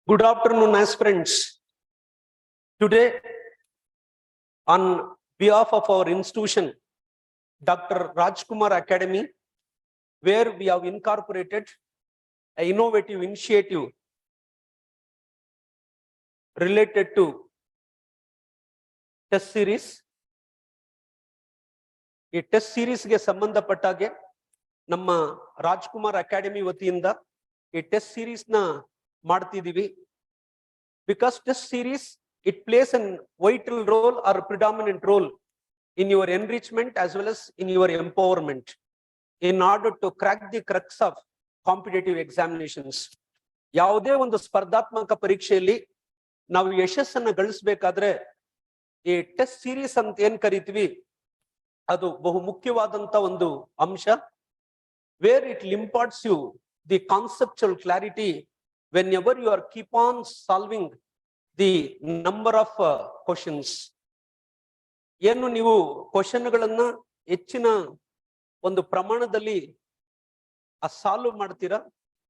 Good afternoon, aspirants. Today, on behalf of our institution, Dr. Rajkumar Academy, where we have incorporated an innovative initiative related to test series. ಈ test ಸೀರೀಸ್ಗೆ ಸಂಬಂಧಪಟ್ಟಾಗೆ ನಮ್ಮ Rajkumar academy ವತಿಯಿಂದ ಈ test series ನ ಮಾಡ್ತಿದೀವಿ. Because test series, it plays a vital role or predominant role in your enrichment as well as in your empowerment in order to crack the crux of competitive examinations. ಯಾವುದೇ ಒಂದು ಸ್ಪರ್ಧಾತ್ಮಕ ಪರೀಕ್ಷೆಯಲ್ಲಿ ನಾವು ಯಶಸ್ಸನ್ನು ಗಳಿಸಬೇಕಾದ್ರೆ ಈ test series ಅಂತ ಏನ್ ಕರಿತೀವಿ ಅದು ಬಹು ಮುಖ್ಯವಾದಂತ ಒಂದು ಅಂಶ. where it imparts you the conceptual clarity whenever you are keep on solving the number of questions. ಏನು ನೀವು ಕ್ವಶನ್ಗಳನ್ನ ಹೆಚ್ಚಿನ ಒಂದು ಪ್ರಮಾಣದಲ್ಲಿ ಸಾಲ್ವ್ ಮಾಡ್ತೀರಾ,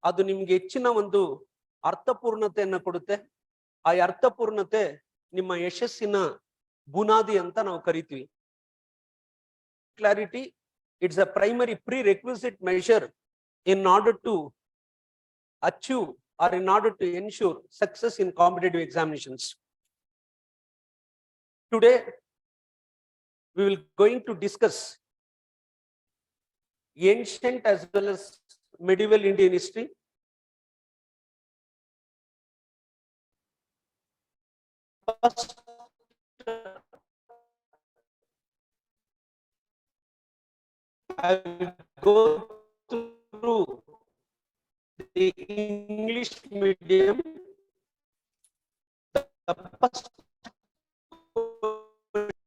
ಅದು ನಿಮ್ಗೆ ಹೆಚ್ಚಿನ ಒಂದು ಅರ್ಥಪೂರ್ಣತೆಯನ್ನು ಕೊಡುತ್ತೆ. ಆ ಅರ್ಥಪೂರ್ಣತೆ ನಿಮ್ಮ ಯಶಸ್ಸಿನ ಬುನಾದಿ ಅಂತ ನಾವು ಕರಿತೀವಿ. Clarity, it's a primary prerequisite measure in order to achieve or in order to ensure success in competitive examinations. Today, we will going to discuss ancient as well as medieval Indian history. First, I will go through the English medium.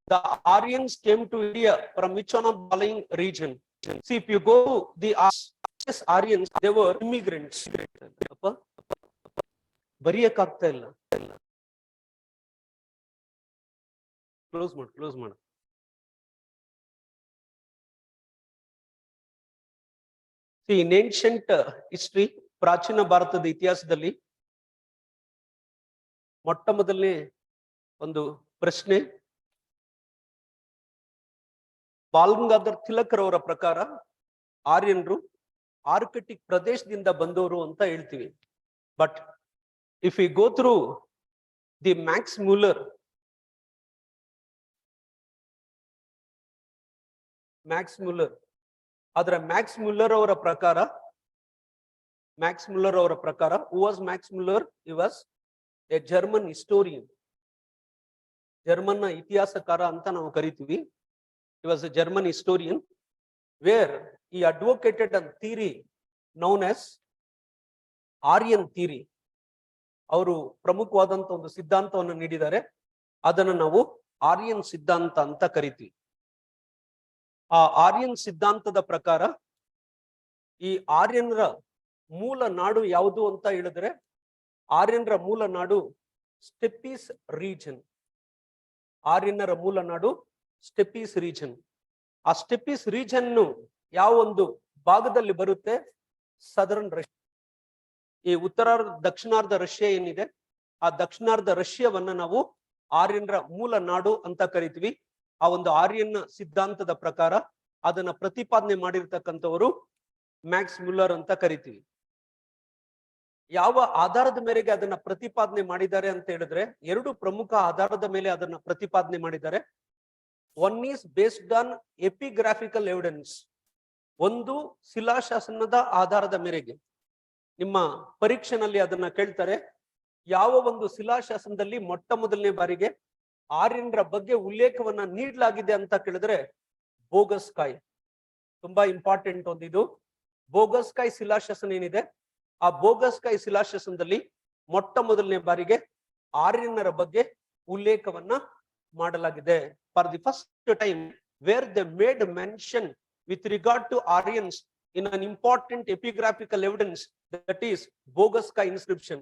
The Aryans came to India from which one of the following region? See, if you go to the Aryans, they were immigrants. ಬರಿಯಕ್ಕಾಗ್ತಾ ಇಲ್ಲ. Close ಮಾಡು. In ancient history, ಪ್ರಾಚೀನ ಭಾರತದ ಇತಿಹಾಸದಲ್ಲಿ ಮೊಟ್ಟ ಮೊದಲನೇ ಒಂದು ಪ್ರಶ್ನೆ, ಬಾಲಗಂಗಾಧರ್ ತಿಲಕರವರ ಪ್ರಕಾರ ಆರ್ಯನರು ಆರ್ಕಟಿಕ್ ಪ್ರದೇಶದಿಂದ ಬಂದವರು ಅಂತ ಹೇಳ್ತೀವಿ. But if you go through the Max Muller ಅದರ ಮ್ಯಾಕ್ಸ್ ಮ್ಯುಲ್ಲರ್ ಅವರ ಪ್ರಕಾರ who was Max Muller? He was a German historian, ಜರ್ಮನ್ನ ಇತಿಹಾಸಕಾರ ಅಂತ ನಾವು ಕರಿತೀವಿ. He was a German historian where he advocated an theory known as Aryan theory. ಅವರು ಪ್ರಮುಖವಾದಂತ ಒಂದು ಸಿದ್ಧಾಂತವನ್ನು ನೀಡಿದ್ದಾರೆ, ಅದನ್ನು ನಾವು ಆರ್ಯನ್ ಸಿದ್ಧಾಂತ ಅಂತ ಕರಿತೀವಿ. ಆ ಆರ್ಯನ್ ಸಿದ್ಧಾಂತದ ಪ್ರಕಾರ ಈ ಆರ್ಯನರ ಮೂಲ ನಾಡು ಯಾವುದು ಅಂತ ಹೇಳಿದ್ರೆ, ಆರ್ಯನರ ಮೂಲ ನಾಡು ಸ್ಟೆಪ್ಪೀಸ್ ರೀಜನ್. ಆರ್ಯನರ ಮೂಲ ನಾಡು ಸ್ಟೆಪ್ಪೀಸ್ ರೀಜನ್. ಆ ಸ್ಟೆಪ್ಪೀಸ್ ರೀಜನ್ ಯಾವ ಒಂದು ಭಾಗದಲ್ಲಿ ಬರುತ್ತೆ? Southern Russia. ಈ ಉತ್ತರಾರ್ಧ ದಕ್ಷಿಣಾರ್ಧ ರಷ್ಯಾ ಏನಿದೆ, ಆ ದಕ್ಷಿಣಾರ್ಧ ರಷ್ಯಾವನ್ನ ನಾವು ಆರ್ಯನರ ಮೂಲ ನಾಡು ಅಂತ ಕರಿತೀವಿ. ಆ ಒಂದು ಆರ್ಯನ್ ಸಿದ್ಧಾಂತದ ಪ್ರಕಾರ ಅದನ್ನ ಪ್ರತಿಪಾದನೆ ಮಾಡಿರ್ತಕ್ಕಂಥವರು ಮ್ಯಾಕ್ಸ್ ಮ್ಯುಲ್ಲರ್ ಅಂತ ಕರಿತೀವಿ. ಯಾವ ಆಧಾರದ ಮೇರೆಗೆ ಅದನ್ನ ಪ್ರತಿಪಾದನೆ ಮಾಡಿದ್ದಾರೆ ಅಂತ ಹೇಳಿದ್ರೆ, ಎರಡು ಪ್ರಮುಖ ಆಧಾರದ ಮೇಲೆ ಅದನ್ನ ಪ್ರತಿಪಾದನೆ ಮಾಡಿದ್ದಾರೆ. One is based on epigraphical evidence. ಒಂದು ಶಿಲಾಶಾಸನದ ಆಧಾರದ ಮೇರೆಗೆ. ನಿಮ್ಮ ಪರೀಕ್ಷೆನಲ್ಲಿ ಅದನ್ನ ಕೇಳ್ತಾರೆ, ಯಾವ ಒಂದು ಶಿಲಾಶಾಸನದಲ್ಲಿ ಮೊಟ್ಟ ಮೊದಲನೇ ಬಾರಿಗೆ ಆರ್ಯನರ ಬಗ್ಗೆ ಉಲ್ಲೇಖವನ್ನ ನೀಡಲಾಗಿದೆ ಅಂತ ಕೇಳಿದ್ರೆ ಬೋಗಸ್ಕಾಯ್. ತುಂಬಾ ಇಂಪಾರ್ಟೆಂಟ್ ಒಂದಿದು. ಬೋಗಸ್ಕಾಯ್ ಶಿಲಾಶಾಸನ ಏನಿದೆ, ಆ ಬೋಗಸ್ಕಾಯ್ ಶಿಲಾಶಾಸನದಲ್ಲಿ ಮೊಟ್ಟ ಮೊದಲನೇ ಬಾರಿಗೆ ಆರ್ಯನರ ಬಗ್ಗೆ ಉಲ್ಲೇಖವನ್ನ ಮಾಡಲಾಗಿದೆ. For the first time where they made mention with regard to Aryans in an important epigraphical evidence, that is Bogaskay inscription.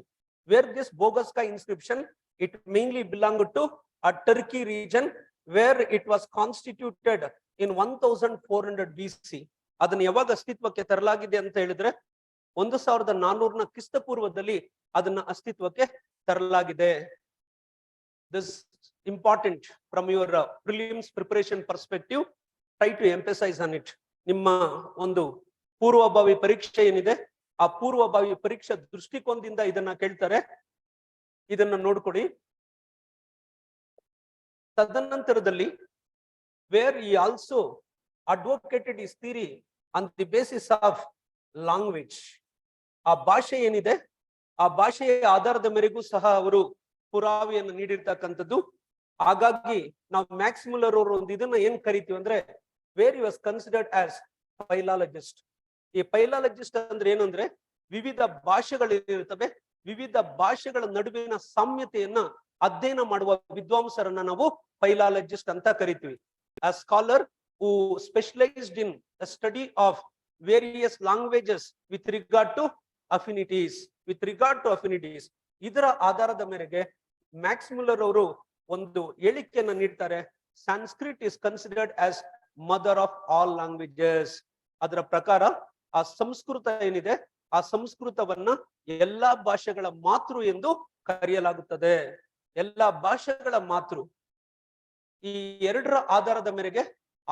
Where this Bogaskay inscription, it mainly belonged to a Turkey region where it was constituted in 1400 BC. ಅದನ್ನ ಯಾವಾಗ ಅಸ್ತಿತ್ವಕ್ಕೆ ತರಲಾಗಿದೆ ಅಂತ ಹೇಳಿದ್ರೆ 1400ನ ಕ್ರಿಸ್ತ ಪೂರ್ವದಲ್ಲಿ ಅದನ್ನ ಅಸ್ತಿತ್ವಕ್ಕೆ ತರಲಾಗಿದೆ. This important from your prelims preparation perspective. Try to emphasize on it. ನಿಮ್ಮ ಒಂದು ಪೂರ್ವಭಾವಿ ಪರೀಕ್ಷೆ ಏನಿದೆ ಆ ಪೂರ್ವಭಾವಿ ಪರೀಕ್ಷಾ ದೃಷ್ಟಿಕೋನದಿಂದ ಇದನ್ನ ಕೇಳ್ತಾರೆ. ಇದನ್ನ ನೋಡ್ಕೊಡಿ. ತದನಂತರದಲ್ಲಿ where he also advocated his theory on the basis of language. ಆ ಭಾಷೆ ಏನಿದೆ ಆ ಭಾಷೆಯ ಆಧಾರದ ಮೇರೆಗೂ ಸಹ ಅವರು ಪುರಾವೆಯನ್ನು ನೀಡಿರ್ತಕ್ಕಂಥದ್ದು. ಹಾಗಾಗಿ ನಾವು ಮ್ಯಾಕ್ಸ್ ಮುಲ್ಲರ್ ಅವರು ಒಂದು ಇದನ್ನ ಏನ್ ಕರಿತೀವಿ ಅಂದ್ರೆ wear he was considered as philologist. ಈ ಫೈಲಾಲಜಿಸ್ಟ್ ಅಂದ್ರೆ ಏನು ಅಂದ್ರೆ ವಿವಿಧ ಭಾಷೆಗಳಿರ್ತವೆ, ವಿವಿಧ ಭಾಷೆಗಳ ನಡುವಿನ ಸಾಮ್ಯತೆಯನ್ನ ಅಧ್ಯಯನ ಮಾಡುವ ವಿದ್ವಾಂಸರನ್ನ ನಾವು ಫೈಲಾಲಜಿಸ್ಟ್ ಅಂತ ಕರಿತೀವಿ. A scholar who specialized in the study of various languages with regard to affinities. ಇದರ ಆಧಾರದ ಮೇರೆಗೆ ಮ್ಯಾಕ್ಸ್ ಮುಲ್ಲರ್ ಅವರು ಒಂದು ಹೇಳಿಕೆಯನ್ನ ನೀಡ್ತಾರೆ. Sanskrit is considered as mother of all languages. ಅದರ ಪ್ರಕಾರ ಆ ಸಂಸ್ಕೃತ ಏನಿದೆ ಆ ಸಂಸ್ಕೃತವನ್ನ ಎಲ್ಲಾ ಭಾಷೆಗಳ ಮಾತೃ ಎಂದು ಕರೆಯಲಾಗುತ್ತದೆ. ಎಲ್ಲಾ ಭಾಷೆಗಳ ಮಾತೃ. ಈ ಎರಡರ ಆಧಾರದ ಮೇರೆಗೆ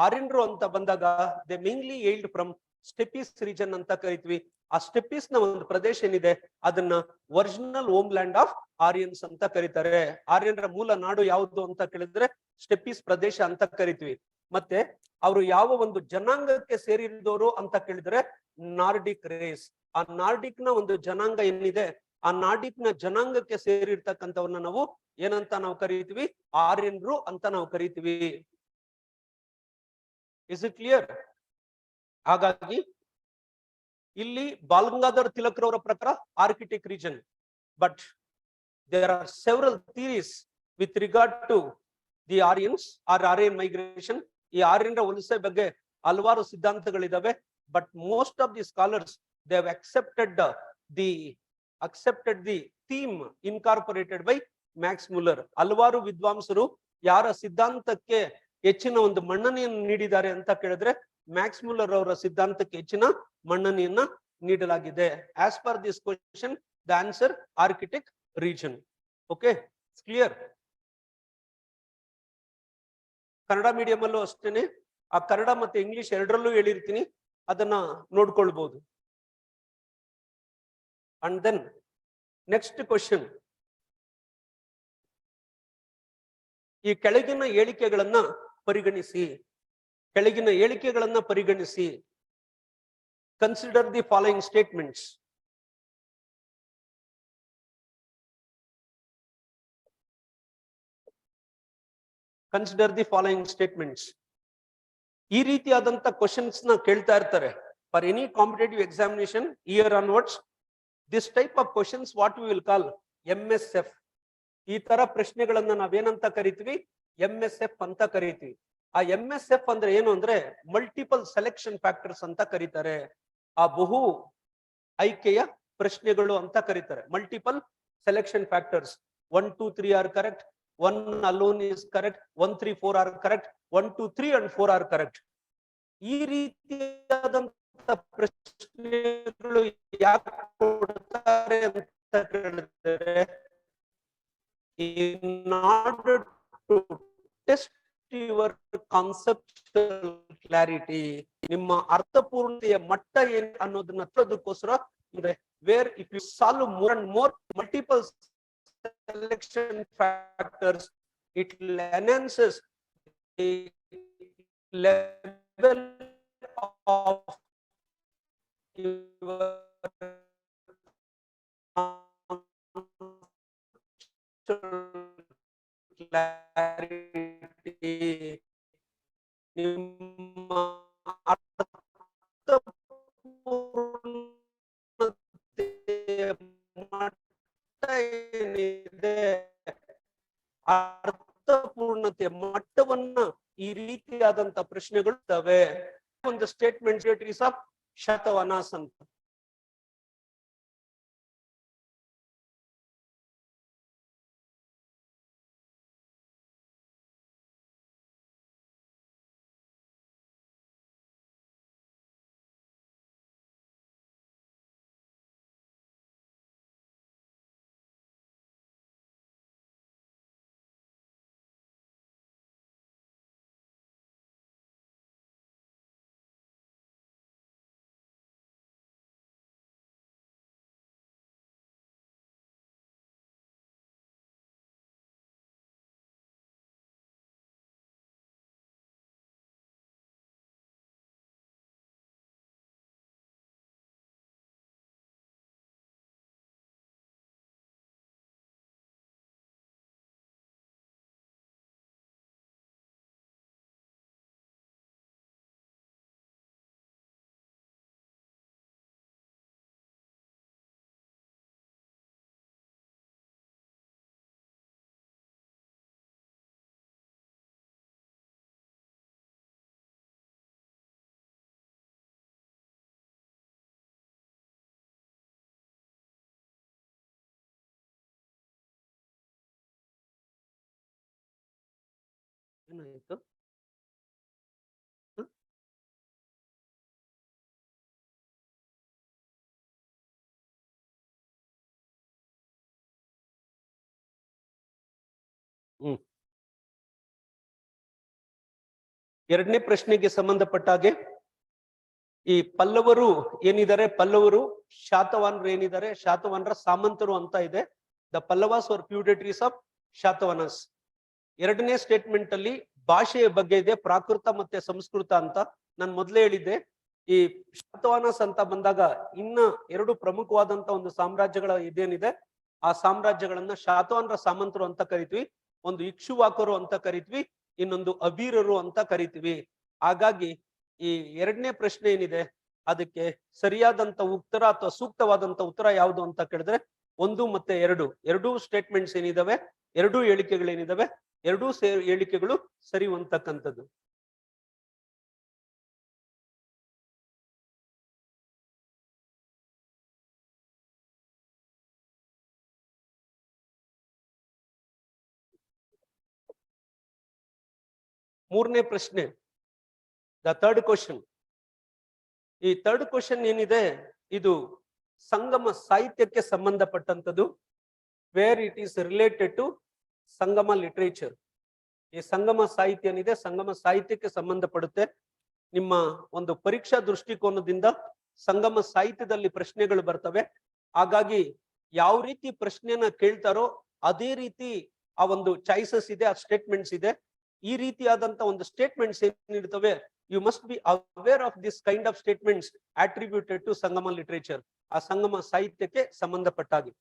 ಆರ್ಯನ್ರು ಅಂತ ಬಂದಾಗ ದೇ ಮೇನ್ಲಿ ಏಲ್ಡ್ ಫ್ರಮ್ ಸ್ಟೆಪಿಸ್ ರೀಜನ್ ಅಂತ ಕರಿತೀವಿ. ಆ ಸ್ಟೆಪಿಸ್ ನ ಒಂದು ಪ್ರದೇಶ ಏನಿದೆ ಅದನ್ನ original home land of Aryans ಅಂತ ಕರೀತಾರೆ. ಆರ್ಯನ್ರ ಮೂಲ ನಾಡು ಯಾವುದು ಅಂತ ಕೇಳಿದ್ರೆ ಸ್ಟೆಪಿಸ್ ಪ್ರದೇಶ ಅಂತ ಕರಿತೀವಿ. ಮತ್ತೆ ಅವರು ಯಾವ ಒಂದು ಜನಾಂಗಕ್ಕೆ ಸೇರಿದವರು ಅಂತ ಕೇಳಿದ್ರೆ ನಾರ್ಡಿಕ್ ರೇಸ್. ಆ ನಾರ್ಡಿಕ್ ನ ಒಂದು ಜನಾಂಗ ಏನಿದೆ ಆ ನಾರ್ಡಿಕ್ ನ ಜನಾಂಗಕ್ಕೆ ಸೇರಿರ್ತಕ್ಕಂಥವನ್ನ ನಾವು ಏನಂತ ನಾವು ಕರೀತೀವಿ? ಆರ್ಯನ್ರು ಅಂತ ನಾವು ಕರಿತೀವಿ. Is it clear? ಹಾಗಾಗಿ ಇಲ್ಲಿ ಬಾಲಗಂಗಾಧರ್ ತಿಲಕ್ರವರ ಪ್ರಕಾರ arctic region, but there are several theories with regard to the Aryans or Aryan migration. ಈ ಆರ್ಯನ್ರ ವಲಸೆ ಬಗ್ಗೆ ಹಲವಾರು ಸಿದ್ಧಾಂತಗಳಿದಾವೆ. But most of the scholars they have accepted the theme incorporated by Max Muller. ಹಲವಾರು ವಿದ್ವಾಂಸರು ಯಾರ ಸಿದ್ಧಾಂತಕ್ಕೆ ಹೆಚ್ಚಿನ ಒಂದು ಮನ್ನಣೆಯನ್ನು ನೀಡಿದ್ದಾರೆ ಅಂತ ಕೇಳಿದ್ರೆ ಮ್ಯಾಕ್ಸ್ ಮುಲ್ಲರ್ ಅವರ ಸಿದ್ಧಾಂತಕ್ಕೆ ಹೆಚ್ಚಿನ ಮನ್ನಣೆಯನ್ನ ನೀಡಲಾಗಿದೆ. As per this question the answer arctic region. Okay, clear? Kannada medium ಅಲ್ಲೂ ಅಷ್ಟೇನೆ, ಆ ಕನ್ನಡ ಮತ್ತೆ ಇಂಗ್ಲಿಷ್ ಎರಡರಲ್ಲೂ ಹೇಳಿರ್ತೀನಿ, ಅದನ್ನ ನೋಡ್ಕೊಳ್ಬಹುದು. And then next question. ಈ ಕೆಳಗಿನ ಹೇಳಿಕೆಗಳನ್ನ ಪರಿಗಣಿಸಿ. Consider the following statements. ಈ ರೀತಿಯಾದಂತ ಕ್ವಶನ್ಸ್ ನ ಕೇಳ್ತಾ ಇರ್ತಾರೆ for any competitive examination year onwards. This type of questions what we will call MSF. ಈ ತರ ಪ್ರಶ್ನೆಗಳನ್ನ ನಾವೇನಂತ ಕರಿತೀವಿ? MSF ಅಂತ ಕರಿತೀವಿ. ಆ MSF ಅಂದ್ರೆ ಏನು ಅಂದ್ರೆ ಮಲ್ಟಿಪಲ್ ಸೆಲೆಕ್ಷನ್ ಫ್ಯಾಕ್ಟರ್ಸ್ ಅಂತ ಕರೀತಾರೆ. ಆ ಬಹು ಆಯ್ಕೆಯ ಪ್ರಶ್ನೆಗಳು ಅಂತ ಕರೀತಾರೆ. Multiple selection factors. 1, 2, 3 are correct, 1 alone is correct, 1, 3, 4 are correct, 1, 2, 3 and 4 are correct. ಈ ರೀತಿಯಾದಂತ ಪ್ರಶ್ನೆಗಳು ಯಾಕೆ ಕೊಡ್ತಾರೆ ಅಂತ ಕೇಳಿದ್ರೆ in order to test your conceptual clarity, ನಿಮ್ಮ ಅರ್ಥಪೂರ್ಣತೆಯ ಮಟ್ಟ ಏನು ಅನ್ನೋದನ್ನ ತಿಳಿಯೋದಕ್ಕೋಸ್ಕರ ಅಂದ್ರೆ where if you solve more and more multiple selection factors, it enhances the level of your clarity. ನಿಮ್ಮ ಅರ್ಥಪೂರ್ಣತೆಯ ಮಟ್ಟ ಏನಿದೆ ಅರ್ಥಪೂರ್ಣತೆಯ ಮಟ್ಟವನ್ನ ಈ ರೀತಿಯಾದಂತ ಪ್ರಶ್ನೆಗಳು ಇದ್ದಾವೆ. ಒಂದು ಸ್ಟೇಟ್ಮೆಂಟ್ ಆಫ್ ಶತವನಾಸ್ ಅಂತ. ಏನಾಯ್ತು? ಎರಡನೇ ಪ್ರಶ್ನೆಗೆ ಸಂಬಂಧಪಟ್ಟ ಹಾಗೆ ಈ ಪಲ್ಲವರು ಏನಿದ್ದಾರೆ, ಪಲ್ಲವರು ಶಾತವಾಹನರು ಏನಿದ್ದಾರೆ, ಶಾತವಾಹನರ ಸಾಮಂತರು ಅಂತ ಇದೆ. The Pallavas are feudatories of Satavahanas. ಎರಡನೇ ಸ್ಟೇಟ್ಮೆಂಟ್ ಅಲ್ಲಿ ಭಾಷೆಯ ಬಗ್ಗೆ ಇದೆ, ಪ್ರಾಕೃತ ಮತ್ತೆ ಸಂಸ್ಕೃತ ಅಂತ. ನಾನು ಮೊದಲೇ ಹೇಳಿದ್ದೆ, ಈ ಶಾತವಾಹನಸ್ ಅಂತ ಬಂದಾಗ ಇನ್ನ ಎರಡು ಪ್ರಮುಖವಾದಂತ ಒಂದು ಸಾಮ್ರಾಜ್ಯಗಳ ಇದೇನಿದೆ, ಆ ಸಾಮ್ರಾಜ್ಯಗಳನ್ನ ಶಾತವಾಹನರ ಸಾಮಂತರು ಅಂತ ಕರಿತೀವಿ, ಒಂದು ಇಕ್ಷುವಾಕರು ಅಂತ ಕರಿತೀವಿ, ಇನ್ನೊಂದು ಅಬೀರರು ಅಂತ ಕರಿತೀವಿ. ಹಾಗಾಗಿ ಈ ಎರಡನೇ ಪ್ರಶ್ನೆ ಏನಿದೆ ಅದಕ್ಕೆ ಸರಿಯಾದಂತ ಉತ್ತರ ಅಥವಾ ಸೂಕ್ತವಾದಂತ ಉತ್ತರ ಯಾವುದು ಅಂತ ಕೇಳಿದ್ರೆ 1 ಮತ್ತೆ 2 ಎರಡೂ ಸ್ಟೇಟ್ಮೆಂಟ್ಸ್ ಏನಿದಾವೆ, ಎರಡೂ ಹೇಳಿಕೆಗಳೇನಿದಾವೆ, ಎರಡೂ ಹೇಳಿಕೆಗಳು ಸರಿ ಅಂತಕ್ಕಂಥದ್ದು. ಮೂರನೇ ಪ್ರಶ್ನೆ, ದ ಥರ್ಡ್ ಕ್ವಶನ್. ಈ ಥರ್ಡ್ ಕ್ವಶನ್ ಏನಿದೆ ಇದು ಸಂಗಮ ಸಾಹಿತ್ಯಕ್ಕೆ ಸಂಬಂಧಪಟ್ಟಂತದ್ದು. Where it is related to Sangam literature. ಈ ಸಂಗಮ ಸಾಹಿತ್ಯ ಏನಿದೆ ಸಂಗಮ ಸಾಹಿತ್ಯಕ್ಕೆ ಸಂಬಂಧಪಡುತ್ತೆ. ನಿಮ್ಮ ಒಂದು ಪರೀಕ್ಷಾ ದೃಷ್ಟಿಕೋನದಿಂದ ಸಂಗಮ ಸಾಹಿತ್ಯದಲ್ಲಿ ಪ್ರಶ್ನೆಗಳು ಬರ್ತವೆ. ಹಾಗಾಗಿ ಯಾವ ರೀತಿ ಪ್ರಶ್ನೆಯನ್ನ ಕೇಳ್ತಾರೋ ಅದೇ ರೀತಿ ಆ ಒಂದು ಚಾಯ್ಸಸ್ ಇದೆ, ಆ ಸ್ಟೇಟ್ಮೆಂಟ್ಸ್ ಇದೆ. ಈ ರೀತಿಯಾದಂತ ಒಂದು ಸ್ಟೇಟ್ಮೆಂಟ್ಸ್ ಏನಿರ್ತವೆ, you must be aware of this kind of statements attributed to Sangam literature. ಆ ಸಂಗಮ ಸಾಹಿತ್ಯಕ್ಕೆ ಸಂಬಂಧಪಟ್ಟಾಗಿ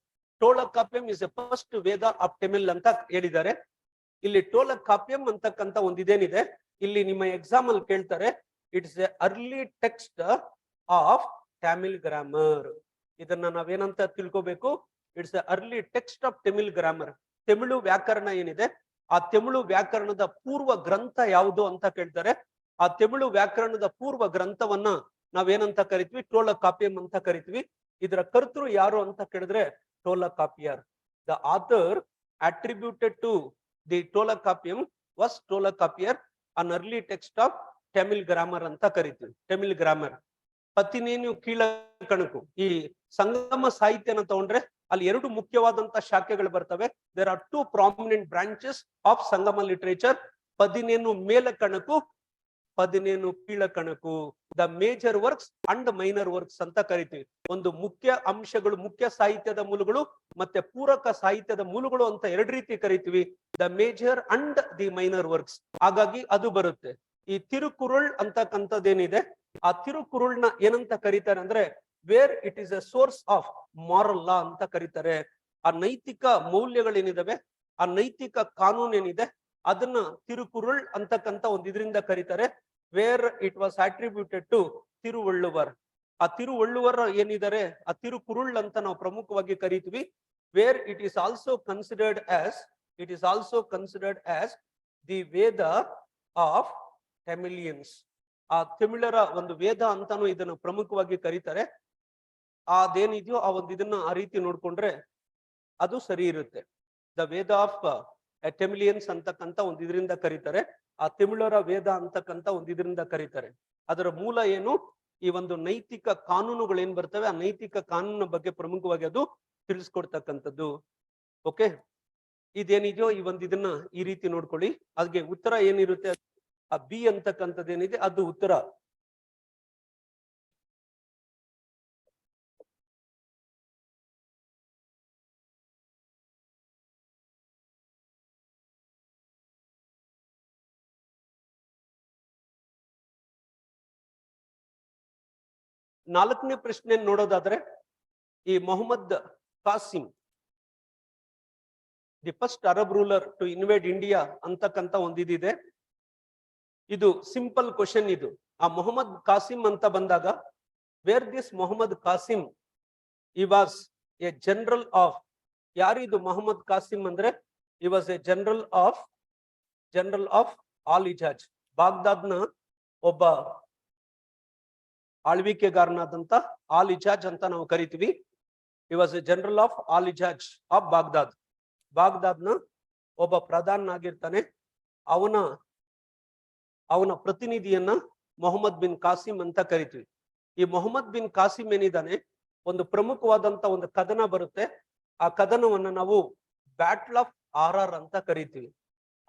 Tolkappiyam is a first Veda of Tamil ಅಂತ ಹೇಳಿದ್ದಾರೆ. ಇಲ್ಲಿ ಟೋಲಕಾಪ್ಯಂ ಅಂತಕ್ಕಂಥ ಒಂದು ಇದೇನಿದೆ, ಇಲ್ಲಿ ನಿಮ್ಮ ಎಕ್ಸಾಮ್ ಅಲ್ಲಿ ಕೇಳ್ತಾರೆ, it's A early text of Tamil grammar. ಇದನ್ನ ನಾವೇನಂತ ತಿಳ್ಕೋಬೇಕು, it's A early text of Tamil grammar. Tamil ವ್ಯಾಕರಣ ಏನಿದೆ, ಆ ತಮಿಳು ವ್ಯಾಕರಣದ ಪೂರ್ವ ಗ್ರಂಥ ಯಾವುದು ಅಂತ ಕೇಳ್ತಾರೆ. ಆ ತಮಿಳು ವ್ಯಾಕರಣದ ಪೂರ್ವ ಗ್ರಂಥವನ್ನ ನಾವೇನಂತ ಕರಿತೀವಿ, ಟೋಲಕಾಪ್ಯಂ ಅಂತ ಕರಿತೀವಿ. ಇದರ ಕರ್ತೃ ಯಾರು ಅಂತ ಕೇಳಿದ್ರೆ Tolkappiyar. The author attributed to the Tolkappiyam was Tolkappiyar, an early text of Tamil grammar ಅಂತ ಕರಿತೀವಿ. ತಮಿಳ್ ಗ್ರಾಮರ್ ಪತಿನೇನು ಕೀಳ ಕಣಕು. ಈ ಸಂಗಮ ಸಾಹಿತ್ಯನ ತಗೊಂಡ್ರೆ ಅಲ್ಲಿ ಎರಡು ಮುಖ್ಯವಾದಂತ ಶಾಖೆಗಳು ಬರ್ತವೆ. There are two prominent branches of Sangam literature. Pathinen Mel Kanakku, Pathinen Kil Kanakku. The major works and minor works ಅಂತ ಕರಿತೀವಿ. ಒಂದು ಮುಖ್ಯ ಅಂಶಗಳು, ಮುಖ್ಯ ಸಾಹಿತ್ಯದ ಮೂಲಗಳು ಮತ್ತೆ ಪೂರಕ ಸಾಹಿತ್ಯದ ಮೂಲಗಳು ಅಂತ ಎರಡು ರೀತಿ ಕರಿತೀವಿ. The major and the minor works. ಹಾಗಾಗಿ ಅದು ಬರುತ್ತೆ. ಈ ತಿರುಕುರುಳ್ ಅಂತಕ್ಕಂಥದ್ದೇನಿದೆ, ಆ ತಿರುಕುರುಳ್ನ ಏನಂತ ಕರೀತಾರೆ ಅಂದ್ರೆ where it is a source of moral law ಅಂತ ಕರೀತಾರೆ. ಆ ನೈತಿಕ ಮೌಲ್ಯಗಳೇನಿದಾವೆ, ಆ ನೈತಿಕ ಕಾನೂನು ಏನಿದೆ ಅದನ್ನ ತಿರುಕುರುಳ್ ಅಂತಕ್ಕಂಥ ಒಂದು ಇದರಿಂದ ಕರೀತಾರೆ. Where it was attributed to Thiruvalluvar. ಆ ತಿರುವಳ್ಳುವರ್ ಏನಿದ್ದಾರೆ ಆ ತಿರುಕುರುಳ್ ಅಂತ ನಾವು ಪ್ರಮುಖವಾಗಿ ಕರೀತೀವಿ. Where it is also considered as the Veda of Tamilians. ಆ ತಮಿಳರ ಒಂದು ವೇದ ಅಂತಾನು ಇದನ್ನ ಪ್ರಮುಖವಾಗಿ ಕರೀತಾರೆ. ಅದೇನಿದೆಯೋ ಆ ಒಂದು ಇದನ್ನ ಆ ರೀತಿ ನೋಡ್ಕೊಂಡ್ರೆ ಅದು ಸರಿ ಇರುತ್ತೆ. ದ ವೇದ ಆಫ್ ತಮಿಳಿಯನ್ಸ್ ಅಂತಕ್ಕಂಥ ಒಂದು ಇದರಿಂದ ಕರೀತಾರೆ. ಆ ತಮಿಳರ ವೇದ ಅಂತಕ್ಕಂಥ ಒಂದು ಇದರಿಂದ ಕರೀತಾರೆ. ಅದರ ಮೂಲ ಏನು, ಈ ಒಂದು ನೈತಿಕ ಕಾನೂನುಗಳು ಏನ್ ಬರ್ತವೆ, ಆ ನೈತಿಕ ಕಾನೂನಿನ ಬಗ್ಗೆ ಪ್ರಮುಖವಾಗಿ ಅದು ತಿಳಿಸ್ಕೊಡ್ತಕ್ಕಂಥದ್ದು. ಓಕೆ, ಇದೇನಿದೆಯೋ ಈ ಒಂದು ಇದನ್ನ ಈ ರೀತಿ ನೋಡ್ಕೊಳ್ಳಿ. ಅದಕ್ಕೆ ಉತ್ತರ ಏನಿರುತ್ತೆ, ಆ ಬಿ ಅಂತಕ್ಕಂಥದ್ದೇನಿದೆ ಅದು ಉತ್ತರ. ನಾಲ್ಕನೇ ಪ್ರಶ್ನೆ ನೋಡೋದಾದ್ರೆ, ಈ Mohammed Qasim, the first Arab ruler to invade India ಅಂತಕ್ಕಂಥ ಒಂದು ಇದಿದೆ. ಇದು ಸಿಂಪಲ್ ಕ್ವಶನ್. ಇದು ಆ ಮೊಹಮ್ಮದ್ ಕಾಸಿಂ ಅಂತ ಬಂದಾಗ, ವೇರ್ ದಿಸ್ ಮೊಹಮ್ಮದ್ ಕಾಸಿಂ ಈ ವಾಸ್ ಎ ಜನರಲ್ ಆಫ್, ಯಾರಿದು ಮೊಹಮ್ಮದ್ ಕಾಸಿಂ ಅಂದ್ರೆ he was a general of Al Ijaz. ಬಾಗ್ದಾದ್ನ ಒಬ್ಬ ಆಳ್ವಿಕೆಗಾರನಾದಂತ ಆಲ್ ಇಜಾಜ್ ಅಂತ ನಾವು ಕರಿತೀವಿ. He was a general of Al Ijaz of Baghdad. ಬಾಗ್ದಾದ್ನ ಒಬ್ಬ ಪ್ರಧಾನ ಆಗಿರ್ತಾನೆ. ಅವನ ಅವನ ಪ್ರತಿನಿಧಿಯನ್ನ ಮೊಹಮ್ಮದ್ ಬಿನ್ ಕಾಸಿಂ ಅಂತ ಕರಿತೀವಿ. ಈ ಮೊಹಮ್ಮದ್ ಬಿನ್ ಕಾಸಿಂ ಏನಿದ್ದಾನೆ, ಒಂದು ಪ್ರಮುಖವಾದಂತ ಒಂದು ಕದನ ಬರುತ್ತೆ. ಆ ಕದನವನ್ನ ನಾವು ಬ್ಯಾಟಲ್ ಆಫ್ RR ಅಂತ ಕರಿತೀವಿ.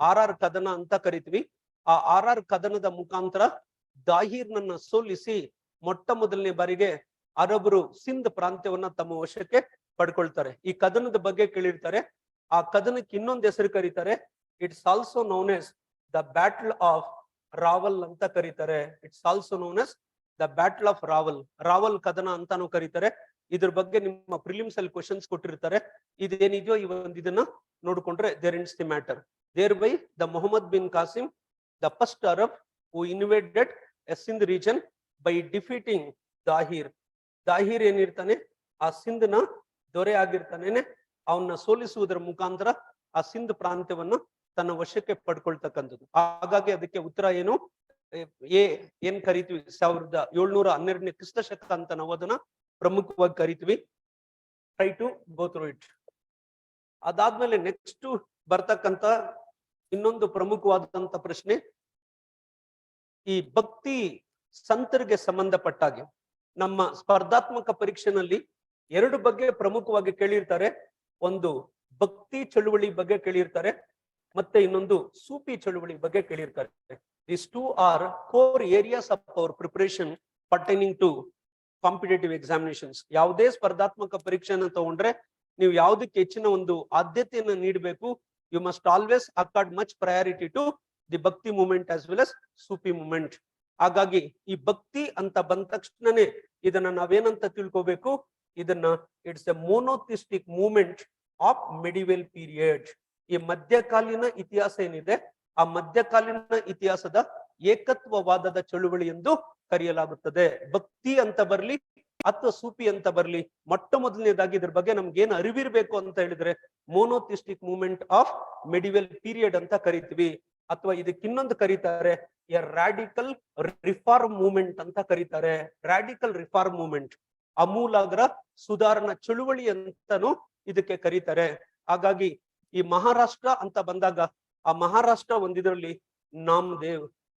RR ಕದನ ಅಂತ ಕರಿತೀವಿ. ಆ RR ಕದನದ ಮುಖಾಂತರ ದಾಹಿರ್ನನ್ನ ಸೋಲಿಸಿ ಮೊಟ್ಟ ಮೊದಲನೇ ಬಾರಿಗೆ ಅರಬರು ಸಿಂಧ್ ಪ್ರಾಂತ್ಯವನ್ನ ತಮ್ಮ ವಶಕ್ಕೆ ಪಡ್ಕೊಳ್ತಾರೆ. ಈ ಕದನದ ಬಗ್ಗೆ ಕೇಳಿರ್ತಾರೆ. ಆ ಕದನಕ್ಕೆ ಇನ್ನೊಂದು ಹೆಸರು ಕರೀತಾರೆ, it's also known S the battle of Rawal ಅಂತ ಕರೀತಾರೆ. It's also known S the battle of Rawal, Rawal ಕದನ ಅಂತಾನು ಕರೀತಾರೆ. ಇದ್ರ ಬಗ್ಗೆ ನಿಮ್ಮ ಪ್ರಿಲಿಮ್ಸ್ ಅಲ್ಲಿ ಕ್ವಶನ್ಸ್ ಕೊಟ್ಟಿರ್ತಾರೆ. ಇದೇನಿದೆಯೋ ಇದನ್ನ ನೋಡ್ಕೊಂಡ್ರೆ there ends the matter. Thereby the Mohammad bin Kasim, the first Arab who invaded a Sindh region by defeating Dahir. Dahir ಏನಿರ್ತಾನೆ, ಆ ಸಿಂಧ್ನ ದೊರೆ ಆಗಿರ್ತಾನೆ, ಅವನ್ನ ಸೋಲಿಸುವುದರ ಮುಖಾಂತರ ಆ ಸಿಂಧ್ ಪ್ರಾಂತ್ಯವನ್ನ ತನ್ನ ವಶಕ್ಕೆ ಪಡ್ಕೊಳ್ತಕ್ಕಂಥದ್ದು. ಹಾಗಾಗಿ ಅದಕ್ಕೆ ಉತ್ತರ ಏನು, ಏನ್ ಕರಿತೀವಿ, 1712ನೇ ಕ್ರಿಸ್ತ ಶಕ ಅಂತ ನಾವು ಅದನ್ನ ಪ್ರಮುಖವಾಗಿ ಕರಿತೀವಿ. Try to go through it. ಅದಾದ್ಮೇಲೆ ನೆಕ್ಸ್ಟ್ ಬರ್ತಕ್ಕಂತ ಇನ್ನೊಂದು ಪ್ರಮುಖವಾದಂತ ಪ್ರಶ್ನೆ, ಈ ಭಕ್ತಿ ಸಂತರಿಗೆ ಸಂಬಂಧಪಟ್ಟಾಗೆ ನಮ್ಮ ಸ್ಪರ್ಧಾತ್ಮಕ ಪರೀಕ್ಷೆನಲ್ಲಿ ಎರಡು ಬಗ್ಗೆ ಪ್ರಮುಖವಾಗಿ ಕೇಳಿರ್ತಾರೆ. ಒಂದು ಭಕ್ತಿ ಚಳುವಳಿ ಬಗ್ಗೆ ಕೇಳಿರ್ತಾರೆ, ಮತ್ತೆ ಇನ್ನೊಂದು ಸೂಫಿ ಚಳುವಳಿ ಬಗ್ಗೆ ಕೇಳಿರ್ತಾರೆ. These two are core areas of our preparation pertaining to competitive examinations. ಯಾವುದೇ ಸ್ಪರ್ಧಾತ್ಮಕ ಪರೀಕ್ಷೆಯನ್ನು ತಗೊಂಡ್ರೆ ನೀವು ಯಾವುದಕ್ಕೆ ಹೆಚ್ಚಿನ ಒಂದು ಆದ್ಯತೆಯನ್ನು ನೀಡಬೇಕು. You must always accord much priority to the bhakti movement as well as Sufi movement. ಹಾಗಾಗಿ ಈ ಭಕ್ತಿ ಅಂತ ಬಂದ ತಕ್ಷಣನೇ ಇದನ್ನ ನಾವೇನಂತ ತಿಳ್ಕೋಬೇಕು, ಇದನ್ನ it's a monotheistic movement of medieval period. ಈ ಮಧ್ಯಕಾಲೀನ ಇತಿಹಾಸ ಏನಿದೆ, ಆ ಮಧ್ಯಕಾಲೀನ ಇತಿಹಾಸದ ಏಕತ್ವವಾದದ ಚಳುವಳಿ ಎಂದು ಕರೆಯಲಾಗುತ್ತದೆ. ಭಕ್ತಿ ಅಂತ ಬರ್ಲಿ ಅಥವಾ ಸೂಫಿ ಅಂತ ಬರ್ಲಿ, ಮೊಟ್ಟ ಮೊದಲನೇದಾಗಿ ಇದ್ರ ಬಗ್ಗೆ ನಮ್ಗೆ ಏನು ಅರಿವಿರ್ಬೇಕು ಅಂತ ಹೇಳಿದ್ರೆ ಮೋನೋಥಿಸ್ಟಿಕ್ ಮೂವ್ಮೆಂಟ್ ಆಫ್ ಮೆಡಿವೆಲ್ ಪೀರಿಯಡ್ ಅಂತ ಕರಿತೀವಿ. ಅಥವಾ ಇದಕ್ಕೆ ಇನ್ನೊಂದು ಕರೀತಾರೆ ಎ ರಾಡಿಕಲ್ ರಿಫಾರ್ಮ್ ಮೂವ್ಮೆಂಟ್ ಅಂತ ಕರೀತಾರೆ. ರಾಡಿಕಲ್ ರಿಫಾರ್ಮ್ ಮೂವ್ಮೆಂಟ್, ಅಮೂಲಾಗ್ರ ಸುಧಾರಣಾ ಚಳುವಳಿ ಅಂತಾನು ಇದಕ್ಕೆ ಕರೀತಾರೆ. ಹಾಗಾಗಿ ಈ ಮಹಾರಾಷ್ಟ್ರ ಅಂತ ಬಂದಾಗ ಆ ಮಹಾರಾಷ್ಟ್ರ ಒಂದಿದ್ರಲ್ಲಿ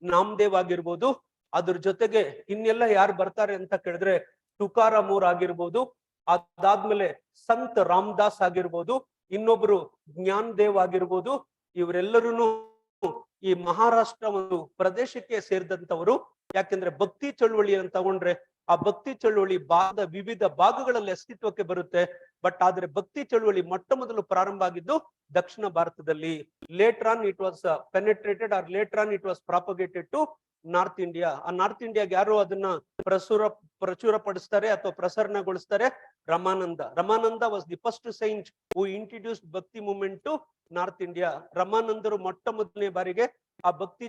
ನಾಮದೇವ್ ಆಗಿರ್ಬೋದು, ಅದ್ರ ಜೊತೆಗೆ ಇನ್ನೆಲ್ಲ ಯಾರು ಬರ್ತಾರೆ ಅಂತ ಕೇಳಿದ್ರೆ ತುಕಾರಾಮ್ ಅವ್ರು ಆಗಿರ್ಬೋದು, ಅದಾದ್ಮೇಲೆ ಸಂತ್ ರಾಮದಾಸ್ ಆಗಿರ್ಬೋದು, ಇನ್ನೊಬ್ರು ಜ್ಞಾನ್ ದೇವ್ ಆಗಿರ್ಬೋದು. ಇವರೆಲ್ಲರೂ ಈ ಮಹಾರಾಷ್ಟ್ರ ಒಂದು ಪ್ರದೇಶಕ್ಕೆ ಸೇರಿದಂತವರು. ಯಾಕೆಂದ್ರೆ ಭಕ್ತಿ ಚಳುವಳಿಯನ್ನು ತಗೊಂಡ್ರೆ ಆ ಭಕ್ತಿ ಚಳುವಳಿ ವಿವಿಧ ಭಾಗಗಳಲ್ಲಿ ಅಸ್ತಿತ್ವಕ್ಕೆ ಬರುತ್ತೆ. ಬಟ್ ಆದ್ರೆ ಭಕ್ತಿ ಚಳುವಳಿ ಮೊಟ್ಟ ಮೊದಲು ಪ್ರಾರಂಭ ಆಗಿದ್ದು ದಕ್ಷಿಣ ಭಾರತದಲ್ಲಿ. Later on it was penetrated or later on it was propagated to north India. ಆ ನಾರ್ತ್ ಇಂಡಿಯಾಗೆ ಯಾರು ಅದನ್ನ ಪ್ರಚುರ ಪಡಿಸ್ತಾರೆ ಅಥವಾ ಪ್ರಸರಣಗೊಳಿಸ್ತಾರೆ? Ramananda was the first saint who introduced bhakti movement to north India. ರಮಾನಂದರು ಮೊಟ್ಟ ಮೊದಲನೇ ಬಾರಿಗೆ ಆ ಭಕ್ತಿ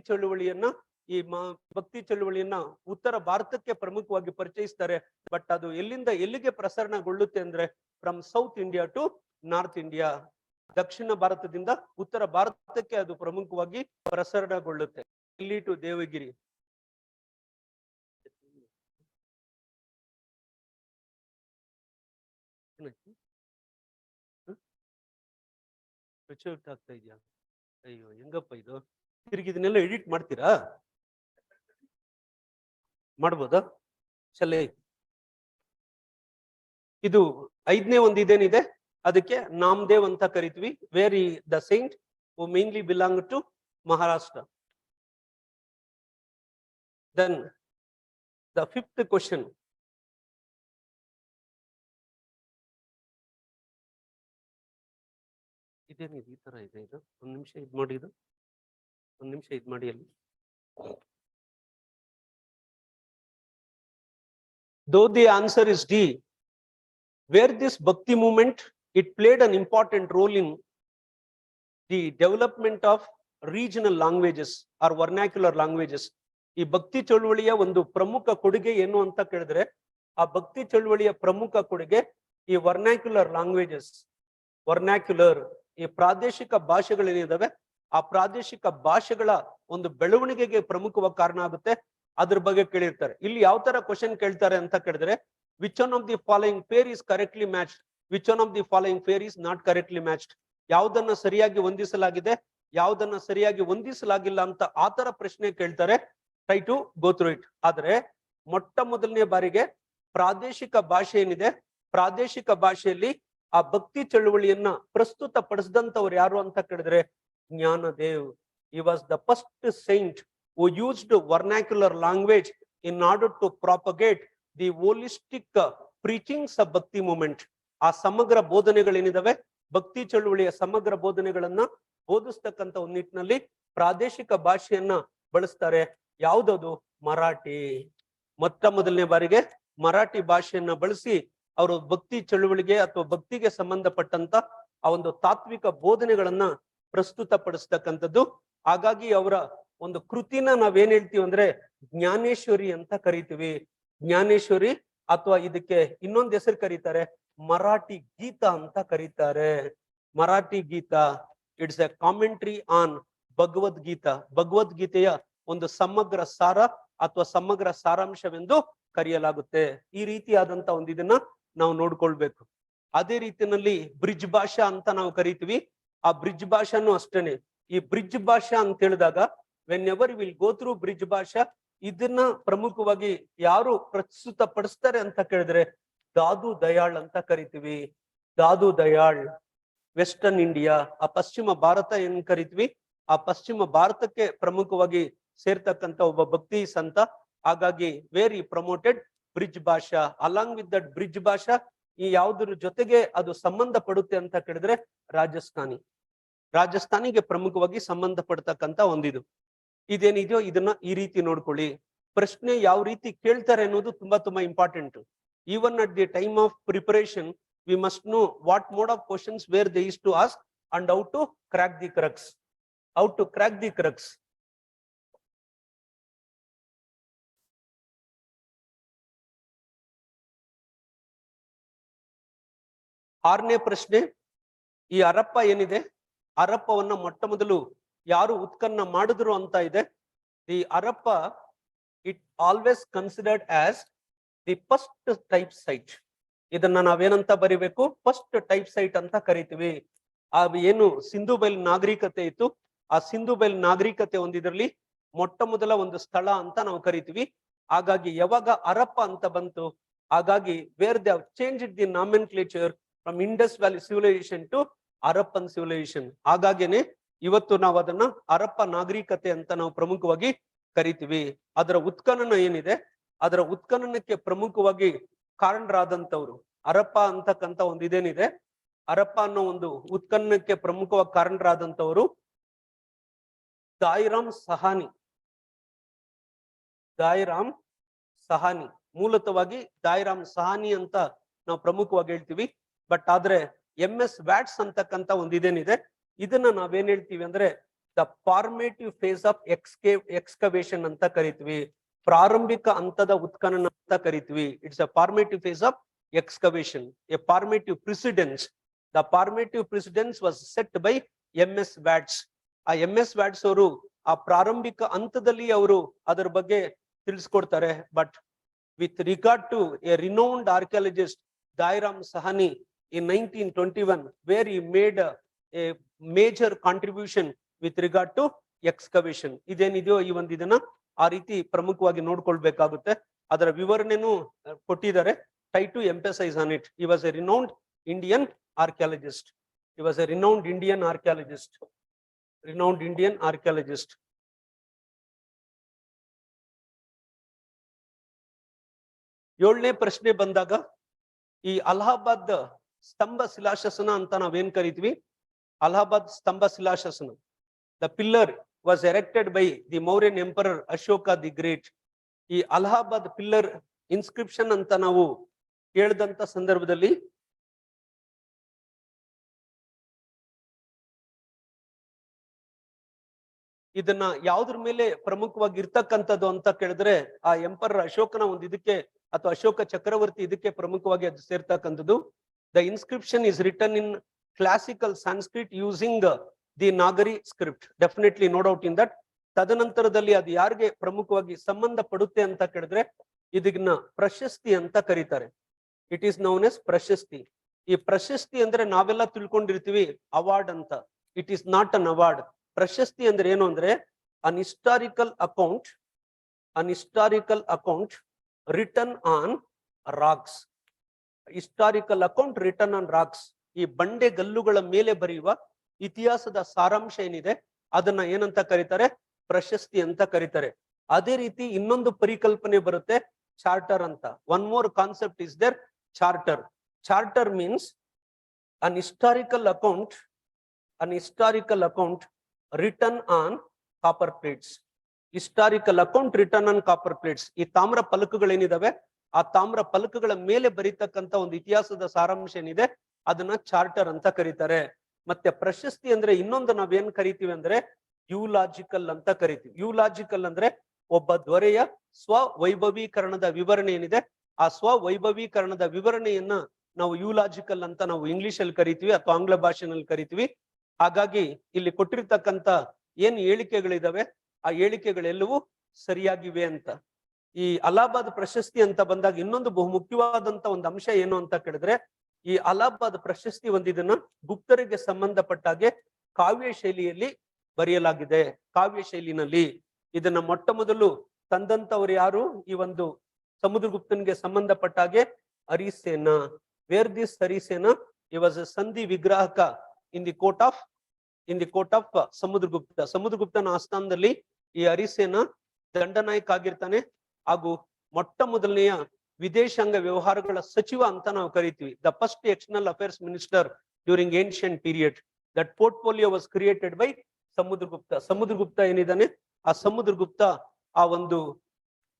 ಚಳುವಳಿಯನ್ನ ಉತ್ತರ ಭಾರತಕ್ಕೆ ಪ್ರಮುಖವಾಗಿ ಪರಿಚಯಿಸ್ತಾರೆ. ಬಟ್ ಅದು ಎಲ್ಲಿಂದ ಎಲ್ಲಿಗೆ ಪ್ರಸರಣಗೊಳ್ಳುತ್ತೆ ಅಂದ್ರೆ from south India to north India. ದಕ್ಷಿಣ ಭಾರತದಿಂದ ಉತ್ತರ ಭಾರತಕ್ಕೆ ಅದು ಪ್ರಮುಖವಾಗಿ ಪ್ರಸರಣಗೊಳ್ಳುತ್ತೆ. ಇಲ್ಲಿ ಟು ದೇವಗಿರಿ. ಆಗ್ತಾ ಇದೆಯಾ? ಅಯ್ಯೋ ಹೆಂಗಪ್ಪ ಇದು, ತಿರ್ಗಿ ಇದನ್ನೆಲ್ಲ ಎಡಿಟ್ ಮಾಡ್ತೀರಾ? ಮಾಡ್ಬೋದಾ? ಚಲೇ. ಇದು 5ನೇ ಒಂದು ಇದೇನಿದೆ ಅದಕ್ಕೆ ನಾಮದೇವ್ ಅಂತ ಕರಿತೀವಿ. Where the saint who mainly belong to Maharashtra. Then the 5th question. ಇದೇನಿದೆ, ಈ ತರ ಇದೆ ಇದು. ಒಂದ್ ನಿಮಿಷ ಇದು ಮಾಡಿ, ಒಂದ್ ನಿಮಿಷ ಇದು ಮಾಡಿ. ಅಲ್ಲಿ though the answer is D, where this Bhakti movement, it played an important role in the development of regional languages or vernacular languages. ಈ ಭಕ್ತಿ ಚಳುವಳಿಯ ಒಂದು ಪ್ರಮುಖ ಕೊಡುಗೆ ಏನು ಅಂತ ಕೇಳಿದ್ರೆ, ಆ ಭಕ್ತಿ ಚಳುವಳಿಯ ಪ್ರಮುಖ ಕೊಡುಗೆ ಈ ವರ್ನಾಕ್ಯುಲರ್ ಲ್ಯಾಂಗ್ವೇಜಸ್. ವರ್ನಾಕ್ಯುಲರ್ ಈ ಪ್ರಾದೇಶಿಕ ಭಾಷೆಗಳೇನಿದಾವೆ, ಆ ಪ್ರಾದೇಶಿಕ ಭಾಷೆಗಳ ಒಂದು ಬೆಳವಣಿಗೆಗೆ ಪ್ರಮುಖವಾಗಿ ಕಾರಣ ಆಗುತ್ತೆ. ಅದ್ರ ಬಗ್ಗೆ ಕೇಳಿರ್ತಾರೆ. ಇಲ್ಲಿ ಯಾವ ತರ ಕ್ವಶನ್ ಕೇಳ್ತಾರೆ ಅಂತ ಕೇಳಿದ್ರೆ, which one of the following peer is correctly matched, which one of the following peer is not correctly matched. ಯಾವುದನ್ನ ಸರಿಯಾಗಿ ಹೊಂದಿಸಲಾಗಿದೆ, ಯಾವ್ದನ್ನ ಸರಿಯಾಗಿ ಹೊಂದಿಸಲಾಗಿಲ್ಲ ಅಂತ ಆತರ ಪ್ರಶ್ನೆ ಕೇಳ್ತಾರೆ. Try to go through it. ಆದ್ರೆ ಮೊಟ್ಟ ಮೊದಲನೇ ಬಾರಿಗೆ ಪ್ರಾದೇಶಿಕ ಭಾಷೆ ಏನಿದೆ, ಪ್ರಾದೇಶಿಕ ಭಾಷೆಯಲ್ಲಿ ಆ ಭಕ್ತಿ ಚಳುವಳಿಯನ್ನ ಪ್ರಸ್ತುತ ಪಡಿಸಿದಂತವ್ರು ಯಾರು ಅಂತ ಕೇಳಿದ್ರೆ ಜ್ಞಾನದೇವ್. He was the first saint who used vernacular language in order to propagate the holistic preachings of Bhakti movement. ಆ ಸಮಗ್ರ ಬೋಧನೆಗಳೇನಿದಾವೆ, ಭಕ್ತಿ ಚಳುವಳಿಯ ಸಮಗ್ರ ಬೋಧನೆಗಳನ್ನ ಬೋಧಿಸ್ತಕ್ಕಂಥ ಒಂದು ನಿಟ್ಟಿನಲ್ಲಿ ಪ್ರಾದೇಶಿಕ ಭಾಷೆಯನ್ನ ಬಳಸ್ತಾರೆ. ಯಾವ್ದದು? ಮರಾಠಿ. ಮೊಟ್ಟ ಮೊದಲನೇ ಬಾರಿಗೆ ಮರಾಠಿ ಭಾಷೆಯನ್ನ ಬಳಸಿ ಅವರು ಭಕ್ತಿ ಚಳುವಳಿಗೆ ಅಥವಾ ಭಕ್ತಿಗೆ ಸಂಬಂಧಪಟ್ಟಂತ ಆ ಒಂದು ತಾತ್ವಿಕ ಬೋಧನೆಗಳನ್ನ ಪ್ರಸ್ತುತ ಪಡಿಸ್ತಕ್ಕಂಥದ್ದು. ಹಾಗಾಗಿ ಅವರ ಒಂದು ಕೃತಿನ ನಾವೇನ್ ಹೇಳ್ತೀವಿ ಅಂದ್ರೆ ಜ್ಞಾನೇಶ್ವರಿ ಅಂತ ಕರಿತೀವಿ. ಜ್ಞಾನೇಶ್ವರಿ ಅಥವಾ ಇದಕ್ಕೆ ಇನ್ನೊಂದು ಹೆಸರು ಕರೀತಾರೆ ಮರಾಠಿ ಗೀತ ಅಂತ ಕರೀತಾರೆ. Marathi Gita it's a commentary on Bhagavadgita. ಭಗವದ್ಗೀತೆಯ ಒಂದು ಸಮಗ್ರ ಸಾರ ಅಥವಾ ಸಮಗ್ರ ಸಾರಾಂಶವೆಂದು ಕರೆಯಲಾಗುತ್ತೆ. ಈ ರೀತಿಯಾದಂತ ಒಂದು ಇದನ್ನ ನಾವು ನೋಡ್ಕೊಳ್ಬೇಕು. ಅದೇ ರೀತಿಯಲ್ಲಿ ಬ್ರಿಡ್ಜ್ ಭಾಷಾ ಅಂತ ನಾವು ಕರಿತೀವಿ. ಆ ಬ್ರಿಡ್ಜ್ ಭಾಷಾನು ಅಷ್ಟೇನೆ. ಈ ಬ್ರಿಡ್ಜ್ ಭಾಷಾ ಅಂತ ಹೇಳಿದಾಗ whenever will go through bridge ಭಾಷಾ, ಇದನ್ನ ಪ್ರಮುಖವಾಗಿ ಯಾರು ಪ್ರಸ್ತುತ ಪಡಿಸ್ತಾರೆ ಅಂತ ಕೇಳಿದ್ರೆ ದಾದು ದಯಾಳ್ ಅಂತ ಕರಿತೀವಿ. ದಾದು ದಯಾಳ್ ವೆಸ್ಟರ್ನ್ ಇಂಡಿಯಾ, ಆ ಪಶ್ಚಿಮ ಭಾರತ ಏನ್ ಕರಿತೀವಿ, ಆ ಪಶ್ಚಿಮ ಭಾರತಕ್ಕೆ ಪ್ರಮುಖವಾಗಿ ಸೇರ್ತಕ್ಕಂತ ಒಬ್ಬ ಭಕ್ತಿ ಸಂತ. ಹಾಗಾಗಿ ವೇರಿ ಪ್ರಮೋಟೆಡ್ ಬ್ರಿಡ್ಜ್ ಭಾಷಾ. ಅಲಾಂಗ್ ವಿತ್ ದಟ್ ಬ್ರಿಡ್ಜ್ ಭಾಷಾ ಈ ಯಾವುದ್ರ ಜೊತೆಗೆ ಅದು ಸಂಬಂಧ ಪಡುತ್ತೆ ಅಂತ ಕೇಳಿದ್ರೆ ರಾಜಸ್ಥಾನಿ. ರಾಜಸ್ಥಾನಿಗೆ ಪ್ರಮುಖವಾಗಿ ಸಂಬಂಧ ಪಡ್ತಕ್ಕಂತ ಒಂದಿದು. ಇದೇನಿದೆಯೋ ಇದನ್ನ ಈ ರೀತಿ ನೋಡ್ಕೊಳ್ಳಿ. ಪ್ರಶ್ನೆ ಯಾವ ರೀತಿ ಕೇಳ್ತಾರೆ ಅನ್ನೋದು ತುಂಬಾ important. Even at the time of preparation we must know what mode of questions where they is to ask and how to crack the crux. How to crack the crux. ಆರನೇ ಪ್ರಶ್ನೆ, ಈ ಹರಪ್ಪ ಏನಿದೆ, ಹರಪ್ಪವನ್ನ ಮೊಟ್ಟ ಮೊದಲು ಯಾರು ಉತ್ಖನನ ಮಾಡಿದ್ರು ಅಂತ ಇದೆ. The Harappa it always considered as the first type site. ಇದನ್ನ ನಾವೇನಂತ ಬರಿಬೇಕು? ಫಸ್ಟ್ ಟೈಪ್ ಸೈಟ್ ಅಂತ ಕರಿತೀವಿ. ಆ ಏನು ಸಿಂಧು ಬೈಲ್ ನಾಗರಿಕತೆ ಇತ್ತು, ಆ ಸಿಂಧು ಬೈಲ್ ನಾಗರಿಕತೆ ಒಂದಿದ್ರಲ್ಲಿ ಮೊಟ್ಟ ಮೊದಲ ಒಂದು ಸ್ಥಳ ಅಂತ ನಾವು ಕರಿತೀವಿ. ಹಾಗಾಗಿ ಯಾವಾಗ ಹರಪ್ಪ ಅಂತ ಬಂತು, ಹಾಗಾಗಿ where they have changed the nomenclature from Indus valley civilisation to Harappan civilisation. ಹಾಗಾಗೇನೆ ಇವತ್ತು ನಾವು ಅದನ್ನ ಹರಪ್ಪ ನಾಗರಿಕತೆ ಅಂತ ನಾವು ಪ್ರಮುಖವಾಗಿ ಕರಿತೀವಿ. ಅದರ ಉತ್ಖನನ ಏನಿದೆ, ಅದರ ಉತ್ಖನನಕ್ಕೆ ಪ್ರಮುಖವಾಗಿ ಕಾರಣರಾದಂತವ್ರು ಹರಪ್ಪ ಅಂತಕ್ಕಂತ ಒಂದು ಇದೇನಿದೆ, ಹರಪ್ಪ ಅನ್ನೋ ಒಂದು ಉತ್ಖನನಕ್ಕೆ ಪ್ರಮುಖವಾಗಿ ಕಾರಣರಾದಂತವರು ದಾಯಿರಾಮ್ ಸಹಾನಿ. ದಾಯಿರಾಮ್ ಸಹಾನಿ ಮೂಲತವಾಗಿ ದಾಯಿರಾಮ್ ಸಹಾನಿ ಅಂತ ನಾವು ಪ್ರಮುಖವಾಗಿ ಹೇಳ್ತೀವಿ. ಬಟ್ ಆದ್ರೆ MS ವ್ಯಾಟ್ಸ್ ಅಂತಕ್ಕಂತ ಒಂದು ಇದೇನಿದೆ, ಇದನ್ನ ನಾವೇನ್ ಹೇಳ್ತೀವಿ ಅಂದ್ರೆ the formative phase of excavation ಅಂತ ಕರಿತೀವಿ. ಪ್ರಾರಂಭಿಕ ಹಂತದ ಉತ್ಖನನ ಅಂತ ಕರಿತೀವಿ. It's a formative phase of excavation, a formative precedence. The formative precedence was set by MS Vats. ಆ MS ವ್ಯಾಟ್ಸ್ ಅವರು ಆ ಪ್ರಾರಂಭಿಕ ಹಂತದಲ್ಲಿ ಅವರು ಅದರ ಬಗ್ಗೆ ತಿಳಿಸ್ಕೊಡ್ತಾರೆ. But with regard to a renowned archaeologist Dayaram Sahni in 1921, where he made a major contribution with regard to excavation. ಇದೇನಿದೆಯೋ ಈ ಒಂದು ಇದನ್ನ ಆ ರೀತಿ ಪ್ರಮುಖವಾಗಿ ನೋಡ್ಕೊಳ್ಬೇಕಾಗುತ್ತೆ. ಅದರ ವಿವರಣೆನೂ ಕೊಟ್ಟಿದ್ದಾರೆ. Try to emphasize on it. He was a renowned Indian archaeologist. He was a renowned Indian archaeologist. Renowned Indian archaeologist. ಏಳನೇ ಪ್ರಶ್ನೆ ಬಂದಾಗ ಈ ಅಲಹಾಬಾದ್ ಸ್ತಂಭ ಶಿಲಾಶಾಸನ ಅಂತ ನಾವೇನ್ ಕರಿತೀವಿ, ಅಲಹಾಬಾದ್ ಸ್ತಂಭ ಶಿಲಾಶಾಸನ. The pillar was erected by the Mauryan emperor Ashoka the great. ಈ ಅಲಹಾಬಾದ್ ಪಿಲ್ಲರ್ ಇನ್ಸ್ಕ್ರಿಪ್ಷನ್ ಅಂತ ನಾವು ಕೇಳಿದಂತ ಸಂದರ್ಭದಲ್ಲಿ ಇದನ್ನ ಯಾವ್ದ್ರ ಮೇಲೆ ಪ್ರಮುಖವಾಗಿ ಇರ್ತಕ್ಕಂಥದ್ದು ಅಂತ ಕೇಳಿದ್ರೆ ಆ ಎಂಪರರ್ ಅಶೋಕನ ಒಂದು ಇದಕ್ಕೆ ಅಥವಾ ಅಶೋಕ ಚಕ್ರವರ್ತಿ ಇದಕ್ಕೆ ಪ್ರಮುಖವಾಗಿ ಅದು ಸೇರ್ತಕ್ಕಂಥದ್ದು. The inscription is written in classical Sanskrit using the Nagari script. Definitely no doubt in that. ತದನಂತರದಲ್ಲಿ ಅದು ಯಾರಿಗೆ ಪ್ರಮುಖವಾಗಿ ಸಂಬಂಧ ಪಡುತ್ತೆ ಅಂತ ಕೇಳಿದ್ರೆ ಇದನ್ನ ಪ್ರಶಸ್ತಿ ಅಂತ ಕರೀತಾರೆ. ಇಟ್ ಈಸ್ ನೌನ್ ಎಸ್ ಪ್ರಶಸ್ತಿ. ಈ ಪ್ರಶಸ್ತಿ ಅಂದ್ರೆ ನಾವೆಲ್ಲ ತಿಳ್ಕೊಂಡಿರ್ತೀವಿ ಅವಾರ್ಡ್ ಅಂತ. It is not an award. ಪ್ರಶಸ್ತಿ ಅಂದ್ರೆ ಏನು ಅಂದ್ರೆ an historical account return on rocks. Historical account return on rocks. ಈ ಬಂಡೆ ಗಲ್ಲುಗಳ ಮೇಲೆ ಬರೆಯುವ ಇತಿಹಾಸದ ಸಾರಾಂಶ ಏನಿದೆ ಅದನ್ನ ಏನಂತ ಕರೀತಾರೆ? ಪ್ರಶಸ್ತಿ ಅಂತ ಕರೀತಾರೆ. ಅದೇ ರೀತಿ ಇನ್ನೊಂದು ಪರಿಕಲ್ಪನೆ ಬರುತ್ತೆ, ಚಾರ್ಟರ್ ಅಂತ. One more concept is there, charter. Charter means an historical account return on copper plates. Historical account return on copper plates. ಈ ತಾಮ್ರ ಫಲಕಗಳೇನಿದಾವೆ ಆ ತಾಮ್ರ ಫಲಕಗಳ ಮೇಲೆ ಬರೀತಕ್ಕಂತ ಒಂದು ಇತಿಹಾಸದ ಸಾರಾಂಶ ಏನಿದೆ ಅದನ್ನ ಚಾರ್ಟರ್ ಅಂತ ಕರೀತಾರೆ. ಮತ್ತೆ ಪ್ರಶಸ್ತಿ ಅಂದ್ರೆ ಇನ್ನೊಂದು ನಾವೇನ್ ಕರಿತೀವಿ ಅಂದ್ರೆ ಯೂಲಾಜಿಕಲ್ ಅಂತ ಕರಿತೀವಿ. ಯೂಲಾಜಿಕಲ್ ಅಂದ್ರೆ ಒಬ್ಬ ದೊರೆಯ ಸ್ವವೈಭವೀಕರಣದ ವಿವರಣೆ ಏನಿದೆ ಆ ಸ್ವವೈಭವೀಕರಣದ ವಿವರಣೆಯನ್ನ ನಾವು ಯೂಲಾಜಿಕಲ್ ಅಂತ ನಾವು ಇಂಗ್ಲಿಷ್ ಅಲ್ಲಿ ಕರಿತೀವಿ ಅಥವಾ ಆಂಗ್ಲ ಭಾಷೆನಲ್ಲಿ ಕರಿತೀವಿ. ಹಾಗಾಗಿ ಇಲ್ಲಿ ಕೊಟ್ಟಿರ್ತಕ್ಕಂತ ಏನ್ ಹೇಳಿಕೆಗಳಿದಾವೆ ಆ ಹೇಳಿಕೆಗಳೆಲ್ಲವೂ ಸರಿಯಾಗಿವೆ ಅಂತ. ಈ ಅಲಹಾಬಾದ್ ಪ್ರಶಸ್ತಿ ಅಂತ ಬಂದಾಗ ಇನ್ನೊಂದು ಬಹು ಮುಖ್ಯವಾದಂತ ಒಂದು ಅಂಶ ಏನು ಅಂತ ಕೇಳಿದ್ರೆ, ಈ ಅಲಹಾಬಾದ್ ಪ್ರಶಸ್ತಿ ಒಂದಿದನ್ನ ಗುಪ್ತರಿಗೆ ಸಂಬಂಧಪಟ್ಟಾಗೆ ಕಾವ್ಯ ಶೈಲಿಯಲ್ಲಿ ಬರೆಯಲಾಗಿದೆ. ಕಾವ್ಯ ಶೈಲಿನಲ್ಲಿ ಇದನ್ನ ಮೊಟ್ಟ ಮೊದಲು ತಂದಂತವ್ರು ಯಾರು? ಈ ಒಂದು ಸಮುದ್ರಗುಪ್ತನ್ಗೆ ಸಂಬಂಧಪಟ್ಟಾಗೆ Harisena. Where this Harisena? He was Sandhi Vigrahaka in the court of Samudragupta. ಸಮುದ್ರಗುಪ್ತನ ಆಸ್ಥಾನದಲ್ಲಿ ಈ ಹರಿಸೇನ ದಂಡನಾಯಕ ಆಗಿರ್ತಾನೆ ಹಾಗೂ ಮೊಟ್ಟ ಮೊದಲನೆಯ ವಿದೇಶಾಂಗ ವ್ಯವಹಾರಗಳ ಸಚಿವ ಅಂತ ನಾವು ಕರಿತೀವಿ. The first external affairs minister during ancient period. That portfolio was created by Samudragupta. Samudragupta ಏನಿದಾನೆ ಆ ಸಮುದ್ರಗುಪ್ತ ಆ ಒಂದು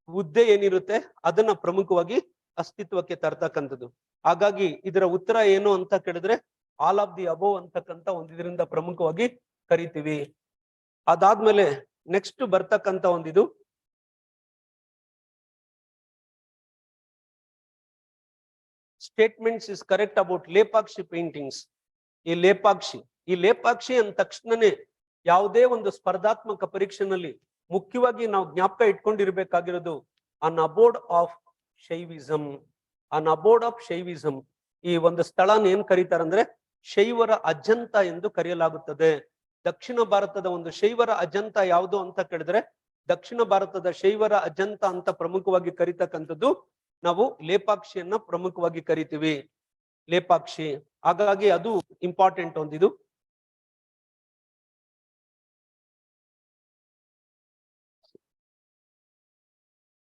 ಹುದ್ದೆ ಏನಿರುತ್ತೆ ಅದನ್ನ ಪ್ರಮುಖವಾಗಿ ಅಸ್ತಿತ್ವಕ್ಕೆ ತರ್ತಕ್ಕಂಥದ್ದು. ಹಾಗಾಗಿ ಇದರ ಉತ್ತರ ಏನು ಅಂತ ಕೇಳಿದ್ರೆ ಆಲ್ ಆಫ್ ದಿ ಅಬೋವ್ ಅಂತಕ್ಕಂತ ಒಂದು ಇದರಿಂದ ಪ್ರಮುಖವಾಗಿ ಕರಿತೀವಿ. ಅದಾದ್ಮೇಲೆ ನೆಕ್ಸ್ಟ್ ಬರ್ತಕ್ಕಂತ ಒಂದಿದು statements is correct about Lepakshi paintings. ಈ ಲೇಪಾಕ್ಷಿ ಅಂದ ತಕ್ಷಣನೇ ಯಾವುದೇ ಒಂದು ಸ್ಪರ್ಧಾತ್ಮಕ ಪರೀಕ್ಷೆನಲ್ಲಿ ಮುಖ್ಯವಾಗಿ ನಾವು ಜ್ಞಾಪಕ ಇಟ್ಕೊಂಡಿರ್ಬೇಕಾಗಿರೋದು ಅನ್ ಅಬೋರ್ಡ್ ಆಫ್ ಶೈವಿಸಂ. ಈ ಒಂದು ಸ್ಥಳನ ಏನ್ ಕರೀತಾರಂದ್ರೆ ಶೈವರ ಅಜಂತ ಎಂದು ಕರೆಯಲಾಗುತ್ತದೆ. ದಕ್ಷಿಣ ಭಾರತದ ಒಂದು ಶೈವರ ಅಜಂತ ಯಾವುದು ಅಂತ ಕೇಳಿದ್ರೆ ದಕ್ಷಿಣ ಭಾರತದ ಶೈವರ ಅಜಂತ ಅಂತ ಪ್ರಮುಖವಾಗಿ ಕರೀತಕ್ಕಂಥದ್ದು ನಾವು ಲೇಪಾಕ್ಷಿಯನ್ನ ಪ್ರಮುಖವಾಗಿ ಕರಿತೀವಿ. ಲೇಪಾಕ್ಷಿ. ಹಾಗಾಗಿ ಅದು ಇಂಪಾರ್ಟೆಂಟ್ ಒಂದಿದು.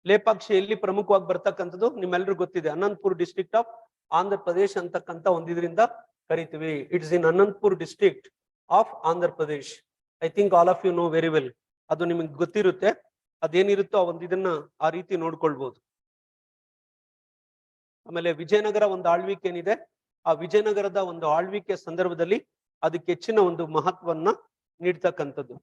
ಲೇಪಾಕ್ಷಿ ಎಲ್ಲಿ ಪ್ರಮುಖವಾಗಿ ಬರ್ತಕ್ಕಂಥದ್ದು ನಿಮ್ಮೆಲ್ಲರಿಗೂ ಗೊತ್ತಿದೆ, ಅನಂತಪುರ್ ಡಿಸ್ಟ್ರಿಕ್ಟ್ ಆಫ್ ಆಂಧ್ರ ಪ್ರದೇಶ್ ಅಂತಕ್ಕಂಥ ಒಂದಿದ್ರಿಂದ ಕರಿತೀವಿ. It's in Anantapur district of Andhra Pradesh. I think all of you know very well. ಅದು ನಿಮಗೆ ಗೊತ್ತಿರುತ್ತೆ. ಅದೇನಿರುತ್ತೋ ಆ ಒಂದು ಇದನ್ನ ಆ ರೀತಿ ನೋಡ್ಕೊಳ್ಬಹುದು. ಆಮೇಲೆ ವಿಜಯನಗರ ಒಂದು ಆಳ್ವಿಕೆ ಏನಿದೆ ಆ ವಿಜಯನಗರದ ಒಂದು ಆಳ್ವಿಕೆ ಸಂದರ್ಭದಲ್ಲಿ ಅದಕ್ಕೆ ಹೆಚ್ಚಿನ ಒಂದು ಮಹತ್ವವನ್ನ ನೀಡ್ತಕ್ಕಂಥದ್ದು.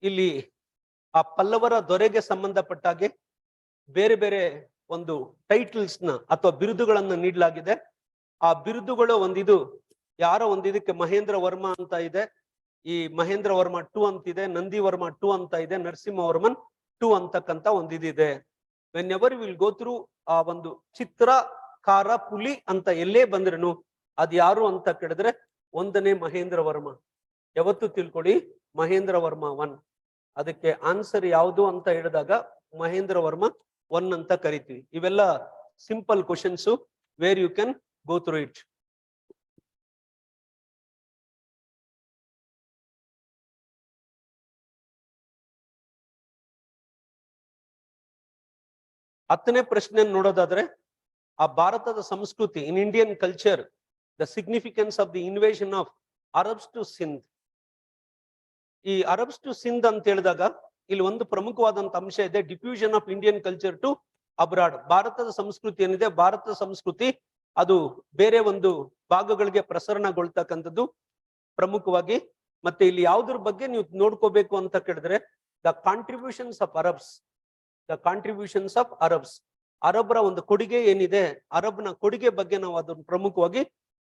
ಇಲ್ಲಿ ಆ ಪಲ್ಲವರ ದೊರೆಗೆ ಸಂಬಂಧಪಟ್ಟಾಗೆ ಬೇರೆ ಬೇರೆ ಒಂದು ಟೈಟಲ್ಸ್ ನ ಅಥವಾ ಬಿರುದುಗಳನ್ನ ನೀಡಲಾಗಿದೆ. ಆ ಬಿರುದುಗಳು ಒಂದಿದು ಯಾರೋ ಒಂದಿದಕ್ಕೆ ಮಹೇಂದ್ರ ವರ್ಮ ಅಂತ ಇದೆ, ಈ ಮಹೇಂದ್ರ ವರ್ಮ 2 ಅಂತಿದೆ, ನಂದಿ ವರ್ಮ 2 ಅಂತ ಇದೆ, ನರಸಿಂಹವರ್ಮನ್ 2 ಅಂತಕ್ಕಂತ ಒಂದಿದೆ. When ever will go through ಆ ಒಂದು ಚಿತ್ರಕಾರ ಪುಲಿ ಅಂತ ಎಲ್ಲೇ ಬಂದ್ರೂ ಅದ್ ಯಾರು ಅಂತ ಕೇಳಿದ್ರೆ 1ನೇ ಮಹೇಂದ್ರ ವರ್ಮ. ಯಾವತ್ತು ತಿಳ್ಕೊಳ್ಳಿ, ಮಹೇಂದ್ರ ವರ್ಮ 1. ಅದಕ್ಕೆ ಆನ್ಸರ್ ಯಾವುದು ಅಂತ ಹೇಳಿದಾಗ ಮಹೇಂದ್ರ ವರ್ಮ 1 ಅಂತ ಕರಿತೀವಿ. ಇವೆಲ್ಲ simple questions where you can go through it. ಹತ್ತನೇ ಪ್ರಶ್ನೆ ನೋಡೋದಾದ್ರೆ ಆ ಭಾರತದ ಸಂಸ್ಕೃತಿ in Indian culture the significance of the invasion of Arabs to Sindh. ಈ ಅರಬ್ಸ್ ಟು ಸಿಂಧ್ ಅಂತ ಹೇಳಿದಾಗ ಇಲ್ಲಿ ಒಂದು ಪ್ರಮುಖವಾದಂತ ಅಂಶ ಇದೆ, diffusion of Indian culture to abroad. ಭಾರತದ ಸಂಸ್ಕೃತಿ ಏನಿದೆ ಭಾರತದ ಸಂಸ್ಕೃತಿ ಅದು ಬೇರೆ ಒಂದು ಭಾಗಗಳಿಗೆ ಪ್ರಸರಣಗೊಳ್ತಕ್ಕಂಥದ್ದು ಪ್ರಮುಖವಾಗಿ. ಮತ್ತೆ ಇಲ್ಲಿ ಯಾವುದ್ರ ಬಗ್ಗೆ ನೀವು ನೋಡ್ಕೋಬೇಕು ಅಂತ ಕೇಳಿದ್ರೆ ದ ಕಾಂಟ್ರಿಬ್ಯೂಷನ್ಸ್ ಆಫ್ ಅರಬ್ಸ್. ಅರಬ್ರ ಒಂದು ಕೊಡುಗೆ ಏನಿದೆ, ಅರಬ್ನ ಕೊಡುಗೆ ಬಗ್ಗೆ ನಾವು ಅದನ್ನು ಪ್ರಮುಖವಾಗಿ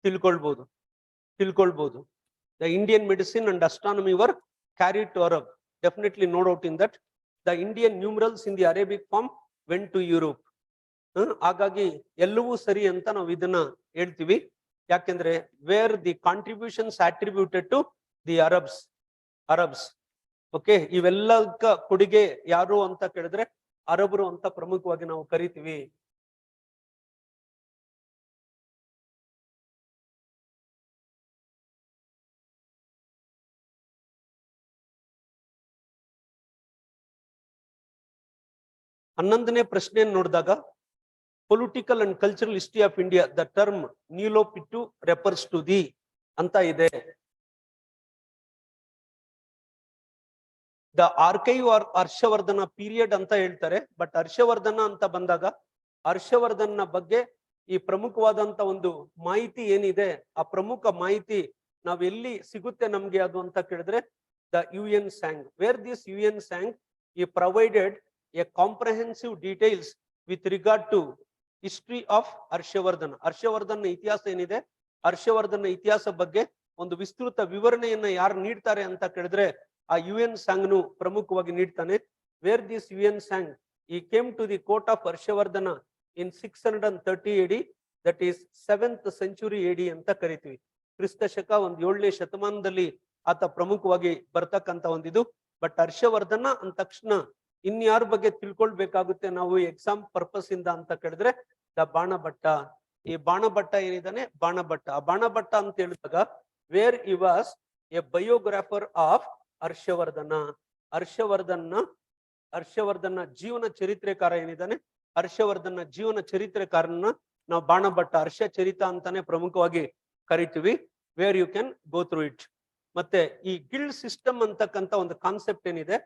ತಿಳ್ಕೊಳ್ಬಹುದು. The Indian medicine and astronomy were carried to Arab. Definitely no doubt in that. The Indian numerals in the Arabic form went to Europe. ಹಾಗಾಗಿ ಎಲ್ಲವೂ ಸರಿ ಅಂತ ನಾವು ಇದನ್ನ ಹೇಳ್ತೀವಿ. ಯಾಕೆಂದ್ರೆ where the contributions attributed to the Arabs okay, ಇವೆಲ್ಲಕ್ಕ ಕೊಡುಗೆ ಯಾರು ಅಂತ ಕೇಳಿದ್ರೆ ಅರಬರು ಅಂತ ಪ್ರಮುಖವಾಗಿ ನಾವು ಕರಿತೀವಿ. ಹನ್ನೊಂದನೇ ಪ್ರಶ್ನೆ ನೋಡಿದಾಗ political and cultural history of India the term Nilopittu refers to the ಅಂತ ಇದೆ. The archive or Harshavardhana period ಅಂತ ಹೇಳ್ತಾರೆ. ಬಟ್ ಹರ್ಷವರ್ಧನ ಅಂತ ಬಂದಾಗ ಹರ್ಷವರ್ಧನ ಬಗ್ಗೆ ಈ ಪ್ರಮುಖವಾದಂತ ಒಂದು ಮಾಹಿತಿ ಏನಿದೆ, ಆ ಪ್ರಮುಖ ಮಾಹಿತಿ ನಾವ್ ಎಲ್ಲಿ ಸಿಗುತ್ತೆ ನಮ್ಗೆ ಅದು ಅಂತ ಕೇಳಿದ್ರೆ the UN Tsang. Where this UN Tsang he provided a comprehensive details with regard to history of Harshavardhan. Harshavardhan ಇತಿಹಾಸ ಏನಿದೆ, ಹರ್ಷವರ್ಧನ್ ಇತಿಹಾಸ ಬಗ್ಗೆ ಒಂದು ವಿಸ್ತೃತ ವಿವರಣೆಯನ್ನ ಯಾರು ನೀಡ್ತಾರೆ ಅಂತ ಕೇಳಿದ್ರೆ ಆ UN ಸ್ಯಾಂಗ್ನು ಪ್ರಮುಖವಾಗಿ ನೀಡ್ತಾನೆ. ವೇರ್ ದಿಸ್ UN ಸ್ಯಾಂಗ್ ಈ came to the court of Harshavardhana in 630 AD, that is 7th century AD ಅಂತ ಕರಿತೀವಿ. ಕ್ರಿಸ್ತ ಶಕ 7ನೇ ಶತಮಾನದಲ್ಲಿ ಆತ ಪ್ರಮುಖವಾಗಿ ಬರ್ತಕ್ಕಂತ ಒಂದಿದು. ಬಟ್ ಹರ್ಷವರ್ಧನ ಅಂದ ತಕ್ಷಣ ಇನ್ಯಾರ ಬಗ್ಗೆ ತಿಳ್ಕೊಳ್ಬೇಕಾಗುತ್ತೆ ನಾವು ಎಕ್ಸಾಮ್ ಪರ್ಪಸ್ ಇಂದ ಅಂತ ಕೇಳಿದ್ರೆ ದ ಬಾಣಭಟ್ಟ. ಈ ಬಾಣಭಟ್ಟ ಏನಿದಾನೆ ಬಾಣಭಟ್ಟ, ಆ ಬಾಣಭಟ್ಟ ಅಂತ ಹೇಳಿದಾಗ where he was a biographer of Harshavardhana. Harshavardhana ಜೀವನ ಚರಿತ್ರೆಕಾರ ಏನಿದ್ದಾನೆ, ಹರ್ಷವರ್ಧನ ಜೀವನ ಚರಿತ್ರೆಕಾರನ ನಾವು ಬಾಣಭಟ್ಟ ಹರ್ಷ ಚರಿತ ಅಂತಾನೆ ಪ್ರಮುಖವಾಗಿ ಕರಿತೀವಿ. Where you can go through it. ಮತ್ತೆ ಈ ಗಿಲ್ಡ್ ಸಿಸ್ಟಮ್ ಅಂತಕ್ಕಂತ ಒಂದು ಕಾನ್ಸೆಪ್ಟ್ ಏನಿದೆ,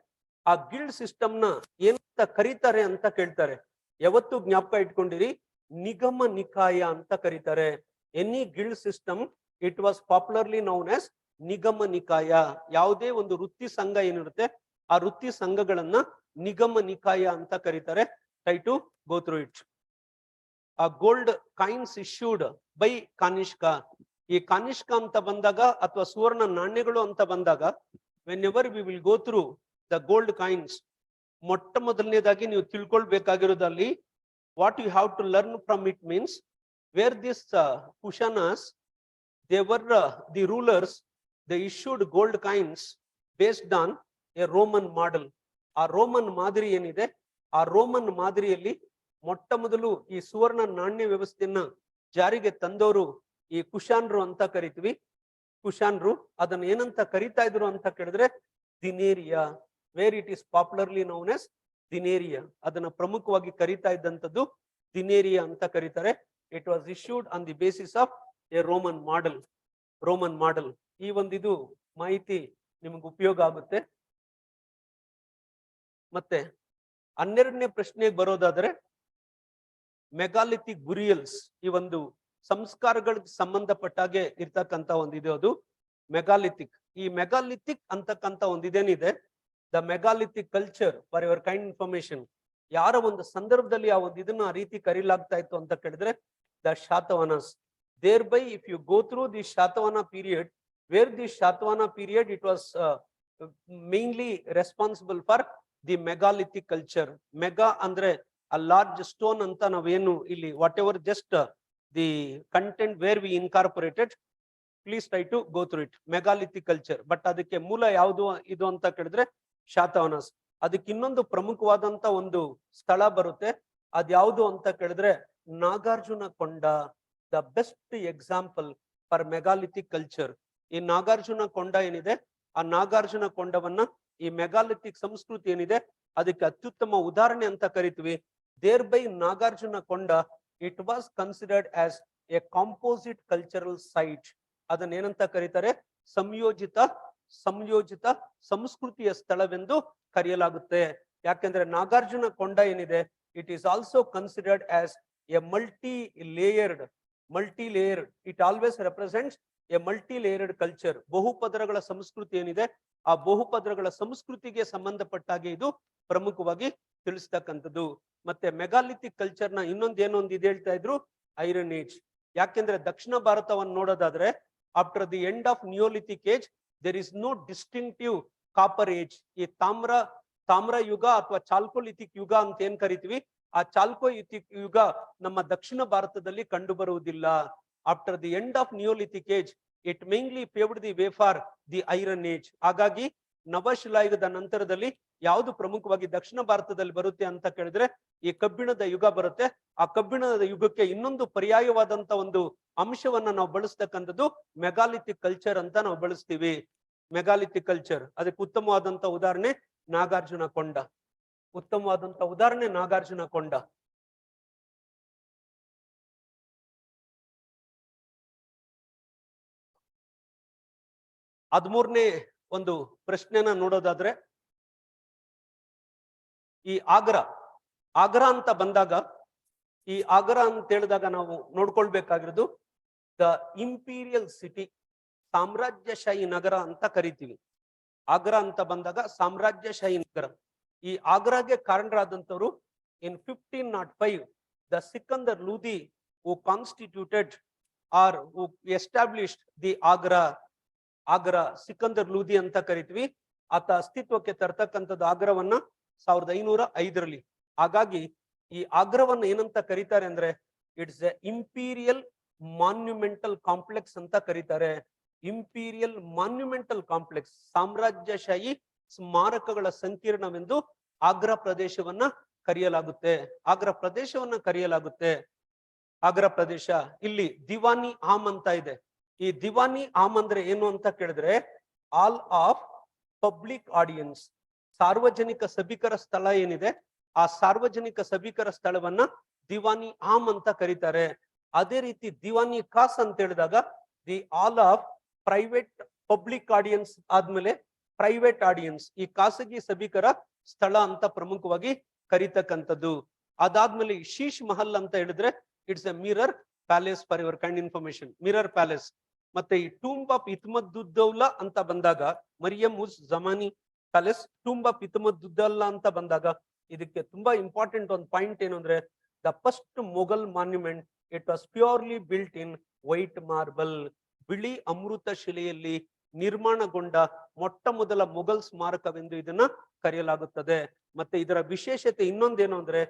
ಆ ಗಿಲ್ಡ್ ಸಿಸ್ಟಮ್ ನ ಏನಂತ ಕರೀತಾರೆ ಅಂತ ಕೇಳ್ತಾರೆ. ಯಾವತ್ತು ಜ್ಞಾಪಕ ಇಟ್ಕೊಂಡಿರಿ, ನಿಗಮ ನಿಕಾಯ ಅಂತ ಕರೀತಾರೆ. Any guild system it was popularly known as ನಿಗಮ ನಿಕಾಯ. ಯಾವುದೇ ಒಂದು ವೃತ್ತಿ ಸಂಘ ಏನಿರುತ್ತೆ ಆ ವೃತ್ತಿ ಸಂಘಗಳನ್ನ ನಿಗಮ ನಿಕಾಯ ಅಂತ ಕರೀತಾರೆ. Try to go through it. ಆ gold coins issued by Kanishka. ಈ ಕಾನಿಷ್ಕ ಅಂತ ಬಂದಾಗ ಅಥವಾ ಸುವರ್ಣ ನಾಣ್ಯಗಳು ಅಂತ ಬಂದಾಗ whenever we will go through the gold coins, ಮೊಟ್ಟ ಮೊದಲನೇದಾಗಿ ನೀವು ತಿಳ್ಕೊಳ್ಬೇಕಾಗಿರೋದಲ್ಲಿ what you have to learn from it means where this Kushanas they were the rulers, they issued gold coins based on a Roman model. ಆ Roman ಮಾದರಿ ಏನಿದೆ, ಆ Roman ಮಾದರಿಯಲ್ಲಿ ಮೊಟ್ಟ ಮೊದಲು ಈ ಸುವರ್ಣ ನಾಣ್ಯ ವ್ಯವಸ್ಥೆಯನ್ನ ಜಾರಿಗೆ ತಂದವರು ಈ ಕುಶಾನ್ರು ಅಂತ ಕರಿತೀವಿ. ಕುಶಾನ್ರು ಅದನ್ನ ಏನಂತ ಕರಿತಾ ಇದ್ರು ಅಂತ ಕೇಳಿದ್ರೆ dinaria. Where it is popularly known as dinaria. ಅದನ್ನ ಪ್ರಮುಖವಾಗಿ ಕರಿತಾ ಇದ್ದಂಥದ್ದು ದಿನೇರಿಯಾ ಅಂತ ಕರೀತಾರೆ. It was issued on the basis of a Roman model. ಈ ಒಂದಿದು ಮಾಹಿತಿ ನಿಮ್ಗೆ ಉಪಯೋಗ ಆಗುತ್ತೆ. ಮತ್ತೆ 12ನೇ ಪ್ರಶ್ನೆಗೆ ಬರೋದಾದ್ರೆ ಮೆಗಾಲಿಥಿಕ್ ಬುರಿಯಲ್ಸ್, ಈ ಒಂದು ಸಂಸ್ಕಾರಗಳಿಗೆ ಸಂಬಂಧಪಟ್ಟಾಗೆ ಇರ್ತಕ್ಕಂತ ಒಂದಿದೆ ಅದು ಮೆಗಾಲಿಥಿಕ್. ಈ ಮೆಗಾಲಿಥಿಕ್ ಅಂತಕ್ಕಂತ ಒಂದಿದೇನಿದೆ, the megalithic culture for your kind information, ಯಾರ ಒಂದು ಸಂದರ್ಭದಲ್ಲಿ ಆ ಒಂದು ಇದನ್ನ ಆ ರೀತಿ ಕರೀಲಾಗ್ತಾ ಇತ್ತು ಅಂತ ಕೇಳಿದ್ರೆ the Satavahanas. Thereby if you go through the Satavahana period, where the Satavahana period it was mainly responsible for the megalithic culture. Mega ಅಂದ್ರೆ a large stone ಅಂತ ನಾವೇನು ಇಲ್ಲಿ whatever just the content where we incorporated, please try to go through it. Megalithic culture. But ಅದಕ್ಕೆ ಮೂಲ ಯಾವುದು ಇದು ಅಂತ ಕೇಳಿದ್ರೆ ಶಾತವಾನಸ್. ಅದಕ್ಕೆ ಇನ್ನೊಂದು ಪ್ರಮುಖವಾದಂತ ಒಂದು ಸ್ಥಳ ಬರುತ್ತೆ, ಅದ್ಯಾವುದು ಅಂತ ಕೇಳಿದ್ರೆ ನಾಗಾರ್ಜುನ ಕೊಂಡ. The best example for megalithic culture. ಈ ನಾಗಾರ್ಜುನ ಕೊಂಡ ಏನಿದೆ, ಆ ನಾಗಾರ್ಜುನ ಕೊಂಡವನ್ನ ಈ ಮೆಗಾಲಿಥಿಕ್ ಸಂಸ್ಕೃತಿ ಏನಿದೆ ಅದಕ್ಕೆ ಅತ್ಯುತ್ತಮ ಉದಾಹರಣೆ ಅಂತ ಕರಿತೀವಿ. ದೇರ್ ಬೈ ನಾಗಾರ್ಜುನ ಕೊಂಡ it was considered as A composite cultural site. ಅದನ್ನ ಏನಂತ ಕರೀತಾರೆ, ಸಂಯೋಜಿತ ಸಂಸ್ಕೃತಿಯ ಸ್ಥಳವೆಂದು ಕರೆಯಲಾಗುತ್ತೆ. ಯಾಕೆಂದ್ರೆ ನಾಗಾರ್ಜುನ ಕೊಂಡ ಏನಿದೆ it is also considered as a multi layered. It always represents a multi layered culture. ಬಹುಪದರಗಳ ಸಂಸ್ಕೃತಿ ಏನಿದೆ ಆ ಬಹುಪದರಗಳ ಸಂಸ್ಕೃತಿಗೆ ಸಂಬಂಧಪಟ್ಟಾಗೆ ಇದು ಪ್ರಮುಖವಾಗಿ ತಿಳಿಸ್ತಕ್ಕಂಥದ್ದು. ಮತ್ತೆ ಮೆಗಾಲಿಥಿಕ್ ಕಲ್ಚರ್ ನ ಇನ್ನೊಂದು ಇದು ಹೇಳ್ತಾ ಇದ್ರು ಐರನ್ ಏಜ್. ಯಾಕೆಂದ್ರೆ ದಕ್ಷಿಣ ಭಾರತವನ್ನು ನೋಡೋದಾದ್ರೆ after the end of neolithic age there is no distinctive copper age. ಈ ತಾಮ್ರ ಯುಗ ಅಥವಾ ಚಾಲ್ಕೋಲಿಥಿಕ್ ಯುಗ ಅಂತ ಏನ್ ಕರಿತೀವಿ ಆ ಚಾಲ್ಕೋಲಿಥಿಕ್ ಯುಗ ನಮ್ಮ ದಕ್ಷಿಣ ಭಾರತದಲ್ಲಿ ಕಂಡು ಬರುವುದಿಲ್ಲ. After the end of neolithic age it mainly paved the way for the iron age. ಹಾಗಾಗಿ ನವಶಿಲಾಯುಗದ ನಂತರದಲ್ಲಿ ಯಾವುದು ಪ್ರಮುಖವಾಗಿ ದಕ್ಷಿಣ ಭಾರತದಲ್ಲಿ ಬರುತ್ತೆ ಅಂತ ಕೇಳಿದ್ರೆ ಈ ಕಬ್ಬಿಣದ ಯುಗ ಬರುತ್ತೆ. ಆ ಕಬ್ಬಿಣದ ಯುಗಕ್ಕೆ ಇನ್ನೊಂದು ಪರ್ಯಾಯವಾದಂತ ಒಂದು ಅಂಶವನ್ನ ನಾವು ಬಳಸ್ತಕ್ಕಂಥದ್ದು ಮೆಗಾಲಿಥಿಕ್ ಕಲ್ಚರ್ ಅಂತ ನಾವು ಬಳಸ್ತೀವಿ. ಮೆಗಾಲಿಥಿಕ್ ಕಲ್ಚರ್, ಅದಕ್ಕೆ ಉತ್ತಮವಾದಂತ ಉದಾಹರಣೆ ನಾಗಾರ್ಜುನ ಕೊಂಡ. ಉತ್ತಮವಾದಂತ ಉದಾಹರಣೆ ನಾಗಾರ್ಜುನ ಕೊಂಡ. ಹದಿಮೂರನೇ ಒಂದು ಪ್ರಶ್ನೆನ ನೋಡೋದಾದ್ರೆ, ಈ ಆಗ್ರಾ ಅಂತ ಬಂದಾಗ, ಈ ಆಗ್ರಾ ಅಂತ ಹೇಳಿದಾಗ ನಾವು ನೋಡ್ಕೊಳ್ಬೇಕಾಗಿರೋದು ದ ಇಂಪೀರಿಯಲ್ ಸಿಟಿ, ಸಾಮ್ರಾಜ್ಯಶಾಹಿ ನಗರ ಅಂತ ಕರಿತೀವಿ. ಆಗ್ರಾ ಅಂತ ಬಂದಾಗ ಸಾಮ್ರಾಜ್ಯಶಾಹಿ ನಗರ. ಈ ಆಗ್ರಾಗೆ ಕಾರಣರಾದಂತವರು in 1505 the Sikandar Lodi who constituted or who established the Agra Sikandar Lodi ಅಂತ ಕರಿತೀವಿ. ಆತ ಅಸ್ತಿತ್ವಕ್ಕೆ ತರ್ತಕ್ಕಂಥದ್ದು ಆಗ್ರಾವನ್ನ 1505ರಲ್ಲಿ. ಹಾಗಾಗಿ ಈ ಆಗ್ರಾವನ್ನ ಏನಂತ ಕರೀತಾರೆ ಅಂದ್ರೆ it's A imperial monumental complex ಅಂತ ಕರೀತಾರೆ. ಇಂಪೀರಿಯಲ್ ಮಾನ್ಯುಮೆಂಟಲ್ ಕಾಂಪ್ಲೆಕ್ಸ್, ಸಾಮ್ರಾಜ್ಯಶಾಹಿ ಸ್ಮಾರಕಗಳ ಸಂಕೀರ್ಣವೆಂದು ಆಗ್ರಾ ಪ್ರದೇಶವನ್ನ ಕರೆಯಲಾಗುತ್ತೆ. ಆಗ್ರಾ ಪ್ರದೇಶ. ಇಲ್ಲಿ ದಿವಾನಿ ಆಮ್ ಅಂತ ಇದೆ. ಈ ದಿವಾನಿ ಆಮ್ ಅಂದ್ರೆ ಏನು ಅಂತ ಕೇಳಿದ್ರೆ ಆಲ್ ಆಫ್ ಪಬ್ಲಿಕ್ ಆಡಿಯನ್ಸ್, ಸಾರ್ವಜನಿಕ ಸಭಿಕರ ಸ್ಥಳ ಏನಿದೆ ಆ ಸಾರ್ವಜನಿಕ ಸಭಿಕರ ಸ್ಥಳವನ್ನ ದಿವಾನಿ ಆಮ್ ಅಂತ ಕರೀತಾರೆ. ಅದೇ ರೀತಿ ದಿವಾನಿ ಖಾಸ್ ಅಂತ ಹೇಳಿದಾಗ the all of private public audience ಆದ್ಮೇಲೆ ಪ್ರೈವೇಟ್ ಆಡಿಯನ್ಸ್, ಈ ಖಾಸಗಿ ಸಭಿಕರ ಸ್ಥಳ ಅಂತ ಪ್ರಮುಖವಾಗಿ ಕರೀತಕ್ಕಂಥದ್ದು. ಅದಾದ್ಮೇಲೆ ಶೀಶ್ ಮಹಲ್ ಅಂತ ಹೇಳಿದ್ರೆ it's A mirror palace. For your kind information, mirror palace. ಮತ್ತೆ ಈ ಟೂಂಬ್ ಆಫ್ ಇತ್ಮದ್ದುದ್ದೌಲಾ ಅಂತ ಬಂದಾಗ ಮರಿಯಂ ಉಸ್ ಜಮಾನಿ ಪ್ಯಾಲೇಸ್. ಟೂಂಬ್ ಆಫ್ ಇತ್ಮದ್ದುದ್ದೌಲಾ ಅಂತ ಬಂದಾಗ ಇದಕ್ಕೆ ತುಂಬಾ ಇಂಪಾರ್ಟೆಂಟ್ ಒಂದು ಪಾಯಿಂಟ್ ಏನು ಅಂದ್ರೆ the first Mughal monument it was purely built in white marble. ಬಿಳಿ ಅಮೃತ ಶಿಲೆಯಲ್ಲಿ ನಿರ್ಮಾಣಗೊಂಡ ಮೊಟ್ಟ ಮೊದಲ ಮೊಘಲ್ ಸ್ಮಾರಕವೆಂದು ಇದನ್ನ ಕರೆಯಲಾಗುತ್ತದೆ. ಮತ್ತೆ ಇದರ ವಿಶೇಷತೆ ಇನ್ನೊಂದೇನು ಅಂದ್ರೆ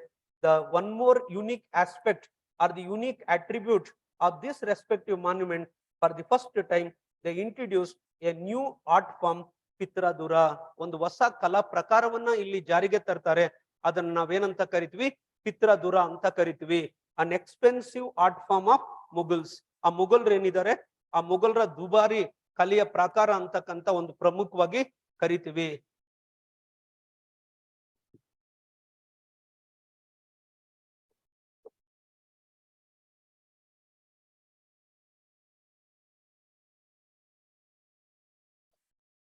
the one more unique aspect or the unique attribute of this respective monument. For the first time they introduce a new art form, pietra dura. ಒಂದು ಹೊಸ ಕಲಾ ಪ್ರಕಾರವನ್ನ ಇಲ್ಲಿ ಜಾರಿಗೆ ತರ್ತಾರೆ. ಅದನ್ನ ನಾವೇನಂತ ಕರಿತೀವಿ? ಪಿತ್ರಾದುರ ಅಂತ ಕರಿತೀವಿ. ಅನ್ ಎಕ್ಸ್ಪೆನ್ಸಿವ್ ಆರ್ಟ್ ಫಾರ್ಮ್ ಆಫ್ ಮುಘಲ್ಸ್. ಆ ಮುಘಲ್ರು ಏನಿದ್ದಾರೆ ಆ ಮುಘಲ್ರ ದುಬಾರಿ ಕಲೆಯ ಪ್ರಕಾರ ಅಂತಕ್ಕಂತ ಒಂದು ಪ್ರಮುಖವಾಗಿ ಕರಿತೀವಿ.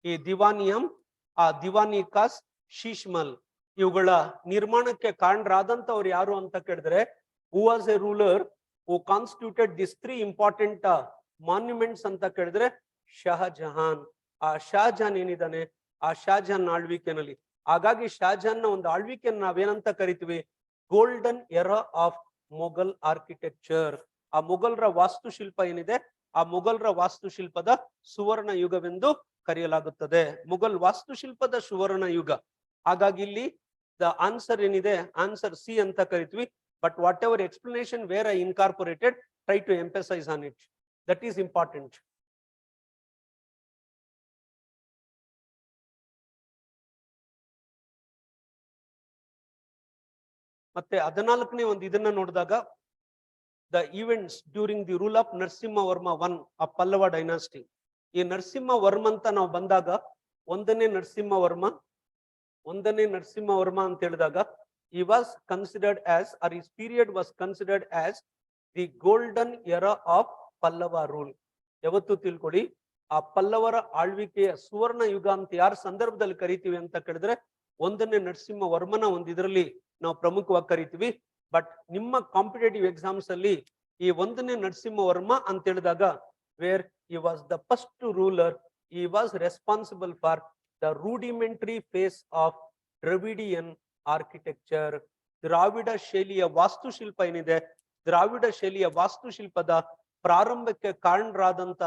ಈ ದಿವಾನಿಯಂ, ಆ ದಿವಾನಿ ಖಾಸ್, ಶೀಶ್ಮಲ್ ಇವುಗಳ ನಿರ್ಮಾಣಕ್ಕೆ ಕಾರಣರಾದಂತವ್ರು ಯಾರು ಅಂತ ಕೇಳಿದ್ರೆ ಹೂ was a ruler who constituted this 3 important monuments ಅಂತ ಕೇಳಿದ್ರೆ ಶಹಜಹಾನ್. ಆ ಶಹಜಹಾನ್ ಏನಿದ್ದಾನೆ ಆ ಶಹಜಹಾನ್ ಆಳ್ವಿಕೆನಲ್ಲಿ. ಹಾಗಾಗಿ ಶಹಜಹಾನ್ನ ಒಂದು ಆಳ್ವಿಕೆಯನ್ನು ನಾವೇನಂತ ಕರಿತೀವಿ? Golden era of Mughal architecture. ಆ ಮೊಘಲ್ರ ವಾಸ್ತುಶಿಲ್ಪ ಏನಿದೆ ಆ ಮೊಘಲ್ರ ವಾಸ್ತುಶಿಲ್ಪದ ಸುವರ್ಣ ಯುಗವೆಂದು ಕರೆಯಲಾಗುತ್ತದೆ. ಮೊಘಲ್ ವಾಸ್ತುಶಿಲ್ಪದ ಸುವರ್ಣ ಯುಗ. ಹಾಗಾಗಿ ಇಲ್ಲಿ ದ ಆನ್ಸರ್ ಏನಿದೆ ಆನ್ಸರ್ ಸಿ ಅಂತ ಕರಿತೀವಿ. But whatever explanation where I incorporated, try to emphasise on it. That is important. ಮತ್ತೆ 14ನೇ ಒಂದು ಇದನ್ನ ನೋಡಿದಾಗ the events during the rule of Narasimhavarma one of Pallava dynasty. ಈ ನರಸಿಂಹವರ್ಮ ಅಂತ ನಾವು ಬಂದಾಗ ಒಂದನೇ ನರಸಿಂಹವರ್ಮ ಅಂತ ಹೇಳಿದಾಗ he was considered as, or his period was considered as the golden era of Pallava rule. ಯಾವತ್ತು ತಿಳ್ಕೊಳ್ಳಿ, ಆ ಪಲ್ಲವರ ಆಳ್ವಿಕೆಯ ಸುವರ್ಣ ಯುಗ ಅಂತ ಯಾರ ಸಂದರ್ಭದಲ್ಲಿ ಕರಿತೀವಿ ಅಂತ ಕೇಳಿದ್ರೆ ಒಂದನೇ ನರಸಿಂಹವರ್ಮನ ಒಂದು ಇದರಲ್ಲಿ ನಾವು ಪ್ರಮುಖವಾಗಿ ಕರಿತೀವಿ. ಬಟ್ ನಿಮ್ಮ ಕಾಂಪಿಟೇಟಿವ್ ಎಕ್ಸಾಮ್ಸ್ ಅಲ್ಲಿ ಈ ಒಂದನೇ ನರಸಿಂಹವರ್ಮ ಅಂತ ಹೇಳಿದಾಗ wear he was the first ruler, he was responsible for the rudimentary phase of Dravidian architecture. Dravida ಶೈಲಿಯ ವಾಸ್ತುಶಿಲ್ಪ ಏನಿದೆ, ದ್ರಾವಿಡ ಶೈಲಿಯ ವಾಸ್ತುಶಿಲ್ಪದ ಪ್ರಾರಂಭಕ್ಕೆ ಕಾರಣರಾದಂತ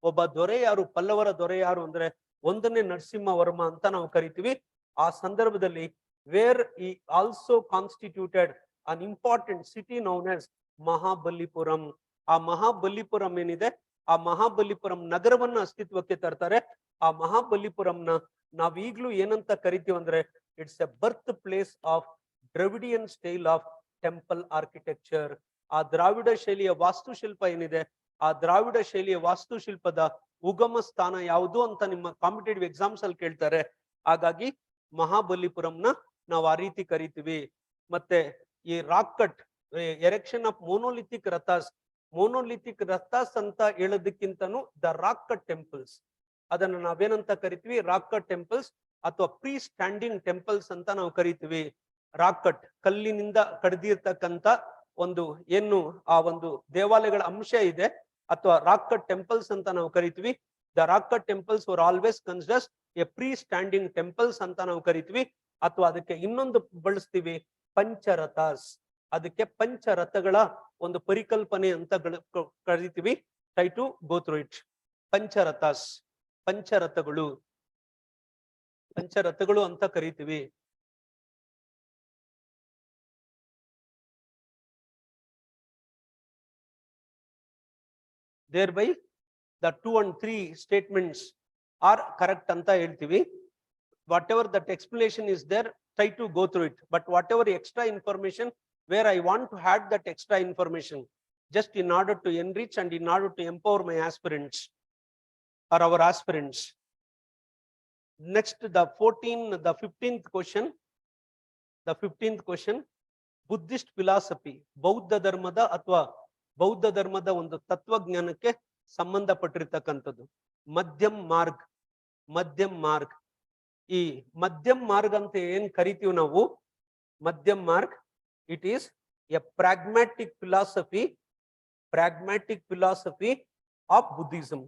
ಒಬ್ಬ ದೊರೆ ಯಾರು, ಪಲ್ಲವರ ದೊರೆ ಯಾರು ಅಂದ್ರೆ ಒಂದನೇ ನರಸಿಂಹವರ್ಮ ಅಂತ ನಾವು ಕರಿತೀವಿ. ಆ ಸಂದರ್ಭದಲ್ಲಿ ವೇರ್ ಈ also constituted an important city known as Mahabalipuram. ಆ ಮಹಾಬಲಿಪುರಂ ಏನಿದೆ, ಆ ಮಹಾಬಲಿಪುರಂ ನಗರವನ್ನ ಅಸ್ತಿತ್ವಕ್ಕೆ ತರ್ತಾರೆ. ಆ ಮಹಾಬಲಿಪುರಂನ ನಾವೀಗ್ಲೂ ಏನಂತ ಕರಿತೀವಿ ಅಂದ್ರೆ, it's A birth place of ದ್ರವಿಡಿಯನ್ style of temple architecture. ಆ ದ್ರಾವಿಡ ಶೈಲಿಯ ವಾಸ್ತುಶಿಲ್ಪ ಏನಿದೆ, ಆ ದ್ರಾವಿಡ ಶೈಲಿಯ ವಾಸ್ತುಶಿಲ್ಪದ ಉಗಮ ಸ್ಥಾನ ಯಾವುದು ಅಂತ ನಿಮ್ಮ ಕಾಂಪಿಟೇಟಿವ್ ಎಕ್ಸಾಮ್ಸ್ ಅಲ್ಲಿ ಕೇಳ್ತಾರೆ. ಹಾಗಾಗಿ ಮಹಾಬಲಿಪುರಂನ ನಾವು ಆ ರೀತಿ ಕರಿತೀವಿ. ಮತ್ತೆ ಈ ರಾಕ್ ಕಟ್ ಎರೆಕ್ಷನ್ ಆಫ್ ಮೋನೋಲಿಥಿಕ್ ರಥಾಸ್ ಅಂತ ಹೇಳೋದಕ್ಕಿಂತನೂ ದ ರಾಕ್ ಕಟ್ ಟೆಂಪಲ್ಸ್, ಅದನ್ನ ನಾವೇನಂತ ಕರಿತೀವಿ, ರಾಕ್ ಕಟ್ ಟೆಂಪಲ್ಸ್ ಅಥವಾ ಪ್ರೀ ಸ್ಟ್ಯಾಂಡಿಂಗ್ ಟೆಂಪಲ್ಸ್ ಅಂತ ನಾವು ಕರಿತೀವಿ. ರಾಕ್ ಕಟ್ ಕಲ್ಲಿನಿಂದ ಕಡ್ದಿರ್ತಕ್ಕಂಥ ಒಂದು ಏನು ಆ ಒಂದು ದೇವಾಲಯಗಳ ಅಂಶ ಇದೆ, ಅಥವಾ ರಾಕ್ ಕಟ್ ಟೆಂಪಲ್ಸ್ ಅಂತ ನಾವು ಕರಿತೀವಿ. The rock cut temples were always considered a free standing temples ಅಂತ ನಾವು ಕರಿತೀವಿ. ಅಥವಾ ಅದಕ್ಕೆ ಇನ್ನೊಂದು ಬಳಸ್ತೀವಿ, ಪಂಚರಥಾಸ್. ಅದಕ್ಕೆ ಪಂಚರಥಗಳ ಒಂದು ಪರಿಕಲ್ಪನೆ ಅಂತ ಕರಿತೀವಿ. Try to go through it. Pancharathas, ಪಂಚರಥಗಳು ಅಂತ ಕರಿತೀವಿ. thereby the 2 and 3 statements are correct anta heltivi. Whatever that explanation is there, try to go through it. But whatever extra information where I want to add that extra information, just in order to enrich and in order to empower my aspirants or our aspirants. Next, the 15th question, Buddhist philosophy, ಬೌದ್ಧ ಧರ್ಮದ ಅಥವಾ ಬೌದ್ಧ ಧರ್ಮದ ಒಂದು ತತ್ವಜ್ಞಾನಕ್ಕೆ ಸಂಬಂಧಪಟ್ಟಿರ್ತಕ್ಕಂಥದ್ದು. ಮಧ್ಯಮ್ ಮಾರ್ಗ್. ಈ ಮಧ್ಯಮ್ ಮಾರ್ಗ್ ಅಂತ ಏನ್ ಕರಿತೀವಿ ನಾವು, ಮಧ್ಯಮ್ ಮಾರ್ಗ್, it is A pragmatic philosophy of Buddhism.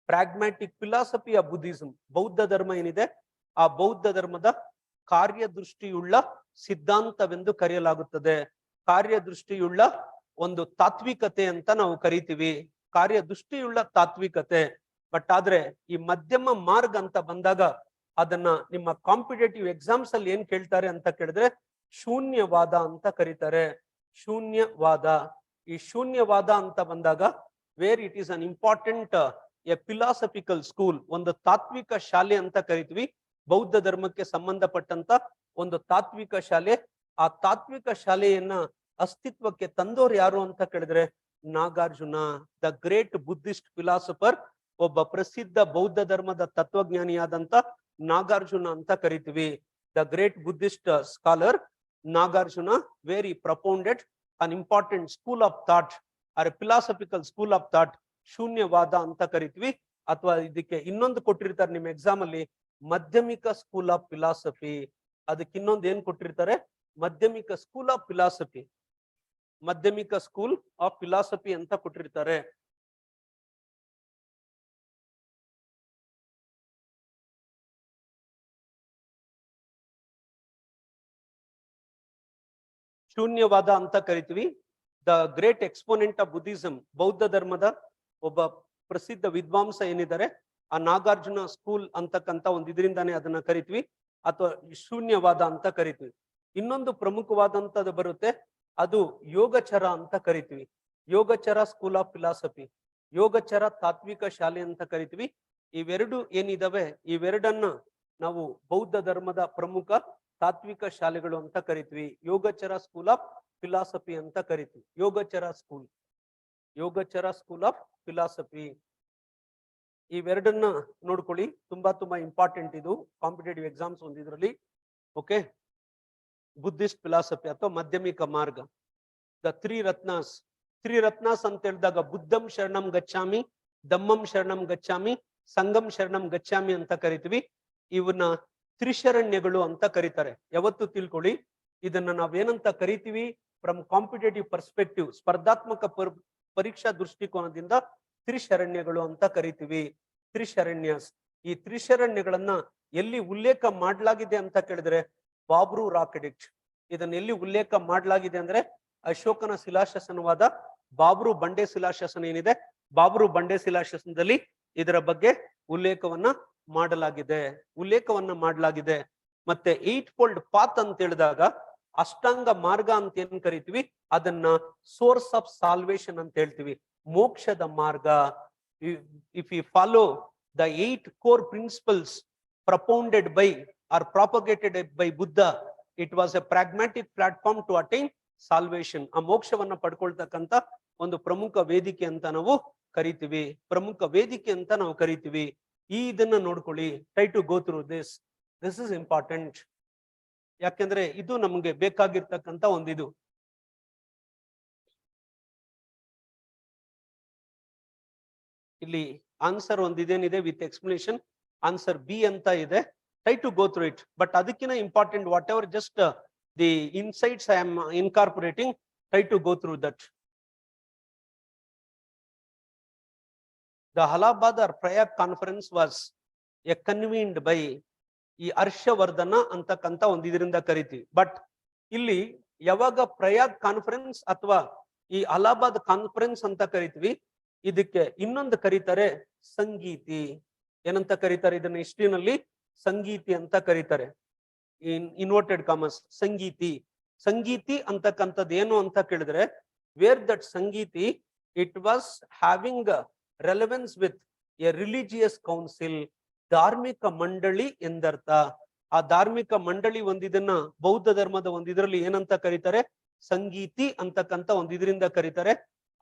Pragmatic philosophy of Buddhism, ಬೌದ್ಧ ಧರ್ಮ ಏನಿದೆ, ಆ ಬೌದ್ಧ ಧರ್ಮದ ಕಾರ್ಯದೃಷ್ಟಿಯುಳ್ಳ ಸಿದ್ಧಾಂತವೆಂದು ಕರೆಯಲಾಗುತ್ತದೆ. ಕಾರ್ಯದೃಷ್ಟಿಯುಳ್ಳ ಒಂದು ತಾತ್ವಿಕತೆ ಅಂತ ನಾವು ಕರಿತೀವಿ, ಕಾರ್ಯದೃಷ್ಟಿಯುಳ್ಳ ತಾತ್ವಿಕತೆ. ಬಟ್ ಆದ್ರೆ ಈ ಮಧ್ಯಮ ಮಾರ್ಗ ಅಂತ ಬಂದಾಗ ಅದನ್ನ ನಿಮ್ಮ ಕಾಂಪಿಟೇಟಿವ್ ಎಕ್ಸಾಮ್ಸ್ ಅಲ್ಲಿ ಏನ್ ಕೇಳ್ತಾರೆ ಅಂತ ಕೇಳಿದ್ರೆ ಶೂನ್ಯವಾದ ಅಂತ ಕರೀತಾರೆ. ಶೂನ್ಯವಾದ. ಈ ಶೂನ್ಯವಾದ ಅಂತ ಬಂದಾಗ wear it is an important A philosophical school, ಒಂದು ತಾತ್ವಿಕ ಶಾಲೆ ಅಂತ ಕರಿತೀವಿ. ಬೌದ್ಧ ಧರ್ಮಕ್ಕೆ ಸಂಬಂಧಪಟ್ಟಂತ ಒಂದು ತಾತ್ವಿಕ ಶಾಲೆ. ಆ ತಾತ್ವಿಕ ಶಾಲೆಯನ್ನ ಅಸ್ತಿತ್ವಕ್ಕೆ ತಂದೋರು ಯಾರು ಅಂತ ಕೇಳಿದ್ರೆ Nagarjuna, the great Buddhist philosopher. ಒಬ್ಬ ಪ್ರಸಿದ್ಧ ಬೌದ್ಧ ಧರ್ಮದ ತತ್ವಜ್ಞಾನಿಯಾದಂತ ನಾಗಾರ್ಜುನ ಅಂತ ಕರಿತೀವಿ. The great Buddhist scholar Nagarjuna, where he propounded an important school of thought or philosophical school of thought, Shunyavada ಅಂತ ಕರಿತೀವಿ. ಅಥವಾ ಇದಕ್ಕೆ ಇನ್ನೊಂದು ಕೊಟ್ಟಿರ್ತಾರೆ ನಿಮ್ಮ ಎಕ್ಸಾಮ್ ಅಲ್ಲಿ, ಮಧ್ಯಮಿಕ ಸ್ಕೂಲ್ ಆಫ್ ಫಿಲಾಸಫಿ. ಅದಕ್ಕೆ ಇನ್ನೊಂದು ಏನ್ ಕೊಟ್ಟಿರ್ತಾರೆ, Madhyamika school of philosophy, Madhyamika school of philosophy ಅಂತ ಕೊಟ್ಟಿರ್ತಾರೆ. ಶೂನ್ಯವಾದ ಅಂತ ಕರಿತೀವಿ. The great exponent of Buddhism, ಬೌದ್ಧ ಧರ್ಮದ ಒಬ್ಬ ಪ್ರಸಿದ್ಧ ವಿದ್ವಾಂಸ ಏನಿದ್ದಾರೆ, ಆ ನಾಗಾರ್ಜುನ ಸ್ಕೂಲ್ ಅಂತಕ್ಕಂತ ಒಂದು ಇದರಿಂದಾನೇ ಅದನ್ನ ಕರಿತೀವಿ, ಅಥವಾ ಶೂನ್ಯವಾದ ಅಂತ ಕರಿತೀವಿ. ಇನ್ನೊಂದು ಪ್ರಮುಖವಾದಂತದ್ದು ಬರುತ್ತೆ, ಅದು ಯೋಗಚರ ಅಂತ ಕರಿತೀವಿ. ಯೋಗಚರ ಸ್ಕೂಲ್ ಆಫ್ ಫಿಲಾಸಫಿ, ಯೋಗಚರ ತಾತ್ವಿಕ ಶಾಲೆ ಅಂತ ಕರಿತೀವಿ. ಇವೆರಡು ಏನಿದಾವೆ, ಇವೆರಡನ್ನ ನಾವು ಬೌದ್ಧ ಧರ್ಮದ ಪ್ರಮುಖ ತಾತ್ವಿಕ ಶಾಲೆಗಳು ಅಂತ ಕರಿತೀವಿ. ಯೋಗಚರ ಸ್ಕೂಲ್ ಆಫ್ ಫಿಲಾಸಫಿ ಅಂತ ಕರಿತೀವಿ. Yogachara school of philosophy. ಇವೆರಡನ್ನ ನೋಡ್ಕೊಳ್ಳಿ, ತುಂಬಾ ಇಂಪಾರ್ಟೆಂಟ್ ಇದು ಕಾಂಪಿಟೇಟಿವ್ ಎಕ್ಸಾಮ್ಸ್ ಒಂದಿದ್ರಲ್ಲಿ. ಓಕೆ, ಬುದ್ಧಿಸ್ಟ್ ಫಿಲಾಸಫಿ ಅಥವಾ ಮಾಧ್ಯಮಿಕ ಮಾರ್ಗ. ದ ತ್ರೀ ರತ್ನಾಸ್ ಅಂತ ಹೇಳಿದಾಗ ಬುದ್ಧಂ ಶರಣಂ ಗಚ್ಚಾಮಿ, ಧಮ್ಮಂ ಶರಣಂ ಗಚ್ಚಾಮಿ, ಸಂಗಂ ಶರಣಂ ಗಚ್ಚಾಮಿ ಅಂತ ಕರಿತೀವಿ. ಇವನ್ನ ತ್ರಿಶರಣ್ಯಗಳು ಅಂತ ಕರೀತಾರೆ. ಯಾವತ್ತು ತಿಳ್ಕೊಳ್ಳಿ, ಇದನ್ನ ನಾವೇನಂತ ಕರಿತೀವಿ ಫ್ರಮ್ ಕಾಂಪಿಟೇಟಿವ್ ಪರ್ಸ್ಪೆಕ್ಟಿವ್, ಸ್ಪರ್ಧಾತ್ಮಕ ಪರೀಕ್ಷಾ ದೃಷ್ಟಿಕೋನದಿಂದ ತ್ರಿಶರಣ್ಯಗಳು ಅಂತ ಕರಿತೀವಿ. ತ್ರಿಶರಣ್ಯಸ್. ಈ ತ್ರಿಶರಣ್ಯಗಳನ್ನ ಎಲ್ಲಿ ಉಲ್ಲೇಖ ಮಾಡಲಾಗಿದೆ ಅಂತ ಕೇಳಿದ್ರೆ ಬಾಬ್ರು ರಾಕ್ ಎಡಿಕ್ಟ್. ಇದನ್ನ ಎಲ್ಲಿ ಉಲ್ಲೇಖ ಮಾಡಲಾಗಿದೆ ಅಂದ್ರೆ ಅಶೋಕನ ಶಿಲಾಶಾಸನವಾದ ಬಾಬ್ರು ಬಂಡೆ ಶಿಲಾಶಾಸನ ಏನಿದೆ, ಬಾಬ್ರು ಬಂಡೆ ಶಿಲಾಶಾಸನದಲ್ಲಿ ಇದರ ಬಗ್ಗೆ ಉಲ್ಲೇಖವನ್ನ ಮಾಡಲಾಗಿದೆ. ಮತ್ತೆ 8 ಫೋಲ್ಡ್ ಪಾತ್ ಅಂತ ಹೇಳಿದಾಗ ಅಷ್ಟಾಂಗ ಮಾರ್ಗ ಅಂತ ಏನ್ ಕರಿತೀವಿ ಅದನ್ನ ಸೋರ್ಸ್ ಆಫ್ ಸಾಲ್ವೇಷನ್ ಅಂತ ಹೇಳ್ತೀವಿ, ಮೋಕ್ಷದ ಮಾರ್ಗ. If you follow the 8 core principles propounded by or propagated by Buddha, it was a pragmatic platform to attain salvation. ಆ ಮೋಕ್ಷವನ್ನ ಪಡ್ಕೊಳ್ತಕ್ಕಂತ ಒಂದು ಪ್ರಮುಖ ವೇದಿಕೆ ಅಂತ ನಾವು ಕರಿತೀವಿ, ಪ್ರಮುಖ ವೇದಿಕೆ ಅಂತ ನಾವು ಕರಿತೀವಿ. ಇದನ್ನ ನೋಡ್ಕೊಳ್ಳಿ, try to go through this is important. ಯಾಕೆಂದ್ರೆ ಇದು ನಮ್ಗೆ ಬೇಕಾಗಿರ್ತಕ್ಕಂತ ಒಂದಿದು. ಇಲ್ಲಿ ಆನ್ಸರ್ ಒಂದಿದೇನಿದೆ ವಿತ್ ಎಕ್ಸ್ಪ್ಲನೇಷನ್, ಆನ್ಸರ್ ಬಿ ಅಂತ ಇದೆ. Try to go through it. But ಅದಕ್ಕಿಂತ important whatever just the insights I am incorporating, try to go through that. The Allahabad or Prayag conference was convened by ಈ ಹರ್ಷವರ್ಧನ ಅಂತಕ್ಕಂತ ಒಂದು ಇದರಿಂದ ಕರಿತೀವಿ. But ಇಲ್ಲಿ ಯಾವಾಗ ಪ್ರಯಾಗ್ conference ಅಥವಾ ಈ ಅಲಹಾಬಾದ್ ಕಾನ್ಫರೆನ್ಸ್ ಅಂತ ಕರಿತೀವಿ, ಇದಕ್ಕೆ ಇನ್ನೊಂದು ಕರೀತಾರೆ ಸಂಗೀತಿ. ಏನಂತ ಕರೀತಾರೆ ಇದನ್ನ ಹಿಸ್ಟ್ರಿನಲ್ಲಿ? ಸಂಗೀತಿ ಅಂತ ಕರೀತಾರೆ, ಇನ್ವರ್ಟೆಡ್ ಕಾಮರ್ಸ್. ಸಂಗೀತಿ, ಸಂಗೀತಿ ಅಂತಕ್ಕಂಥದ್ದು ಏನು ಅಂತ ಕೇಳಿದ್ರೆ, ವೇರ್ ದಟ್ ಸಂಗೀತಿ it was having relevance with a religious council, ಧಾರ್ಮಿಕ ಮಂಡಳಿ ಎಂದರ್ಥ. ಆ ಧಾರ್ಮಿಕ ಮಂಡಳಿ ಒಂದಿದನ್ನ ಬೌದ್ಧ ಧರ್ಮದ ಒಂದಿದ್ರಲ್ಲಿ ಏನಂತ ಕರೀತಾರೆ? ಸಂಗೀತಿ ಅಂತಕ್ಕಂಥ ಒಂದಿದ್ರಿಂದ ಕರೀತಾರೆ.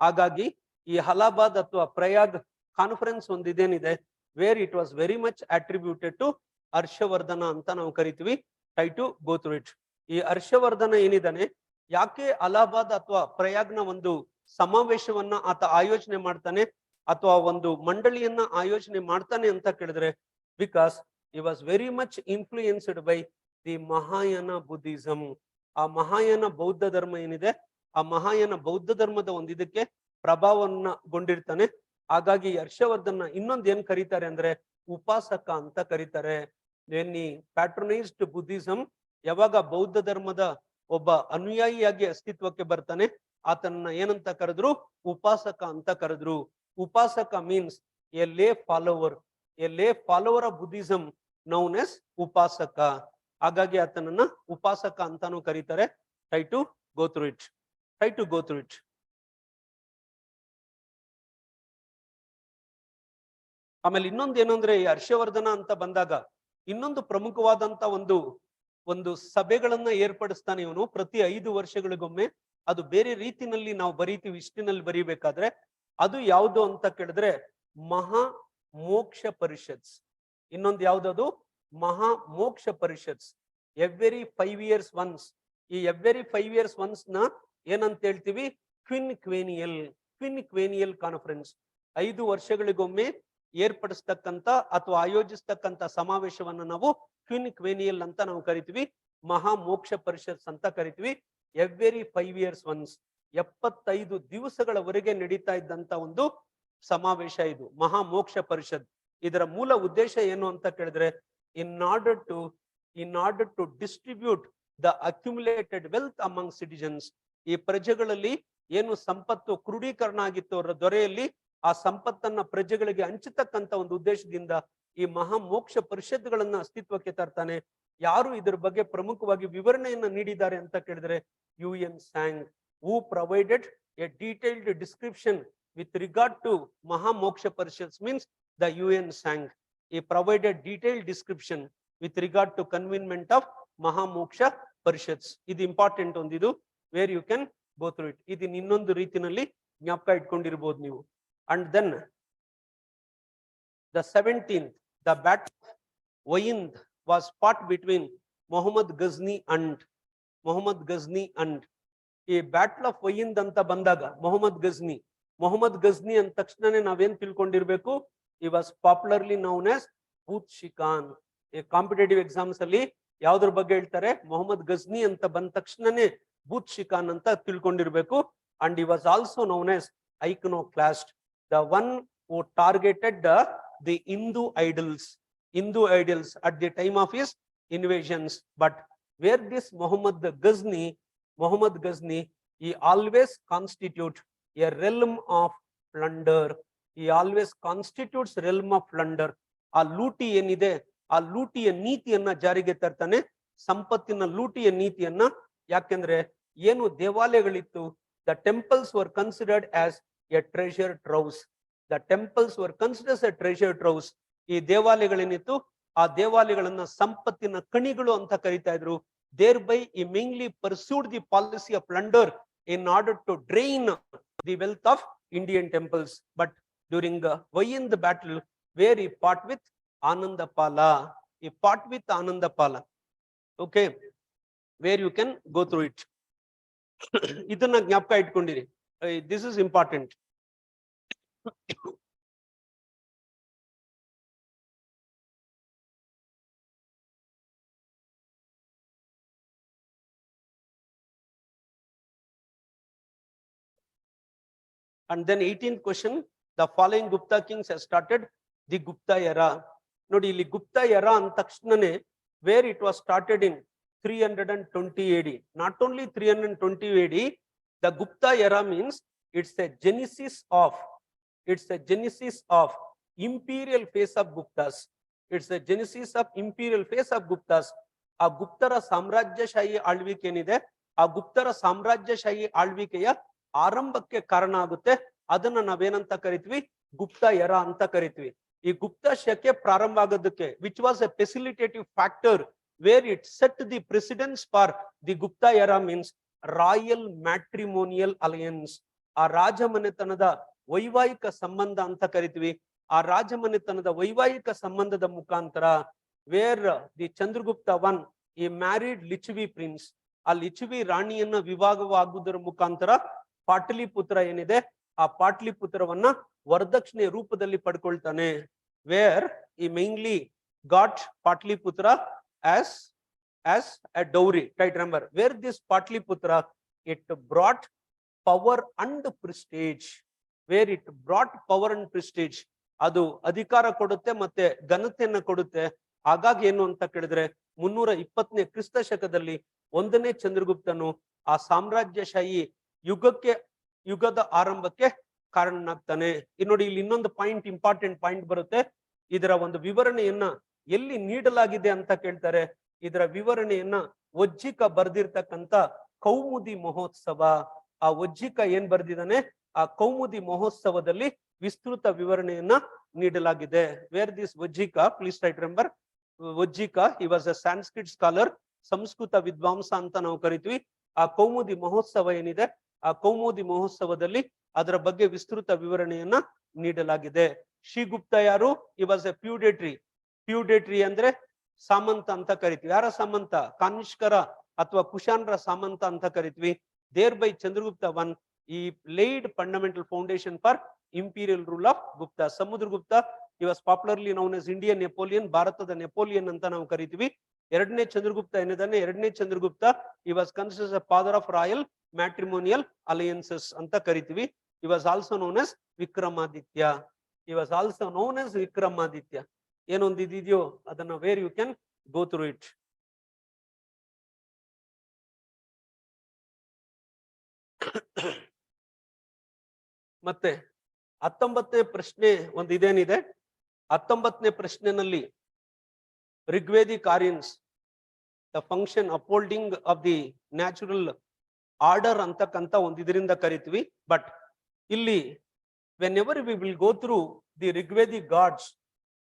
ಹಾಗಾಗಿ ಈ ಅಲಹಾಬಾದ್ ಅಥವಾ ಪ್ರಯಾಗ್ ಕಾನ್ಫರೆನ್ಸ್ ಒಂದಿದೇನಿದೆ, where it was very much attributed to Harshavardhana ಅಂತ ನಾವು ಕರಿತೀವಿ. Try to go through it. ಈ ಹರ್ಷವರ್ಧನ ಏನಿದಾನೆ, ಯಾಕೆ ಅಲಹಾಬಾದ್ ಅಥವಾ ಪ್ರಯಾಗ್ನ ಒಂದು ಸಮಾವೇಶವನ್ನ ಆತ ಆಯೋಜನೆ ಮಾಡ್ತಾನೆ ಅಥವಾ ಒಂದು ಮಂಡಳಿಯನ್ನ ಆಯೋಜನೆ ಮಾಡ್ತಾನೆ ಅಂತ ಕೇಳಿದ್ರೆ, because he was very much influenced by the Mahayana Buddhism. ಆ ಮಹಾಯಾನ ಬೌದ್ಧ ಧರ್ಮ ಏನಿದೆ, ಆ ಮಹಾಯಾನ ಬೌದ್ಧ ಧರ್ಮದ ಒಂದಿದಕ್ಕೆ ಪ್ರಭಾವವನ್ನ ಗೊಂಡಿರ್ತಾನೆ. ಹಾಗಾಗಿ ಹರ್ಷವರ್ಧನ ಇನ್ನೊಂದು ಏನ್ ಕರೀತಾರೆ ಅಂದ್ರೆ ಉಪಾಸಕ ಅಂತ ಕರೀತಾರೆ. ಪ್ಯಾಟ್ರನೈಸ್ಡ್ ಬುದ್ಧಿಸಂ, ಯಾವಾಗ ಬೌದ್ಧ ಧರ್ಮದ ಒಬ್ಬ ಅನುಯಾಯಿಯಾಗಿ ಅಸ್ತಿತ್ವಕ್ಕೆ ಬರ್ತಾನೆ, ಆತನ್ನ ಏನಂತ ಕರೆದ್ರು? ಉಪಾಸಕ ಅಂತ ಕರೆದ್ರು. Upasaka means a lay follower, a lay follower of Buddhism known as upasaka. ಹಾಗಾಗಿ ಆತನನ್ನ ಉಪಾಸಕ ಅಂತಾನು ಕರೀತಾರೆ. Try to go through it, try to go through it. ಆಮೇಲೆ ಇನ್ನೊಂದು ಏನು ಅಂದ್ರೆ, ಈ ಹರ್ಷವರ್ಧನ ಅಂತ ಬಂದಾಗ ಇನ್ನೊಂದು ಪ್ರಮುಖವಾದಂತ ಒಂದು ಸಭೆಗಳನ್ನ ಏರ್ಪಡಿಸ್ತಾನೆ ಇವನು ಪ್ರತಿ 5 ವರ್ಷಗಳಿಗೊಮ್ಮೆ. ಅದು ಬೇರೆ ರೀತಿನಲ್ಲಿ ನಾವು ಬರೀತೀವಿ ಹಿಸ್ಟ್ರಿನಲ್ಲಿ ಬರೀಬೇಕಾದ್ರೆ. ಅದು ಯಾವುದು ಅಂತ ಕೇಳಿದ್ರೆ ಮಹಾ ಮೋಕ್ಷ ಪರಿಷತ್ಸ್. ಇನ್ನೊಂದು ಯಾವ್ದದು? ಮಹಾ ಮೋಕ್ಷ ಪರಿಷತ್ಸ್. Every 5 years once. ಈ ಎವ್ರಿ 5 years ಒನ್ಸ್ ನ ಏನಂತ ಹೇಳ್ತೀವಿ? ಕ್ವಿನ್ಕ್ವೇನಿಯಲ್ ಕಾನ್ಫರೆನ್ಸ್. 5 ವರ್ಷಗಳಿಗೊಮ್ಮೆ ಏರ್ಪಡಿಸ್ತಕ್ಕಂತ ಅಥವಾ ಆಯೋಜಿಸ್ತಕ್ಕಂತ ಸಮಾವೇಶವನ್ನ ನಾವು ಕ್ವಿನ್ಕ್ವೇನಿಯಲ್ ಅಂತ ನಾವು ಕರಿತೀವಿ, ಮಹಾ ಮೋಕ್ಷ ಪರಿಷತ್ಸ್ ಅಂತ ಕರಿತೀವಿ. ಎವ್ರಿ 5 years ಒನ್ಸ್, 75 ದಿವಸಗಳವರೆಗೆ ನಡೀತಾ ಇದ್ದಂತ ಒಂದು ಸಮಾವೇಶ ಇದು ಮಹಾ ಮೋಕ್ಷ ಪರಿಷತ್. ಇದರ ಮೂಲ ಉದ್ದೇಶ ಏನು ಅಂತ ಕೇಳಿದ್ರೆ, in order to distribute the accumulated wealth among citizens. ಈ ಪ್ರಜೆಗಳಲ್ಲಿ ಏನು ಸಂಪತ್ತು ಕ್ರೋಢೀಕರಣ ಆಗಿತ್ತು ಅವರ ದೊರೆಯಲ್ಲಿ, ಆ ಸಂಪತ್ತನ್ನ ಪ್ರಜೆಗಳಿಗೆ ಹಂಚತಕ್ಕಂತ ಒಂದು ಉದ್ದೇಶದಿಂದ ಈ ಮಹಾ ಮೋಕ್ಷ ಪರಿಷತ್ಗಳನ್ನ ಅಸ್ತಿತ್ವಕ್ಕೆ ತರ್ತಾನೆ. ಯಾರು ಇದ್ರ ಬಗ್ಗೆ ಪ್ರಮುಖವಾಗಿ ವಿವರಣೆಯನ್ನ ನೀಡಿದ್ದಾರೆ ಅಂತ ಕೇಳಿದ್ರೆ, UN Sang, who provided a detailed description with regard to Maha Moksha Parishats, means the UN Sang. He provided detailed description with regard to convenement of Maha Moksha Parishats. Idu important ondidu, where you can go through it. Idin innondu ರೀತಿನಲ್ಲಿ ಜ್ಞಾಪಕ ಇಟ್ಕೊಂಡಿರಬಹುದು ನೀವು. And then the 17th, the battle of Waind was fought between Muhammad Ghazni and ಈ battle of Waihind ಅಂತ ಬಂದಾಗ ಮೊಹಮ್ಮದ್ ಗಜ್ನಿ ಅಂದ ತಕ್ಷಣನೇ ನಾವೇನ್ ತಿಳ್ಕೊಂಡಿರ್ಬೇಕು? he was popularly known as ಬೂತ್ ಶಿಕಾನ್. ಈ ಕಾಂಪಿಟೇಟಿವ್ ಎಕ್ಸಾಮ್ಸ್ ಅಲ್ಲಿ ಯಾವ್ದ್ರ ಬಗ್ಗೆ ಹೇಳ್ತಾರೆ? ಮೊಹಮ್ಮದ್ ಗಜ್ನಿ ಅಂತ ಬಂದ ತಕ್ಷಣನೇ ಬೂತ್ ಶಿಕಾನ್ ಅಂತ ತಿಳ್ಕೊಂಡಿರ್ಬೇಕು. And he was also known as iconoclast, the one who targeted the Hindu idols at the time of his invasions. But where this Muhammad Ghazni, he always constitute a realm of plunder. He always constitutes realm of plunder. ಆ ಲೂಟಿ ಏನಿದೆ, ಆ ಲೂಟಿಯ ನೀತಿಯನ್ನ ಜಾರಿಗೆ ತರ್ತಾನೆ. ಸಂಪತ್ತಿನ ಲೂಟಿಯ ನೀತಿಯನ್ನ ಯಾಕೆಂದ್ರೆ ಏನು ದೇವಾಲಯಗಳಿತ್ತು, the temples were considered as a treasure troves. The temples were considered as a treasure troves. ಈ ದೇವಾಲಯಗಳೇನಿತ್ತು ಆ ದೇವಾಲಯಗಳನ್ನ ಸಂಪತ್ತಿನ ಕಣಿಗಳು ಅಂತ ಕರೀತಾ ಇದ್ರು. Thereby he mainly pursued the policy of plunder in order to drain the wealth of Indian temples. But during Vayand battle, where he fought with Anandapala, he fought with Anandapala. Okay, where you can go through it. ಇದನ್ನ ಜ್ಞಾಪಕ ಇಟ್ಕೊಂಡಿರಿ, this is important. And then 18th question, the following Gupta kings has started the Gupta era. ನೋಡಿ ಇಲ್ಲಿ Gupta era ಅಂದ ತಕ್ಷಣನೇ where it was started in 320 AD. Not only 320 AD, the Gupta era means it's a genesis of imperial phase of Guptas. It's a genesis of imperial phase of Guptas. ಆ ಗುಪ್ತರ ಸಾಮ್ರಾಜ್ಯಶಾಹಿ ಆಳ್ವಿಕೆ ಏನಿದೆ, ಆ ಗುಪ್ತರ ಸಾಮ್ರಾಜ್ಯಶಾಹಿ ಆಳ್ವಿಕೆಯ ಆರಂಭಕ್ಕೆ ಕಾರಣ ಆಗುತ್ತೆ. ಅದನ್ನ ನಾವೇನಂತ ಕರಿತೀವಿ, ಗುಪ್ತ ಎರಾ ಅಂತ ಕರಿತೀವಿ. ಈ ಗುಪ್ತ ಶಕೆ ಪ್ರಾರಂಭ ಆಗೋದಕ್ಕೆ which was a facilitative factor where it set the precedence for the Gupta era means royal matrimonial alliance. ಆ ರಾಜಮನೆತನದ ವೈವಾಹಿಕ ಸಂಬಂಧ ಅಂತ ಕರಿತೀವಿ. ಆ ರಾಜಮನೆತನದ ವೈವಾಹಿಕ ಸಂಬಂಧದ ಮುಖಾಂತರ ವೇರ್ ದಿ ಚಂದ್ರಗುಪ್ತ ಒನ್ ಈ ಮ್ಯಾರಿಡ್ ಲಿಚ್ವಿ ಪ್ರಿನ್ಸ್, ಆ ಲಿಚ್ವಿ ರಾಣಿಯನ್ನ ವಿವಾಹವಾಗುವುದರ ಮುಖಾಂತರ ಪಾಟಲಿಪುತ್ರ ಏನಿದೆ ಆ ಪಾಟಲಿಪುತ್ರವನ್ನ ವರದಕ್ಷಿಣೆ ರೂಪದಲ್ಲಿ ಪಡ್ಕೊಳ್ತಾನೆ. ವೇರ್ ಈ mainly got Pataliputra as a dowry. Right, remember where this Patliputra, it brought power and prestige. Where it brought power and prestige, ಅದು ಅಧಿಕಾರ ಕೊಡುತ್ತೆ ಮತ್ತೆ ಘನತೆಯನ್ನ ಕೊಡುತ್ತೆ. ಹಾಗಾಗಿ ಏನು ಅಂತ ಕೇಳಿದ್ರೆ 320ನೇ ಕ್ರಿಸ್ತ ಶಕದಲ್ಲಿ 1ನೇ ಚಂದ್ರಗುಪ್ತನು ಆ ಸಾಮ್ರಾಜ್ಯಶಾಹಿ ಯುಗದ ಆರಂಭಕ್ಕೆ ಕಾರಣನಾಗ್ತಾನೆ. ನೋಡಿ ಇಲ್ಲಿ ಇನ್ನೊಂದು ಪಾಯಿಂಟ್, ಇಂಪಾರ್ಟೆಂಟ್ ಪಾಯಿಂಟ್ ಬರುತ್ತೆ. ಇದರ ಒಂದು ವಿವರಣೆಯನ್ನ ಎಲ್ಲಿ ನೀಡಲಾಗಿದೆ ಅಂತ ಕೇಳ್ತಾರೆ. ಇದರ ವಿವರಣೆಯನ್ನ ವಜ್ಜಿಕ ಬರ್ದಿರ್ತಕ್ಕಂಥ ಕೌಮುದಿ ಮಹೋತ್ಸವ, ಆ ವಜ್ಜಿಕ ಏನ್ ಬರ್ದಿದ್ದಾನೆ ಆ ಕೌಮುದಿ ಮಹೋತ್ಸವದಲ್ಲಿ ವಿಸ್ತೃತ ವಿವರಣೆಯನ್ನ ನೀಡಲಾಗಿದೆ. Where this Vajjika, please write remember Vajjika, he was a Sanskrit scholar, ಸಂಸ್ಕೃತ ವಿದ್ವಾಂಸ ಅಂತ ನಾವು ಕರಿತೀವಿ. ಆ ಕೌಮುದಿ ಮಹೋತ್ಸವ ಏನಿದೆ ಆ ಕೌಮುದಿ ಮಹೋತ್ಸವದಲ್ಲಿ ಅದರ ಬಗ್ಗೆ ವಿಸ್ತೃತ ವಿವರಣೆಯನ್ನ ನೀಡಲಾಗಿದೆ. ಶ್ರೀಗುಪ್ತ ಯಾರು? ಹಿ ವಾಸ್ ಎ ಪ್ಯೂಡೇಟ್ರಿ ಅಂದ್ರೆ ಸಾಮಂತ ಅಂತ ಕರಿತೀವಿ. ಯಾರ ಸಾಮಂತ? ಕಾನಿಷ್ಕರ ಅಥವಾ ಕುಶಾನ್ರ ಸಾಮಂತ ಅಂತ ಕರಿತೀವಿ. There by Chandragupta one he laid fundamental foundation for imperial rule of Gupta. Samudragupta he was popularly known as Indian Napoleon, ಭಾರತದ ನೆಪೋಲಿಯನ್ ಅಂತ ನಾವು ಕರಿತೀವಿ. 2ನೇ ಚಂದ್ರಗುಪ್ತ ಏನಿದಾನೆ, 2ನೇ Chandragupta he was considered a father of royal matrimonial alliances ಅಂತ ಕರಿತೀವಿ. He was also known as Vikramaditya. He was also known as Vikramaditya. ಏನೊಂದು ಇದೆಯೋ ಅದನ್ನ where you can go through it. ಮತ್ತೆ 19ನೇ ಪ್ರಶ್ನೆ ಒಂದು ಇದೇನಿದೆ, 19ನೇ ಪ್ರಶ್ನೆನಲ್ಲಿ Rigvedic Aryans the function upholding of the natural order ಅಂತಕ್ಕಂತ ಒಂದು ಇದರಿಂದ ಕರಿತೀವಿ. ಬಟ್ ಇಲ್ಲಿ whenever we will go through the Rigvedic gods,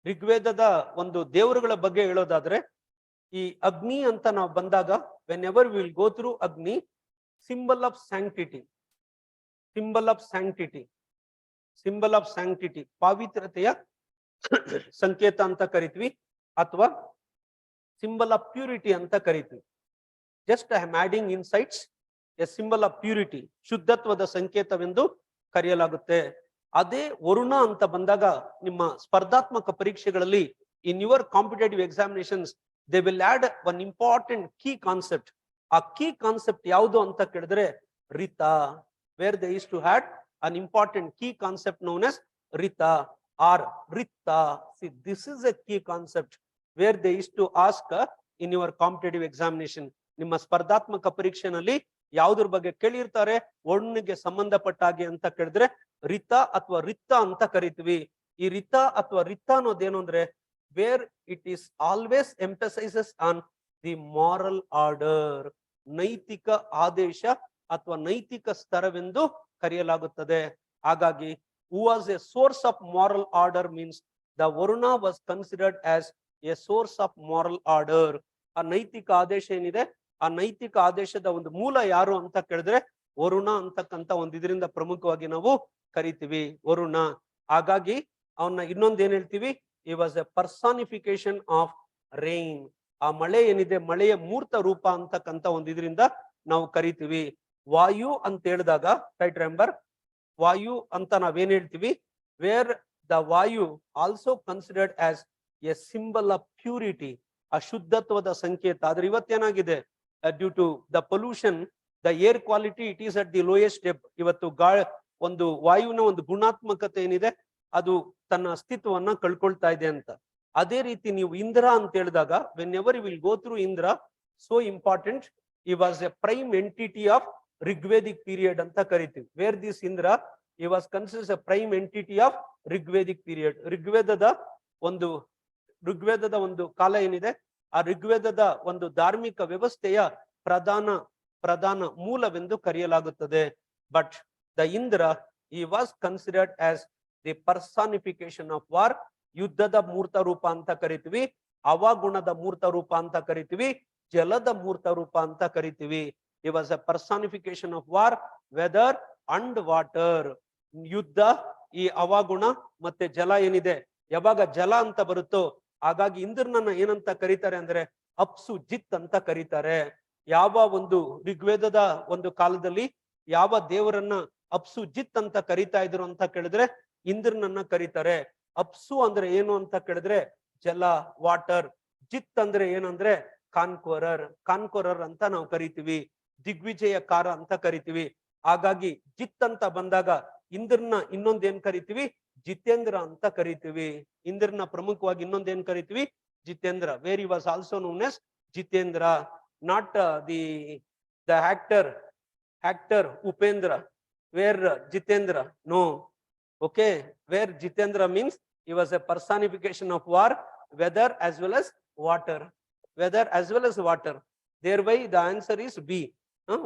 ಋಗ್ವೇದದ ಒಂದು ದೇವರುಗಳ ಬಗ್ಗೆ ಹೇಳೋದಾದ್ರೆ ಈ ಅಗ್ನಿ ಅಂತ ನಾವು ಬಂದಾಗ whenever will go through Agni, symbol of sanctity, symbol of sanctity, symbol of sanctity, ಪಾವಿತ್ರತೆಯ ಸಂಕೇತ ಅಂತ ಕರಿತೀವಿ, ಅಥವಾ ಸಿಂಬಲ್ ಆಫ್ ಪ್ಯೂರಿಟಿ ಅಂತ ಕರಿತೀವಿ. Just I am adding insights. A symbol of purity, ಶುದ್ಧತ್ವದ ಸಂಕೇತವೆಂದು ಕರೆಯಲಾಗುತ್ತೆ. ಅದೇ ವರುಣ ಅಂತ ಬಂದಾಗ ನಿಮ್ಮ ಸ್ಪರ್ಧಾತ್ಮಕ ಪರೀಕ್ಷೆಗಳಲ್ಲಿ in your competitive examinations they will add one important key concept. ಆ ಕೀ ಕಾನ್ಸೆಪ್ಟ್ ಯಾವುದು ಅಂತ ಕೇಳಿದ್ರೆ ರಿತ. Where they is to had an important key concept known as Rita or Ritta. See, this is a key concept where they used to ask in your competitive examination. ನಿಮ್ಮ ಸ್ಪರ್ಧಾತ್ಮಕ ಪರೀಕ್ಷೆನಲ್ಲಿ ಯಾವುದ್ರ ಬಗ್ಗೆ ಕೇಳಿರ್ತಾರೆ, ವರ್ಣಿಗೆ ಸಂಬಂಧಪಟ್ಟ ಹಾಗೆ ಅಂತ ಕೇಳಿದ್ರೆ ರಿತ ಅಥವಾ ರಿತ್ತ ಅಂತ ಕರಿತೀವಿ. ಈ ರಿತ ಅಥವಾ ರಿತ್ತ ಅನ್ನೋದೇನು ಅಂದ್ರೆ where it is always emphasises on the moral order, ನೈತಿಕ ಆದೇಶ ಅಥವಾ ನೈತಿಕ ಸ್ತರವೆಂದು ಕರೆಯಲಾಗುತ್ತದೆ. ಹಾಗಾಗಿ who was a source of moral order means the Varuna was considered as a source of moral order. ಆ ನೈತಿಕ ಆದೇಶ ಏನಿದೆ, ಆ ನೈತಿಕ ಆದೇಶದ ಒಂದು ಮೂಲ ಯಾರು ಅಂತ ಕೇಳಿದ್ರೆ ವರುಣ ಅಂತಕ್ಕಂತ ಒಂದು ಇದರಿಂದ ಪ್ರಮುಖವಾಗಿ ನಾವು ಕರಿತೀವಿ ವರುಣ. ಹಾಗಾಗಿ ಅವನ್ನ ಇನ್ನೊಂದು ಏನ್ ಹೇಳ್ತೀವಿ, he was a personification of rain. ಆ ಮಳೆ ಏನಿದೆ, ಮಳೆಯ ಮೂರ್ತ ರೂಪ ಅಂತಕ್ಕಂತ ಒಂದು ಇದರಿಂದ ನಾವು ಕರಿತೀವಿ. ವಾಯು ಅಂತ ಹೇಳಿದಾಗ ರೈಟ್ ರಿಮೆಂಬರ್, ವಾಯು ಅಂತ ನಾವೇನ್ ಹೇಳ್ತೀವಿ, where the Vayu also considered as a symbol of purity, ಅಶುದ್ಧತ್ವದ ಸಂಕೇತ. ಆದ್ರೆ ಇವತ್ತೇನಾಗಿದೆ, due to the pollution, the air quality it is at the lowest depth. ಇವತ್ತು ಒಂದು ವಾಯುವಿನ ಒಂದು ಗುಣಾತ್ಮಕತೆ ಏನಿದೆ ಅದು ತನ್ನ ಅಸ್ತಿತ್ವವನ್ನ ಕಳ್ಕೊಳ್ತಾ ಇದೆ ಅಂತ. ಅದೇ ರೀತಿ ನೀವು ಇಂದ್ರ ಅಂತ ಹೇಳಿದಾಗ, whenever you will go through Indra, so important, ಈ was a prime entity of Rigvedic period ಅಂತ ಕರಿತೀವಿ. ವೇರ್ ದಿಸ್ ಇಂದ್ರ, ಈ was considers a prime entity of Rigvedic period. ಋಗ್ವೇದದ ಒಂದು ಕಾಲ ಏನಿದೆ, ಆ ಋಗ್ವೇದದ ಒಂದು ಧಾರ್ಮಿಕ ವ್ಯವಸ್ಥೆಯ ಪ್ರಧಾನ ಮೂಲವೆಂದು ಕರೆಯಲಾಗುತ್ತದೆ. ಬಟ್ ದ ಇಂದ್ರ, ಈ was considered as the personification of war. ಯುದ್ಧದ ಮೂರ್ತ ರೂಪ ಅಂತ ಕರಿತೀವಿ, ಅವಗುಣದ ಮೂರ್ತ ರೂಪ ಅಂತ ಕರಿತೀವಿ, ಜಲದ ಮೂರ್ತ ರೂಪ ಅಂತ ಕರಿತೀವಿ. He was a personification of war, weather and water. ಯುದ್ಧ, ಈ ಅವಗುಣ ಮತ್ತೆ ಜಲ ಏನಿದೆ, ಯಾವಾಗ ಜಲ ಅಂತ ಬರುತ್ತೋ ಹಾಗಾಗಿ ಇಂದ್ರನನ್ನ ಏನಂತ ಕರೀತಾರೆ ಅಂದ್ರೆ ಅಪ್ಸು ಜಿತ್ ಅಂತ ಕರೀತಾರೆ. ಯಾವ ಒಂದು ಋಗ್ವೇದದ ಒಂದು ಕಾಲದಲ್ಲಿ ಯಾವ ದೇವರನ್ನ ಅಪ್ಸು ಜಿತ್ ಅಂತ ಕರೀತಾ ಇದ್ರು ಅಂತ ಕೇಳಿದ್ರೆ ಇಂದ್ರನನ್ನ ಕರೀತಾರೆ. ಅಪ್ಸು ಅಂದ್ರೆ ಏನು ಅಂತ ಕೇಳಿದ್ರೆ ಜಲ, ವಾಟರ್. ಜಿತ್ ಅಂದ್ರೆ ಏನಂದ್ರೆ ಕಾನ್ಕೋರರ್ ಅಂತ ನಾವು ಕರಿತೀವಿ, ದಿಗ್ವಿಜಯಕಾರ ಅಂತ ಕರಿತೀವಿ. ಹಾಗಾಗಿ ಜಿತ್ ಅಂತ ಬಂದಾಗ ಇಂದ್ರನ ಇನ್ನೊಂದೇನ್ ಕರಿತೀವಿ, ಜಿತೇಂದ್ರ ಅಂತ ಕರಿತೀವಿ. ಇಂದ್ರನ ಪ್ರಮುಖವಾಗಿ ಇನ್ನೊಂದೇನ್ ಕರಿತೀವಿ, Jitendra. Where he was also known as Jitendra, not the actor Upendra. Where Jitendra, no. Okay, where Jitendra means he was a personification of war, weather as well as water. Thereby the answer is B.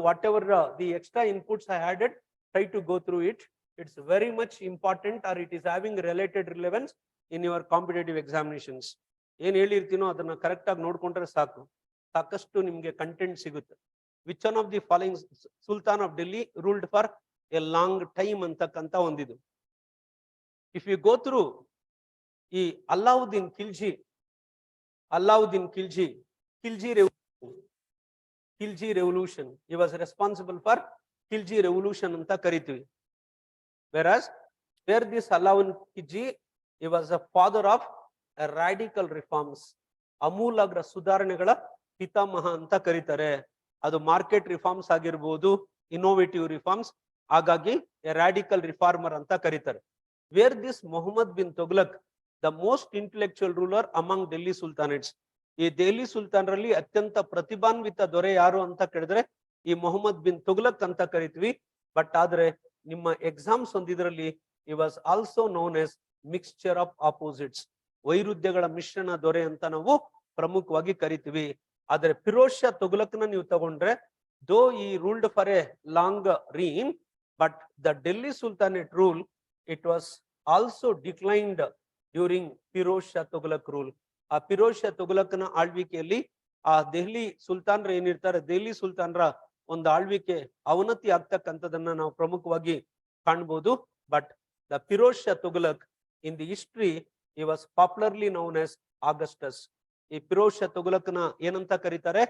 Whatever the extra inputs I added, try to go through it. It's very much important, or it is having related relevance in your competitive examinations. ಏನ್ ಹೇಳಿರ್ತೀನೋ ಅದನ್ನ correct ಆಗಿ ನೋಡ್ಕೊಂಡ್ರೆ ಸಾಕು, ಸಾಕಷ್ಟು ನಿಮ್ಗೆ content ಸಿಗುತ್ತೆ. Which one of the following sultan of Delhi ruled for a long time ಅಂತಕ್ಕಂತ ಒಂದಿದು. If you go through Alauddin Khilji revolution, he was responsible for Khilji revolution anta kariತೀವಿ. Whereas where this Alauddin Khilji, he was a father of radical reforms, ಅಮೂಲಾಗ್ರ ಸುಧಾರಣೆಗಳ ಪಿತಾಮಹ ಅಂತ ಕರೀತಾರೆ. ಅದು market reforms ಆಗಿರ್ಬೋದು, innovative reforms. ಹಾಗಾಗಿ radical reformer ಅಂತ ಕರೀತಾರೆ. Where this Muhammad bin Tughlaq, the most intellectual ruler among Delhi Sultanates, ಈ ದೆಹಲಿ ಸುಲ್ತಾನರಲ್ಲಿ ಅತ್ಯಂತ ಪ್ರತಿಭಾನ್ವಿತ ದೊರೆ ಯಾರು ಅಂತ ಕೇಳಿದ್ರೆ ಈ ಮೊಹಮ್ಮದ್ ಬಿನ್ ತುಗ್ಲಕ್ ಅಂತ ಕರಿತೀವಿ. ಬಟ್ ಆದ್ರೆ ನಿಮ್ಮ ಎಕ್ಸಾಮ್ಸ್ ಒಂದಿದ್ರಲ್ಲಿ he was also known as mixture of opposites, ವೈರುಧ್ಯಗಳ ಮಿಶ್ರಣ ದೊರೆ ಅಂತ ನಾವು ಪ್ರಮುಖವಾಗಿ ಕರಿತೀವಿ. ಆದ್ರೆ ಫಿರೋಜ್ ಶಾ ತುಗ್ಲಕ್ನ ನೀವು ತಗೊಂಡ್ರೆ, ದೋ ಈ ruled for a long reign, but the Delhi ಸುಲ್ತಾನೇಟ್ rule, it was also declined during Firoz Shah Tughlaq rule. ಆ ಫಿರೋಜ್ ಶಾ ತುಗ್ಲಕ್ನ ಆಳ್ವಿಕೆಯಲ್ಲಿ ಆ ದೆಹಲಿ ಸುಲ್ತಾನ್ರ ಏನಿರ್ತಾರೆ, ದೆಹಲಿ ಸುಲ್ತಾನ್ರ ಒಂದು ಆಳ್ವಿಕೆ ಅವನತಿ ಆಗ್ತಕ್ಕಂಥದನ್ನ ನಾವು ಪ್ರಮುಖವಾಗಿ ಕಾಣ್ಬೋದು. But the Firoz Shah Tughlaq in the history, he was popularly known as Augustus. ಈ ಫಿರೋಜ್ ಶಾ ತುಗ್ಲಕ್ನ ಏನಂತ ಕರೀತಾರೆ,